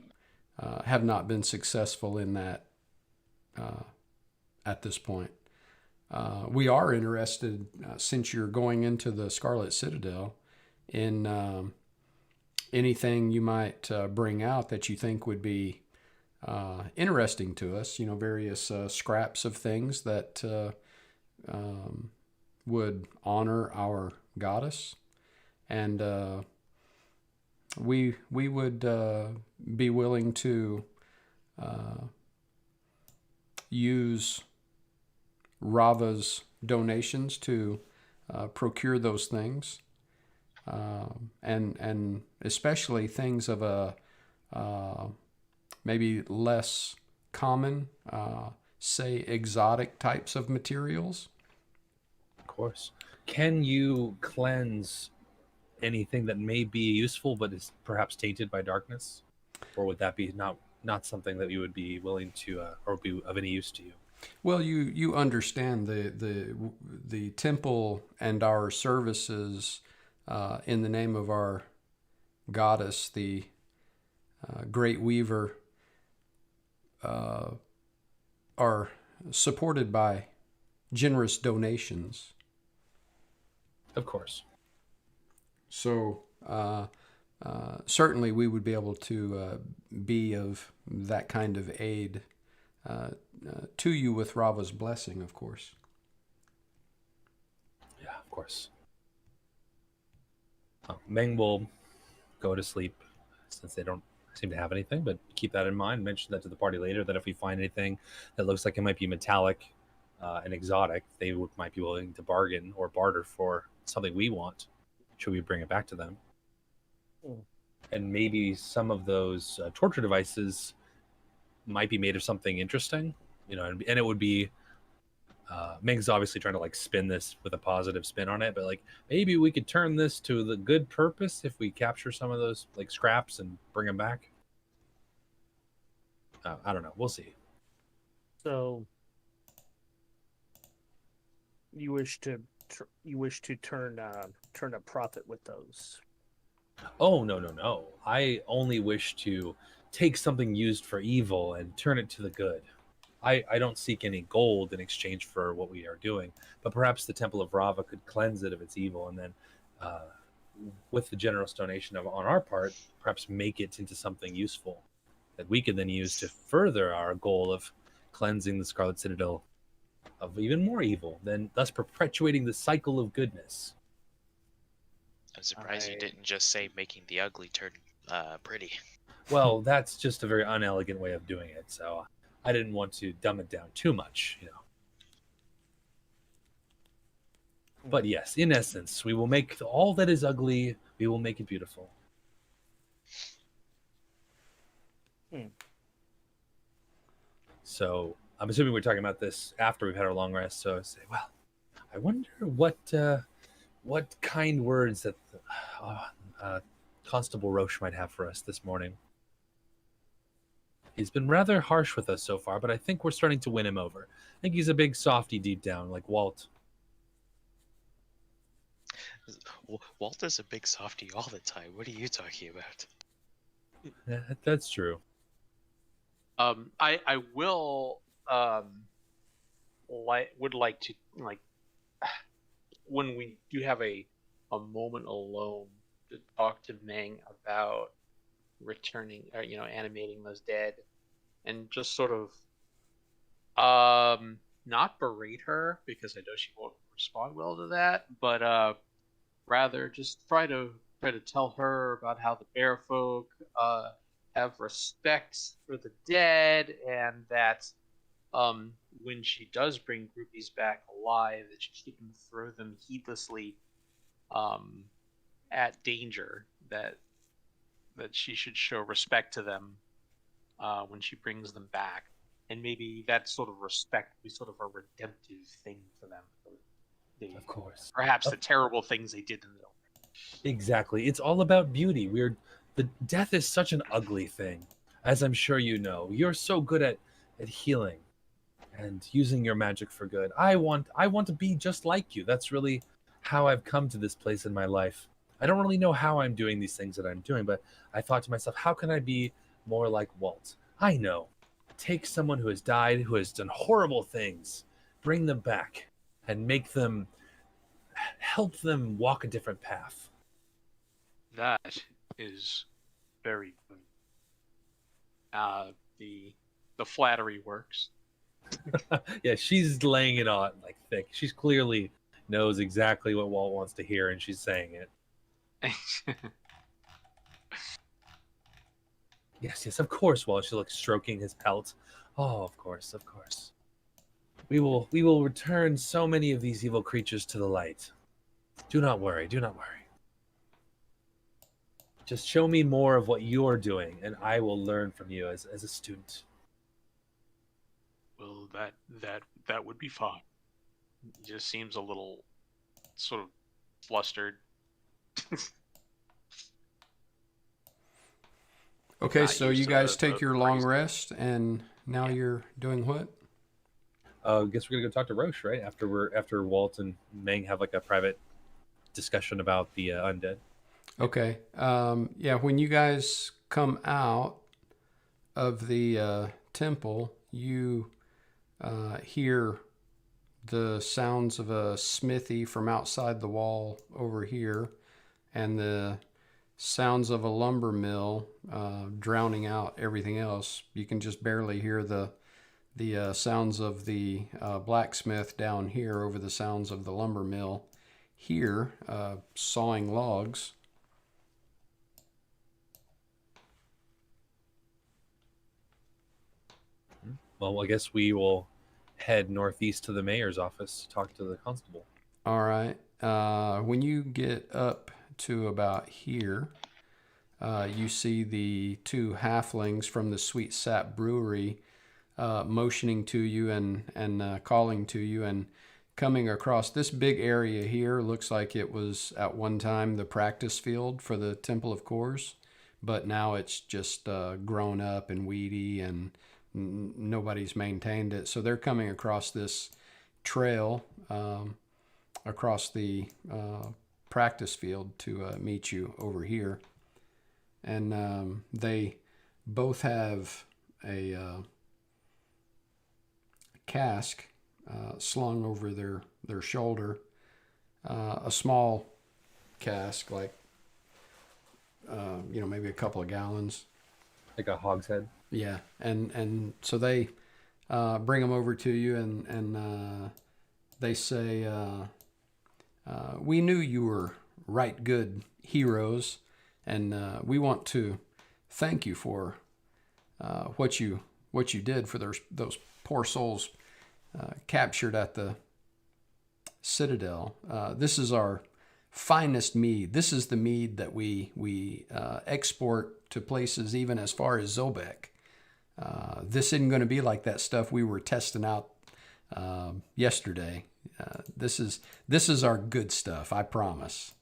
have not been successful in that at this point. We are interested, since you're going into the Scarlet Citadel, in anything you might bring out that you think would be interesting to us. Various scraps of things that would honor our goddess, and we would be willing to use Rava's donations to procure those things, and especially things of a maybe less common, say exotic types of materials. Of course. Can you cleanse anything that may be useful but is perhaps tainted by darkness? Or would that be not something that you would be willing to, or be of any use to you? Well, you understand the temple and our services in the name of our goddess, the Great Weaver, are supported by generous donations. Of course. So certainly we would be able to be of that kind of aid to you with Rava's blessing, of course. Yeah, of course. Meng will go to sleep since they don't seem to have anything, but keep that in mind. Mention that to the party later, that if we find anything that looks like it might be metallic and exotic, they might be willing to bargain or barter for something we want, should we bring it back to them. And maybe some of those torture devices might be made of something interesting, and it would be Ming's obviously trying to spin this with a positive spin on it, but maybe we could turn this to the good purpose if we capture some of those scraps and bring them back. I don't know. We'll see. So you wish to turn a profit with those? Oh, no. I only wish to take something used for evil and turn it to the good. I don't seek any gold in exchange for what we are doing, but perhaps the Temple of Rava could cleanse it of its evil, and then with the generous donation on our part, perhaps make it into something useful that we could then use to further our goal of cleansing the Scarlet Citadel of even more evil, thus perpetuating the cycle of goodness. I'm surprised you didn't just say making the ugly turn pretty. Well, that's just a very unelegant way of doing it, so I didn't want to dumb it down too much, But yes, in essence, we will make all that is ugly, we will make it beautiful. So I'm assuming we're talking about this after we've had our long rest, so I say, well, I wonder what kind words that Constable Roche might have for us this morning. He's been rather harsh with us so far, but I think we're starting to win him over. I think he's a big softy deep down, like Walt. Walt is a big softy all the time. What are you talking about? Yeah, that's true. I will would like to when we do have a moment alone to talk to Meng about returning, or animating those dead, and just sort of not berate her, because I know she won't respond well to that, but rather just try to tell her about how the bear folk have respect for the dead, and that when she does bring groupies back alive, that she shouldn't throw them heedlessly at danger, that she should show respect to them when she brings them back, and maybe that sort of respect will be sort of a redemptive thing for them. Of course. Perhaps the terrible things they did in the Exactly. It's all about beauty. The death is such an ugly thing, as I'm sure you know. You're so good at healing and using your magic for good. I want to be just like you. That's really how I've come to this place in my life. I don't really know how I'm doing these things that I'm doing, but I thought to myself, how can I be more like Walt? I know. Take someone who has died, who has done horrible things, bring them back, and help them walk a different path. That is very good. The flattery works. Yeah, she's laying it on like thick. She's clearly knows exactly what Walt wants to hear, and she's saying it. Yes, of course, Walt. She looks stroking his pelt. Oh, of course. We will return so many of these evil creatures to the light. Do not worry. Just show me more of what you're doing, and I will learn from you as a student. Well, that would be fine. He just seems a little sort of flustered. Okay, Not so used you to guys the take your long phrasing. rest, and now you're doing what? I guess we're gonna go talk to Roche, right? After Walt and Meng have like a private discussion about the undead. Okay. Yeah, when you guys come out of the temple, you hear the sounds of a smithy from outside the wall over here, and the sounds of a lumber mill drowning out everything else. You can just barely hear the sounds of the blacksmith down here over the sounds of the lumber mill here, sawing logs. Well, I guess we will head northeast to the mayor's office to talk to the constable. All right. When you get up to about here, you see the two halflings from the Sweet Sap Brewery motioning to you and calling to you, and coming across this big area here. Looks like it was at one time the practice field for the Temple of Kors, but now it's just grown up and weedy, and nobody's maintained it. So they're coming across this trail across the practice field to meet you over here. And they both have a cask slung over their shoulder, a small cask, like maybe a couple of gallons, Like a hogshead. yeah. And so they bring them over to you, and they say, we knew you were right good heroes, and we want to thank you for what you did for those poor souls captured at the Citadel. This is our finest mead. This is the mead that we export to places even as far as Zobek. This isn't going to be like that stuff we were testing out yesterday. This is our good stuff, I promise.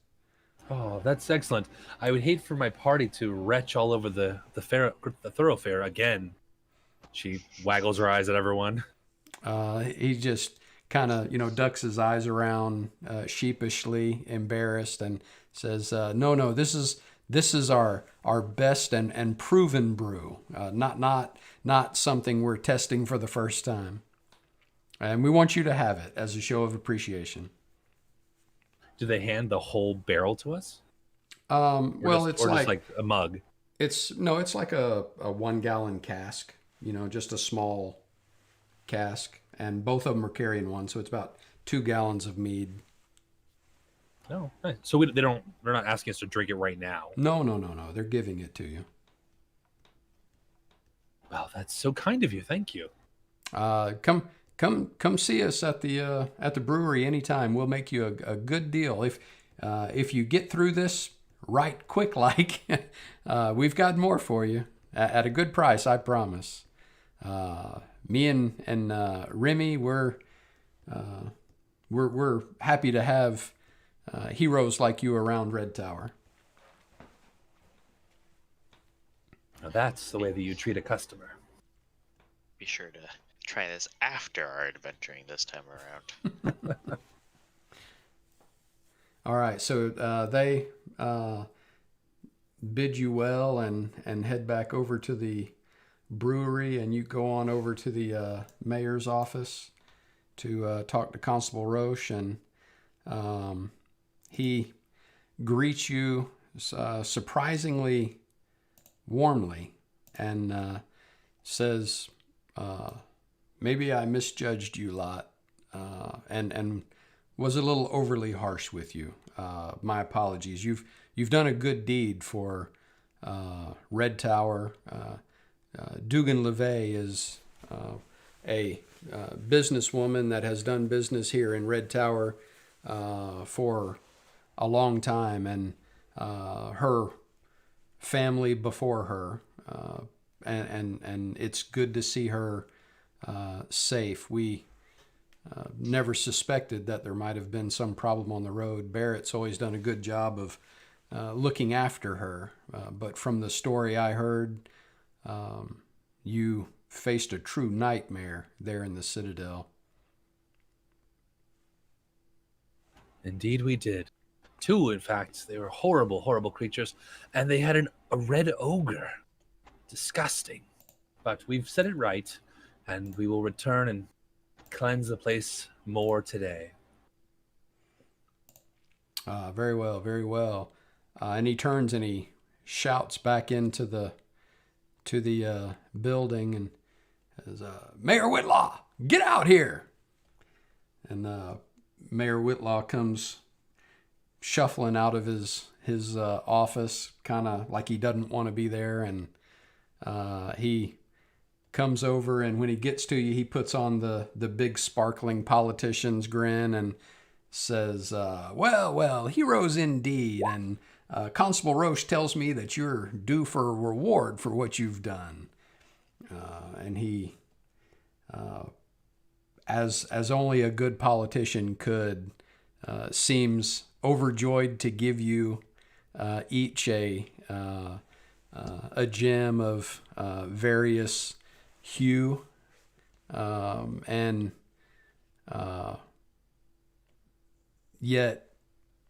Oh, that's excellent. I would hate for my party to retch all over the thoroughfare again. She waggles her eyes at everyone. He just kind of ducks his eyes around sheepishly, embarrassed, and says, "No, this is our best and proven brew, not something we're testing for the first time, and we want you to have it as a show of appreciation." Do they hand the whole barrel to us? Well, it's just like like a mug. it's like a 1 gallon cask, just a small cask, and both of them are carrying one, so it's about 2 gallons of mead. Oh, nice. So they're not asking us to drink it right now. No, they're giving it to you. Wow, that's so kind of you. Thank you. Come see us at the brewery anytime. We'll make you a good deal if you get through this right quick like. We've got more for you at a good price, I promise. Me and Remy, we're happy to have heroes like you around Red Tower. Now that's the way that you treat a customer. Be sure to try this after our adventuring this time around. All right, so they bid you well and head back over to the brewery, and you go on over to the mayor's office to talk to Constable Roche, and he greets you surprisingly warmly and says, maybe I misjudged you lot and was a little overly harsh with you. My apologies. You've done a good deed for Red Tower. Dugan LeVay is a businesswoman that has done business here in Red Tower for a long time, and her family before her, and it's good to see her safe. We never suspected that there might have been some problem on the road. Barrett's always done a good job of looking after her, but from the story I heard, you faced a true nightmare there in the Citadel. Indeed, we did. Two, in fact. They were horrible, horrible creatures, and they had a red ogre. Disgusting. But we've set it right, and we will return and cleanse the place more today. Very well, very well. And he turns and he shouts back into the building and says, Mayor Whitlaw, get out here! And Mayor Whitlaw comes shuffling out of his office, kind of like he doesn't want to be there, and he comes over, and when he gets to you, he puts on the big sparkling politician's grin and says, well, heroes indeed, and Constable Roche tells me that you're due for a reward for what you've done. And he, as only a good politician could, seems overjoyed to give you each a gem of various hue, and yet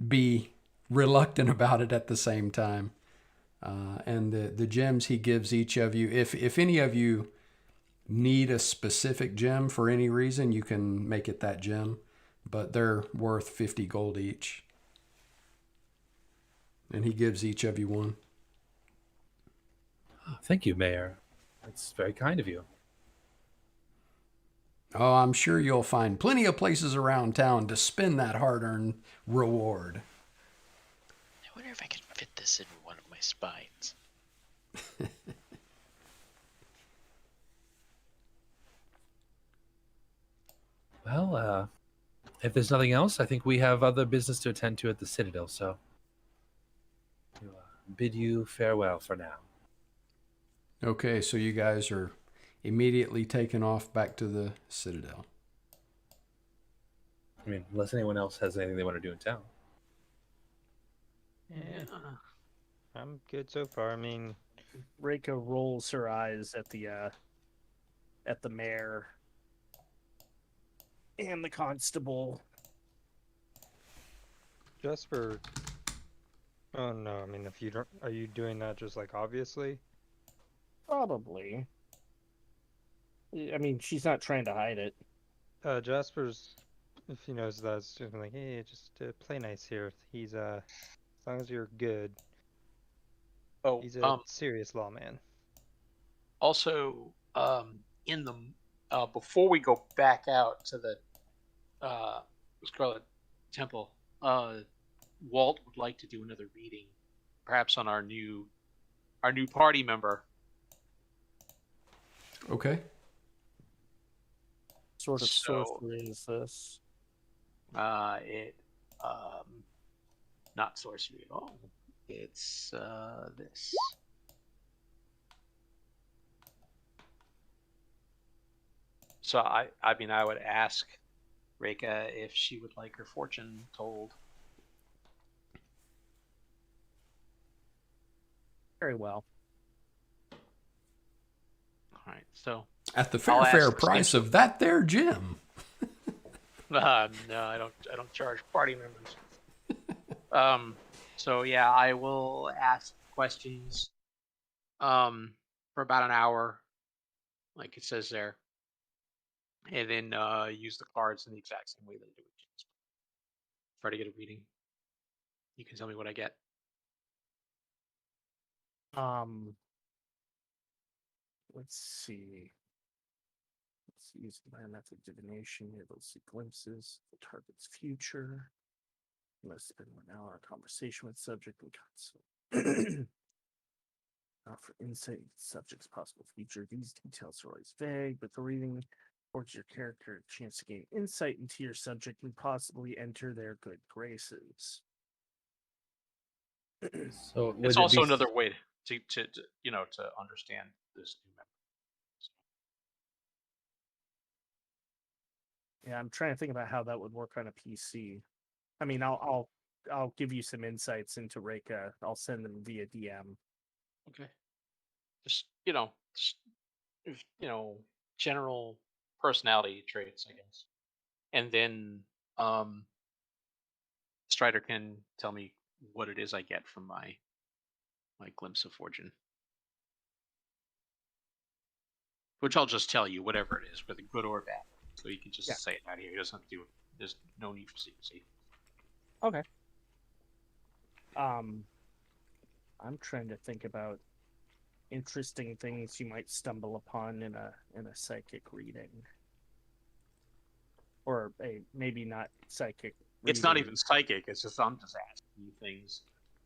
be reluctant about it at the same time. And the gems he gives each of you, if any of you need a specific gem for any reason, you can make it that gem, but they're worth 50 gold each. And he gives each of you one. Oh, thank you, Mayor. That's very kind of you. Oh, I'm sure you'll find plenty of places around town to spend that hard-earned reward. I wonder if I can fit this in one of my spines. Well, if there's nothing else, I think we have other business to attend to at the Citadel, so we'll bid you farewell for now. Okay, so you guys are immediately taken off back to the Citadel. I mean, unless anyone else has anything they want to do in town. Yeah, I'm good so far. I mean, Reika rolls her eyes at the mayor and the constable. Jasper. Oh no, I mean, if you don't, are you doing that just like obviously? Probably. I mean, she's not trying to hide it. Jasper's, if he knows that, it's just like, hey, just play nice here. He's as long as you're good. Oh, He's a serious lawman. Also, in the before we go back out to the Scarlet Temple, Walt would like to do another reading, perhaps on our new party member. Okay. Sort of So- sorcery is this? Not sorcery at all. It's this. So I mean, I would ask Reika if she would like her fortune told. Very well. All right, so At the I'll fair ask price of that there gem. no, I don't charge party members. So yeah, I will ask questions for about an hour, like it says there, and then use the cards in the exact same way that I do it. Try to get a reading. You can tell me what I get. Let's see. Let's use my method of divination. It'll see glimpses of the target's future. You must spend 1 hour in conversation with subject and consult. For insight into the subject's possible future. These details are always vague, but the reading affords your character a chance to gain insight into your subject and possibly enter their good graces. So would It's it also be another way to to understand this new member. Yeah, I'm trying to think about how that would work on a PC. I mean, I'll give you some insights into Reika. I'll send them via DM. Okay. Just general personality traits, I guess, and then Strider can tell me what it is I get from my glimpse of fortune, which I'll just tell you whatever it is, whether good or bad. So you can just Yeah. say it out here. He doesn't have to do it. There's no need for secrecy. Okay. I'm trying to think about interesting things you might stumble upon in a psychic reading, or a maybe not psychic. It's not reading. even psychic. It's just I'm just asking you things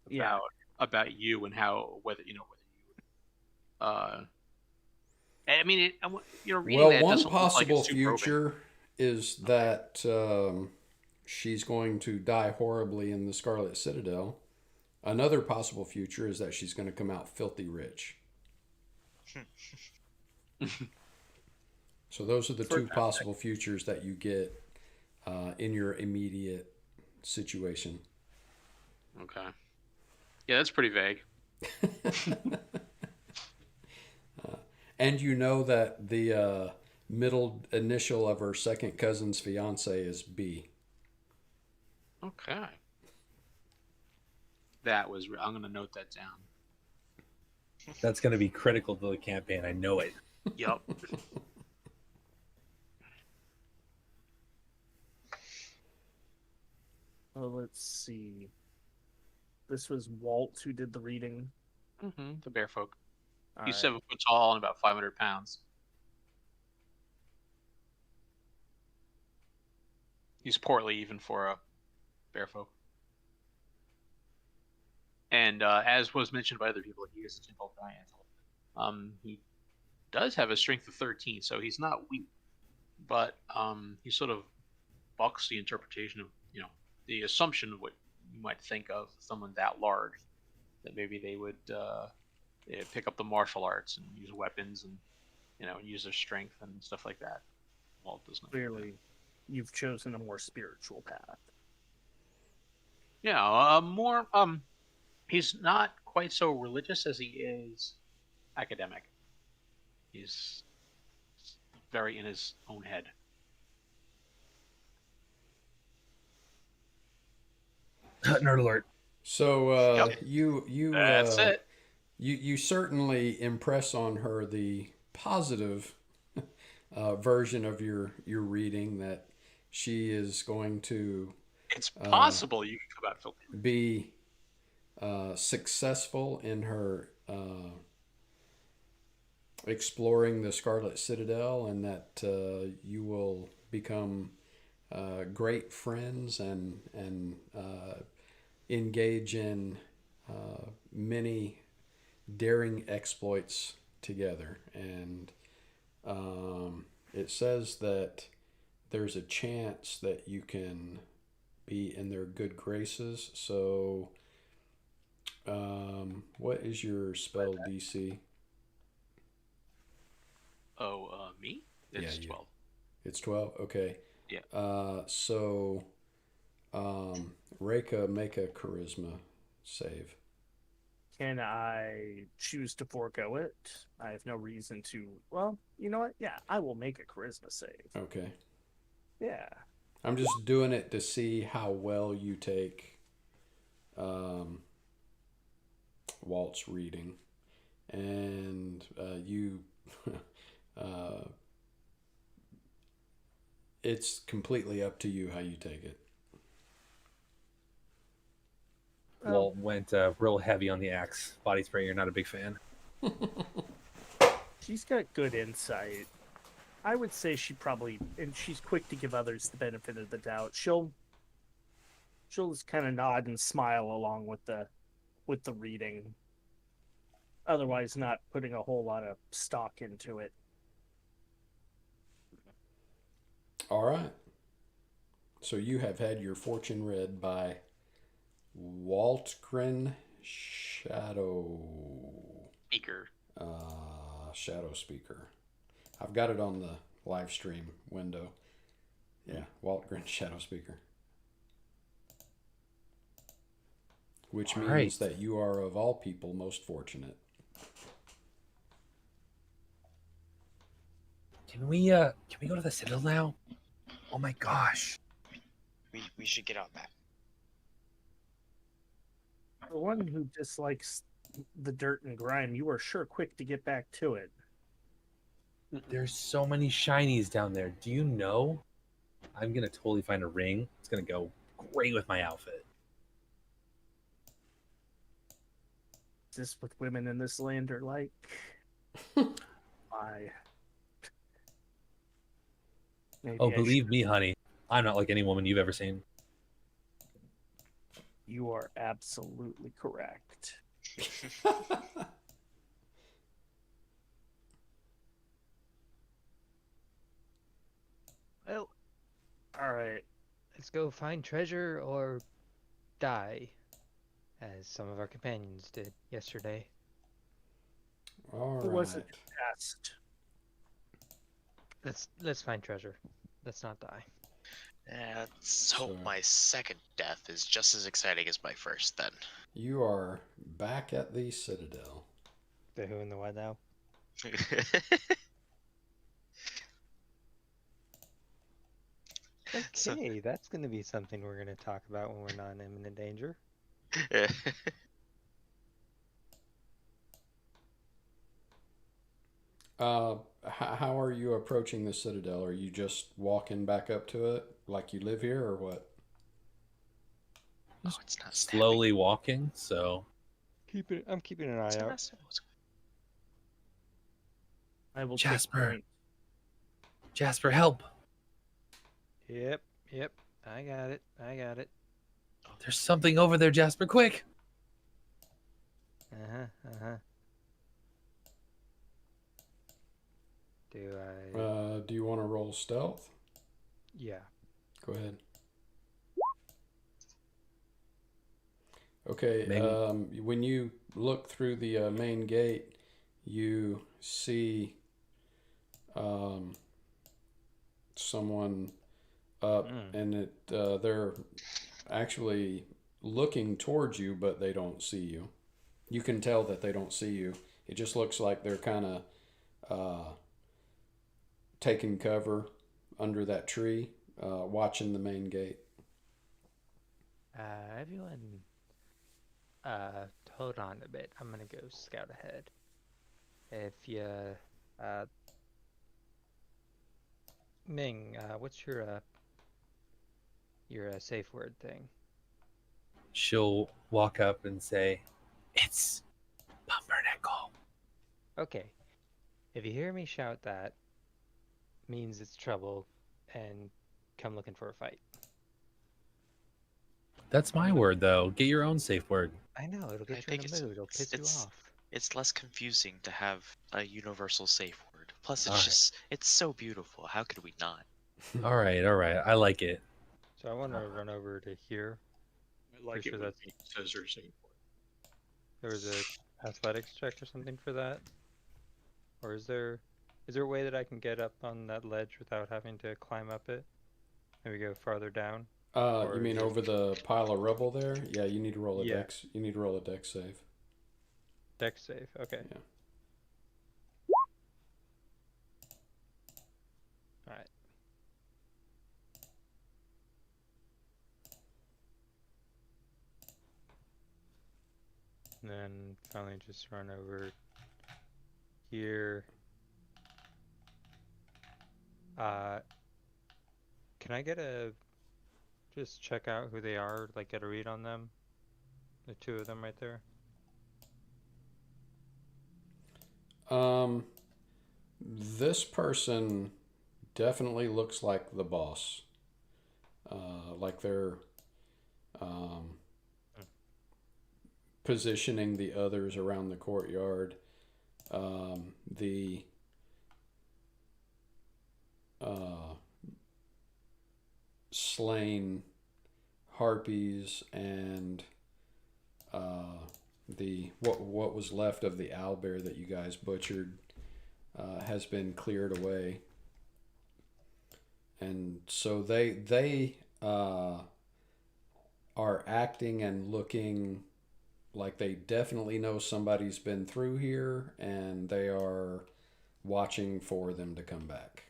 Yeah. about you and how whether you. I mean, reading Well, that one doesn't look like possible it's too probing. future is that she's going to die horribly in the Scarlet Citadel. Another possible future is that she's going to come out filthy rich. So those are the two possible futures that you get in your immediate situation. Okay. Yeah, that's pretty vague. And you know that the middle initial of her second cousin's fiance is B. Okay. I'm going to note that down. that's going to be critical to the campaign? I know it. Yep. Well, let's see. This was Walt who did the reading. The bear folk. All He's right. 7 foot tall and about 500 pounds. He's portly even for a bear folk. And as was mentioned by other people, he is a gentle giant. He does have a strength of 13, so he's not weak, but he sort of bucks the interpretation of the assumption of what you might think of someone that large, that maybe they would pick up the martial arts and use weapons and use their strength and stuff like that. Walt does not. Clearly, you've chosen a more spiritual path. Yeah, more. He's not quite so religious as he is academic. He's very in his own head. Nerd alert. So Yep. you That's it. You certainly impress on her the positive version of your reading, that she is going to It's possible you can come out filthy. be successful in her exploring the Scarlet Citadel, and that you will become great friends and engage in many daring exploits together. And it says that there's a chance that you can be in their good graces. So what is your spell DC? Oh, me? It's Yeah, 12. It's 12? Okay. Yeah. So Reika, make a charisma save. Can I choose to forego it? I have no reason to. Well, you know what? Yeah, I will make a charisma save. Okay. Yeah. I'm just doing it to see how well you take Walt's reading, and you. It's completely up to you how you take it. Walt went real heavy on the axe. Body spray, you're not a big fan. She's got good insight. I would say she probably, and she's quick to give others the benefit of the doubt. She'll just kind of nod and smile along with the reading. Otherwise, not putting a whole lot of stock into it. All right. So you have had your fortune read by Waltgren Shadow. Speaker. Shadow Speaker. I've got it on the live stream window. Yeah, Waltgren Shadow Speaker. Which All means right. that you are of all people most fortunate. Can we go to the Citadel now? Oh my gosh. We should get out back. The one who dislikes the dirt and grime, you are sure quick to get back to it. There's so many shinies down there. Do you know? I'm gonna totally find a ring. It's gonna go great with my outfit. Is this what women in this land are like? Why? Maybe Oh, I believe me, honey, I'm not like any woman you've ever seen. You are absolutely correct. Well, All right. let's go find treasure or die, as some of our companions did yesterday. All Who right. was it test? Let's find treasure. Let's not die. Let's hope So- my second death is just as exciting as my first then. You are back at the Citadel. The who and the what now? So- Okay, that's going to be something we're going to talk about when we're not in imminent danger. How are you approaching the Citadel? Are you just walking back up to it like you live here, or what? Oh, it's not Slowly walking, so I'm keeping an eye snapping. out. I will Jasper. take point. Jasper, help! Yep. I got it. There's something over there, Jasper, quick! Uh-huh. Do I... Do you want to roll stealth? yeah. Go ahead. Okay. Maybe- When you look through the main gate, you see someone up, and they're actually looking towards you, but they don't see you. You can tell that they don't see you. It just looks like they're kind of taking cover under that tree, watching the main gate. Everyone, hold on a bit. I'm gonna go scout ahead. If you, Ming, what's your safe word thing? She'll walk up and say, "It's Pumpernickel." Okay. If you hear me shout that, means it's trouble, and come looking for a fight. That's my word, though. Get your own safe word. I know, it'll I get you in think the mood, it'll piss you it's- off. It's less confusing to have a universal safe word. Plus, Alright. it's so beautiful. How could we not? All right. I like it. So I want to run over to here. I like Pretty it sure when that's- it says her safe word. There was a athletics check or something for that? Or is there a way that I can get up on that ledge without having to climb up it? Maybe go farther down? You mean over the pile of rubble there? Yeah, you need to roll a Yeah. dex. You need to roll a dex save. Dex save, okay. Yeah. Alright. And then finally just run over here. Can I get just check out who they are, like get a read on them? The two of them right there. This person definitely looks like the boss. Like they're positioning the others around the courtyard. The slain harpies and the what was left of the owlbear that you guys butchered has been cleared away, and so they are acting and looking like they definitely know somebody's been through here, and they are watching for them to come back.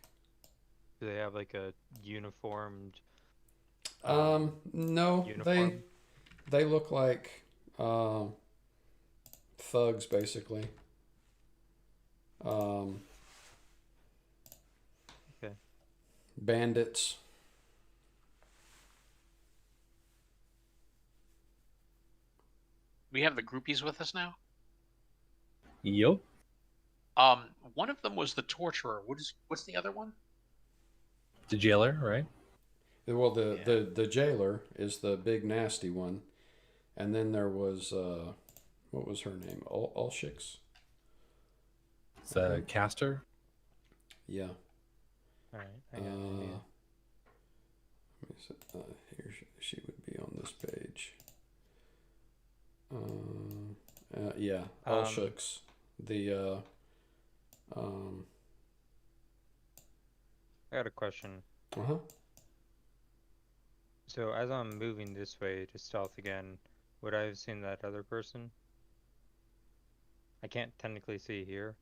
Do they have like a uniformed? No, uniform? they look like thugs basically. Okay. Bandits. We have the groupies with us now. Yup. One of them was the torturer. What's the other one? The jailer, right? Well, the jailer is the big nasty one, and then there was what was her name? Ulshix. It's a caster. Yeah. All right. I got an idea. Let me see, here she would be on this page. Yeah, Ulshix. The I got a question. uh-huh. So as I'm moving this way to stealth again, would I have seen that other person? I can't technically see here,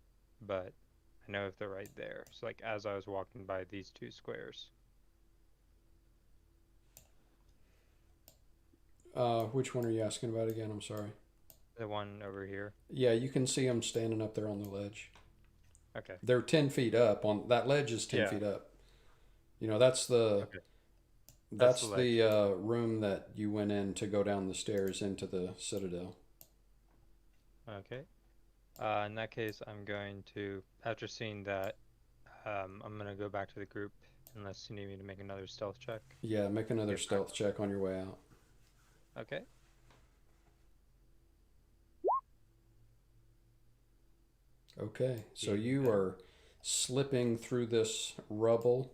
but I know if they're right there. So like as I was walking by these two squares. Which one are you asking about again? I'm sorry. The one over here. Yeah, you can see them standing up there on the ledge. Okay. They're 10 feet up. On that ledge is 10 Yeah. feet up. You know, that's the Okay. that's the the room that you went in to go down the stairs into the Citadel. Okay. In that case, I'm going to, after seeing that, I'm going to go back to the group unless you need me to make another stealth check. Yeah, make another Yes, sir. stealth check on your way out. Okay. Okay, so Yeah. you are slipping through this rubble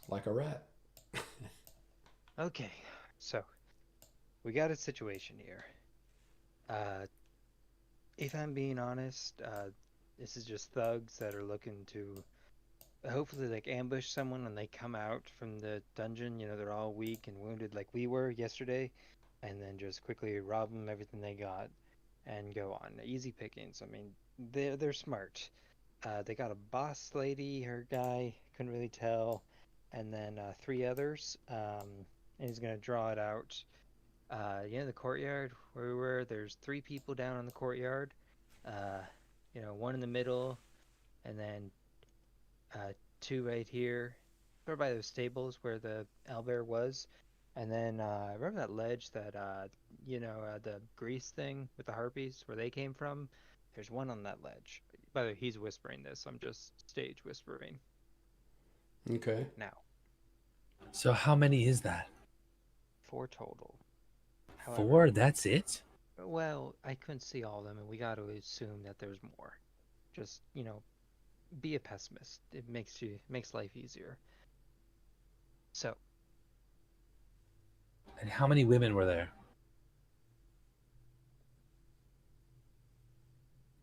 like a rat. Okay. So, we got a situation here. If I'm being honest, this is just thugs that are looking to hopefully like ambush someone when they come out from the dungeon. You know, they're all weak and wounded like we were yesterday, and then just quickly rob them everything they got and go on. Easy pickings. I mean, they're smart. They got a boss lady, her guy, couldn't really tell, and then three others. And he's gonna draw it out. The courtyard where we were, there's three people down in the courtyard. One in the middle, and then two right here, or by those stables where the owlbear was. And then remember that ledge that the grease thing with the harpies where they came from? There's one on that ledge. By the way, he's whispering this. I'm just stage whispering Okay. now. So how many is that? 4 total. However, 4? That's it? well, I couldn't see all of them, and we got to assume that there's more. Just, be a pessimist. It makes life easier. So, And how many women were there?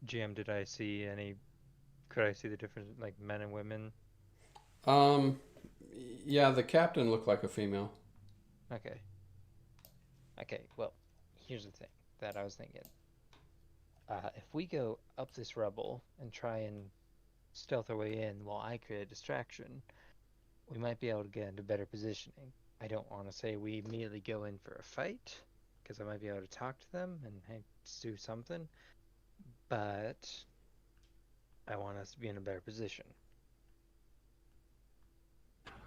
GM, could I see the difference, like men and women? Yeah, the captain looked like a female. Okay. Okay, well, here's the thing that I was thinking. If we go up this rubble and try and stealth our way in while I create a distraction, we might be able to get into better positioning. I don't want to say we immediately go in for a fight, because I might be able to talk to them and hey, do something. But I want us to be in a better position.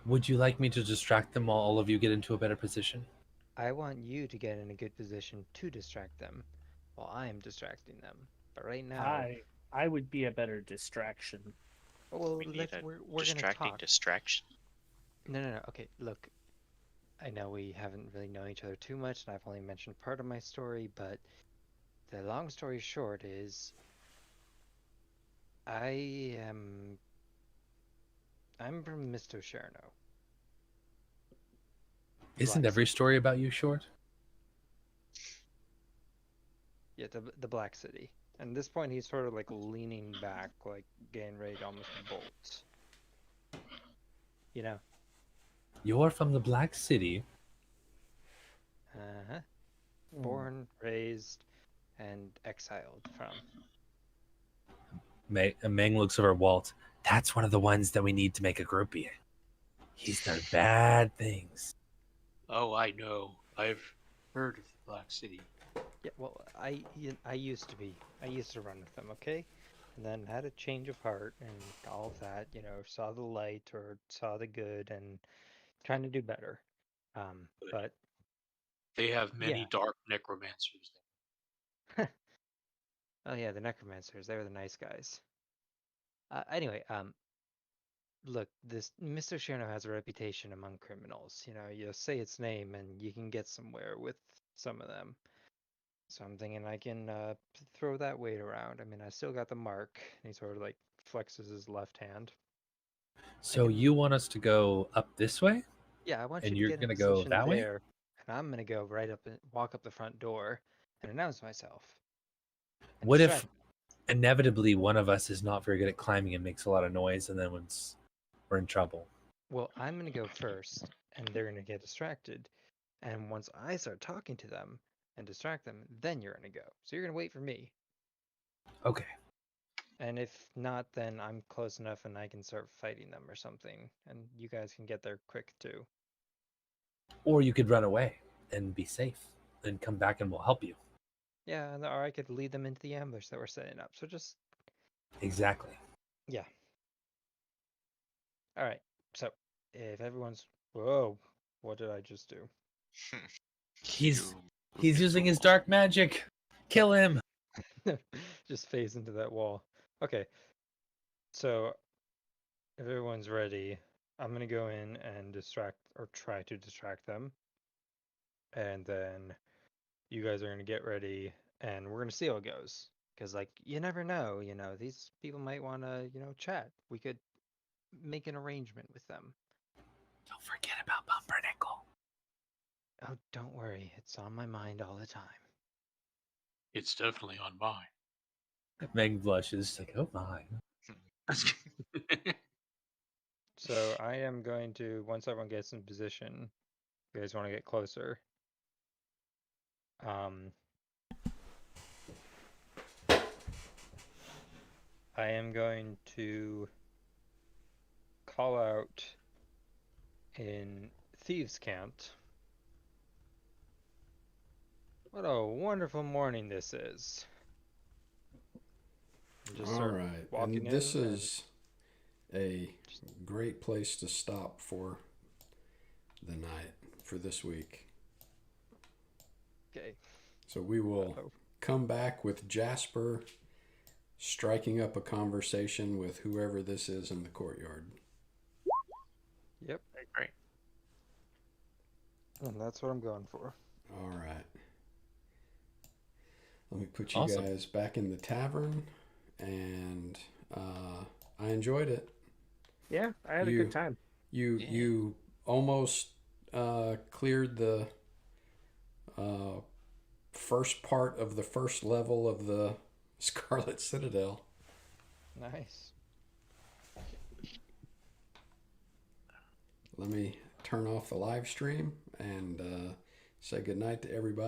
Would you like me to distract them while all of you get into a better position? I want you to get in a good position to distract them while I am distracting them. But right now, I would be a better distraction. well, We need a we're gonna distracting talk. distraction. No. Okay, look. I know we haven't really known each other too much, and I've only mentioned part of my story, but the long story short is I'm from Mr. Cherno. Isn't Black every City. story about you short? Yeah, the Black City. And at this point, he's sort of like leaning back, like getting ready to almost bolt. You know? You're from the Black City. Uh-huh. Born, raised, and exiled from. Meng looks over at Walt. That's one of the ones that we need to make a groupie. He's done bad things. Oh, I know. I've heard of Black City. Yeah, well, I used to run with them, okay? And then had a change of heart and all of that, saw the light or saw the good and trying to do better. But They have many yeah. dark necromancers. Oh yeah, the necromancers, they were the nice guys. Anyway, look, this Mr. Cherno has a reputation among criminals. You say its name and you can get somewhere with some of them. So I'm thinking I can throw that weight around. I mean, I still got the mark. And he sort of like flexes his left hand. So you want us to go up this way? Yeah, I want And you to you're get in gonna go position that way? there, and I'm gonna go right up and walk up the front door and announce myself. And What if distract. inevitably one of us is not very good at climbing and makes a lot of noise, and then we're in trouble? Well, I'm gonna go first, and they're gonna get distracted. And once I start talking to them and distract them, then you're gonna go. So you're gonna wait for me. Okay. And if not, then I'm close enough and I can start fighting them or something, and you guys can get there quick too. Or you could run away and be safe, and come back and we'll help you. Yeah, or I could lead them into the ambush that we're setting up. So just Exactly. yeah. All right. So if everyone's whoa, what did I just do? He's You using his dark magic. Kill him. Just phase into that wall. Okay. So if everyone's ready, I'm gonna go in and distract or try to distract them. And then you guys are gonna get ready and we're gonna see how it goes. Because like you never know, these people might wanna, chat. We could make an arrangement with them. Don't forget about Pumpernickel. Oh, don't worry, it's on my mind all the time. It's definitely on mine. Meg blushes, like, oh my. So I am going to, once everyone gets in position, you guys want to get closer. I am going to call out in Thieves' Cant. What a wonderful morning this is. Just All right, and this is a great place to stop for the night for this week. Okay. So we will come back with Jasper striking up a conversation with whoever this is in the courtyard. Yep. Great. And that's what I'm going for. All right. Let me put you Awesome. guys back in the tavern, and I enjoyed it. Yeah, I had a good time. You almost cleared the first part of the first level of the Scarlet Citadel. Nice. Let me turn off the live stream and say goodnight to everybody.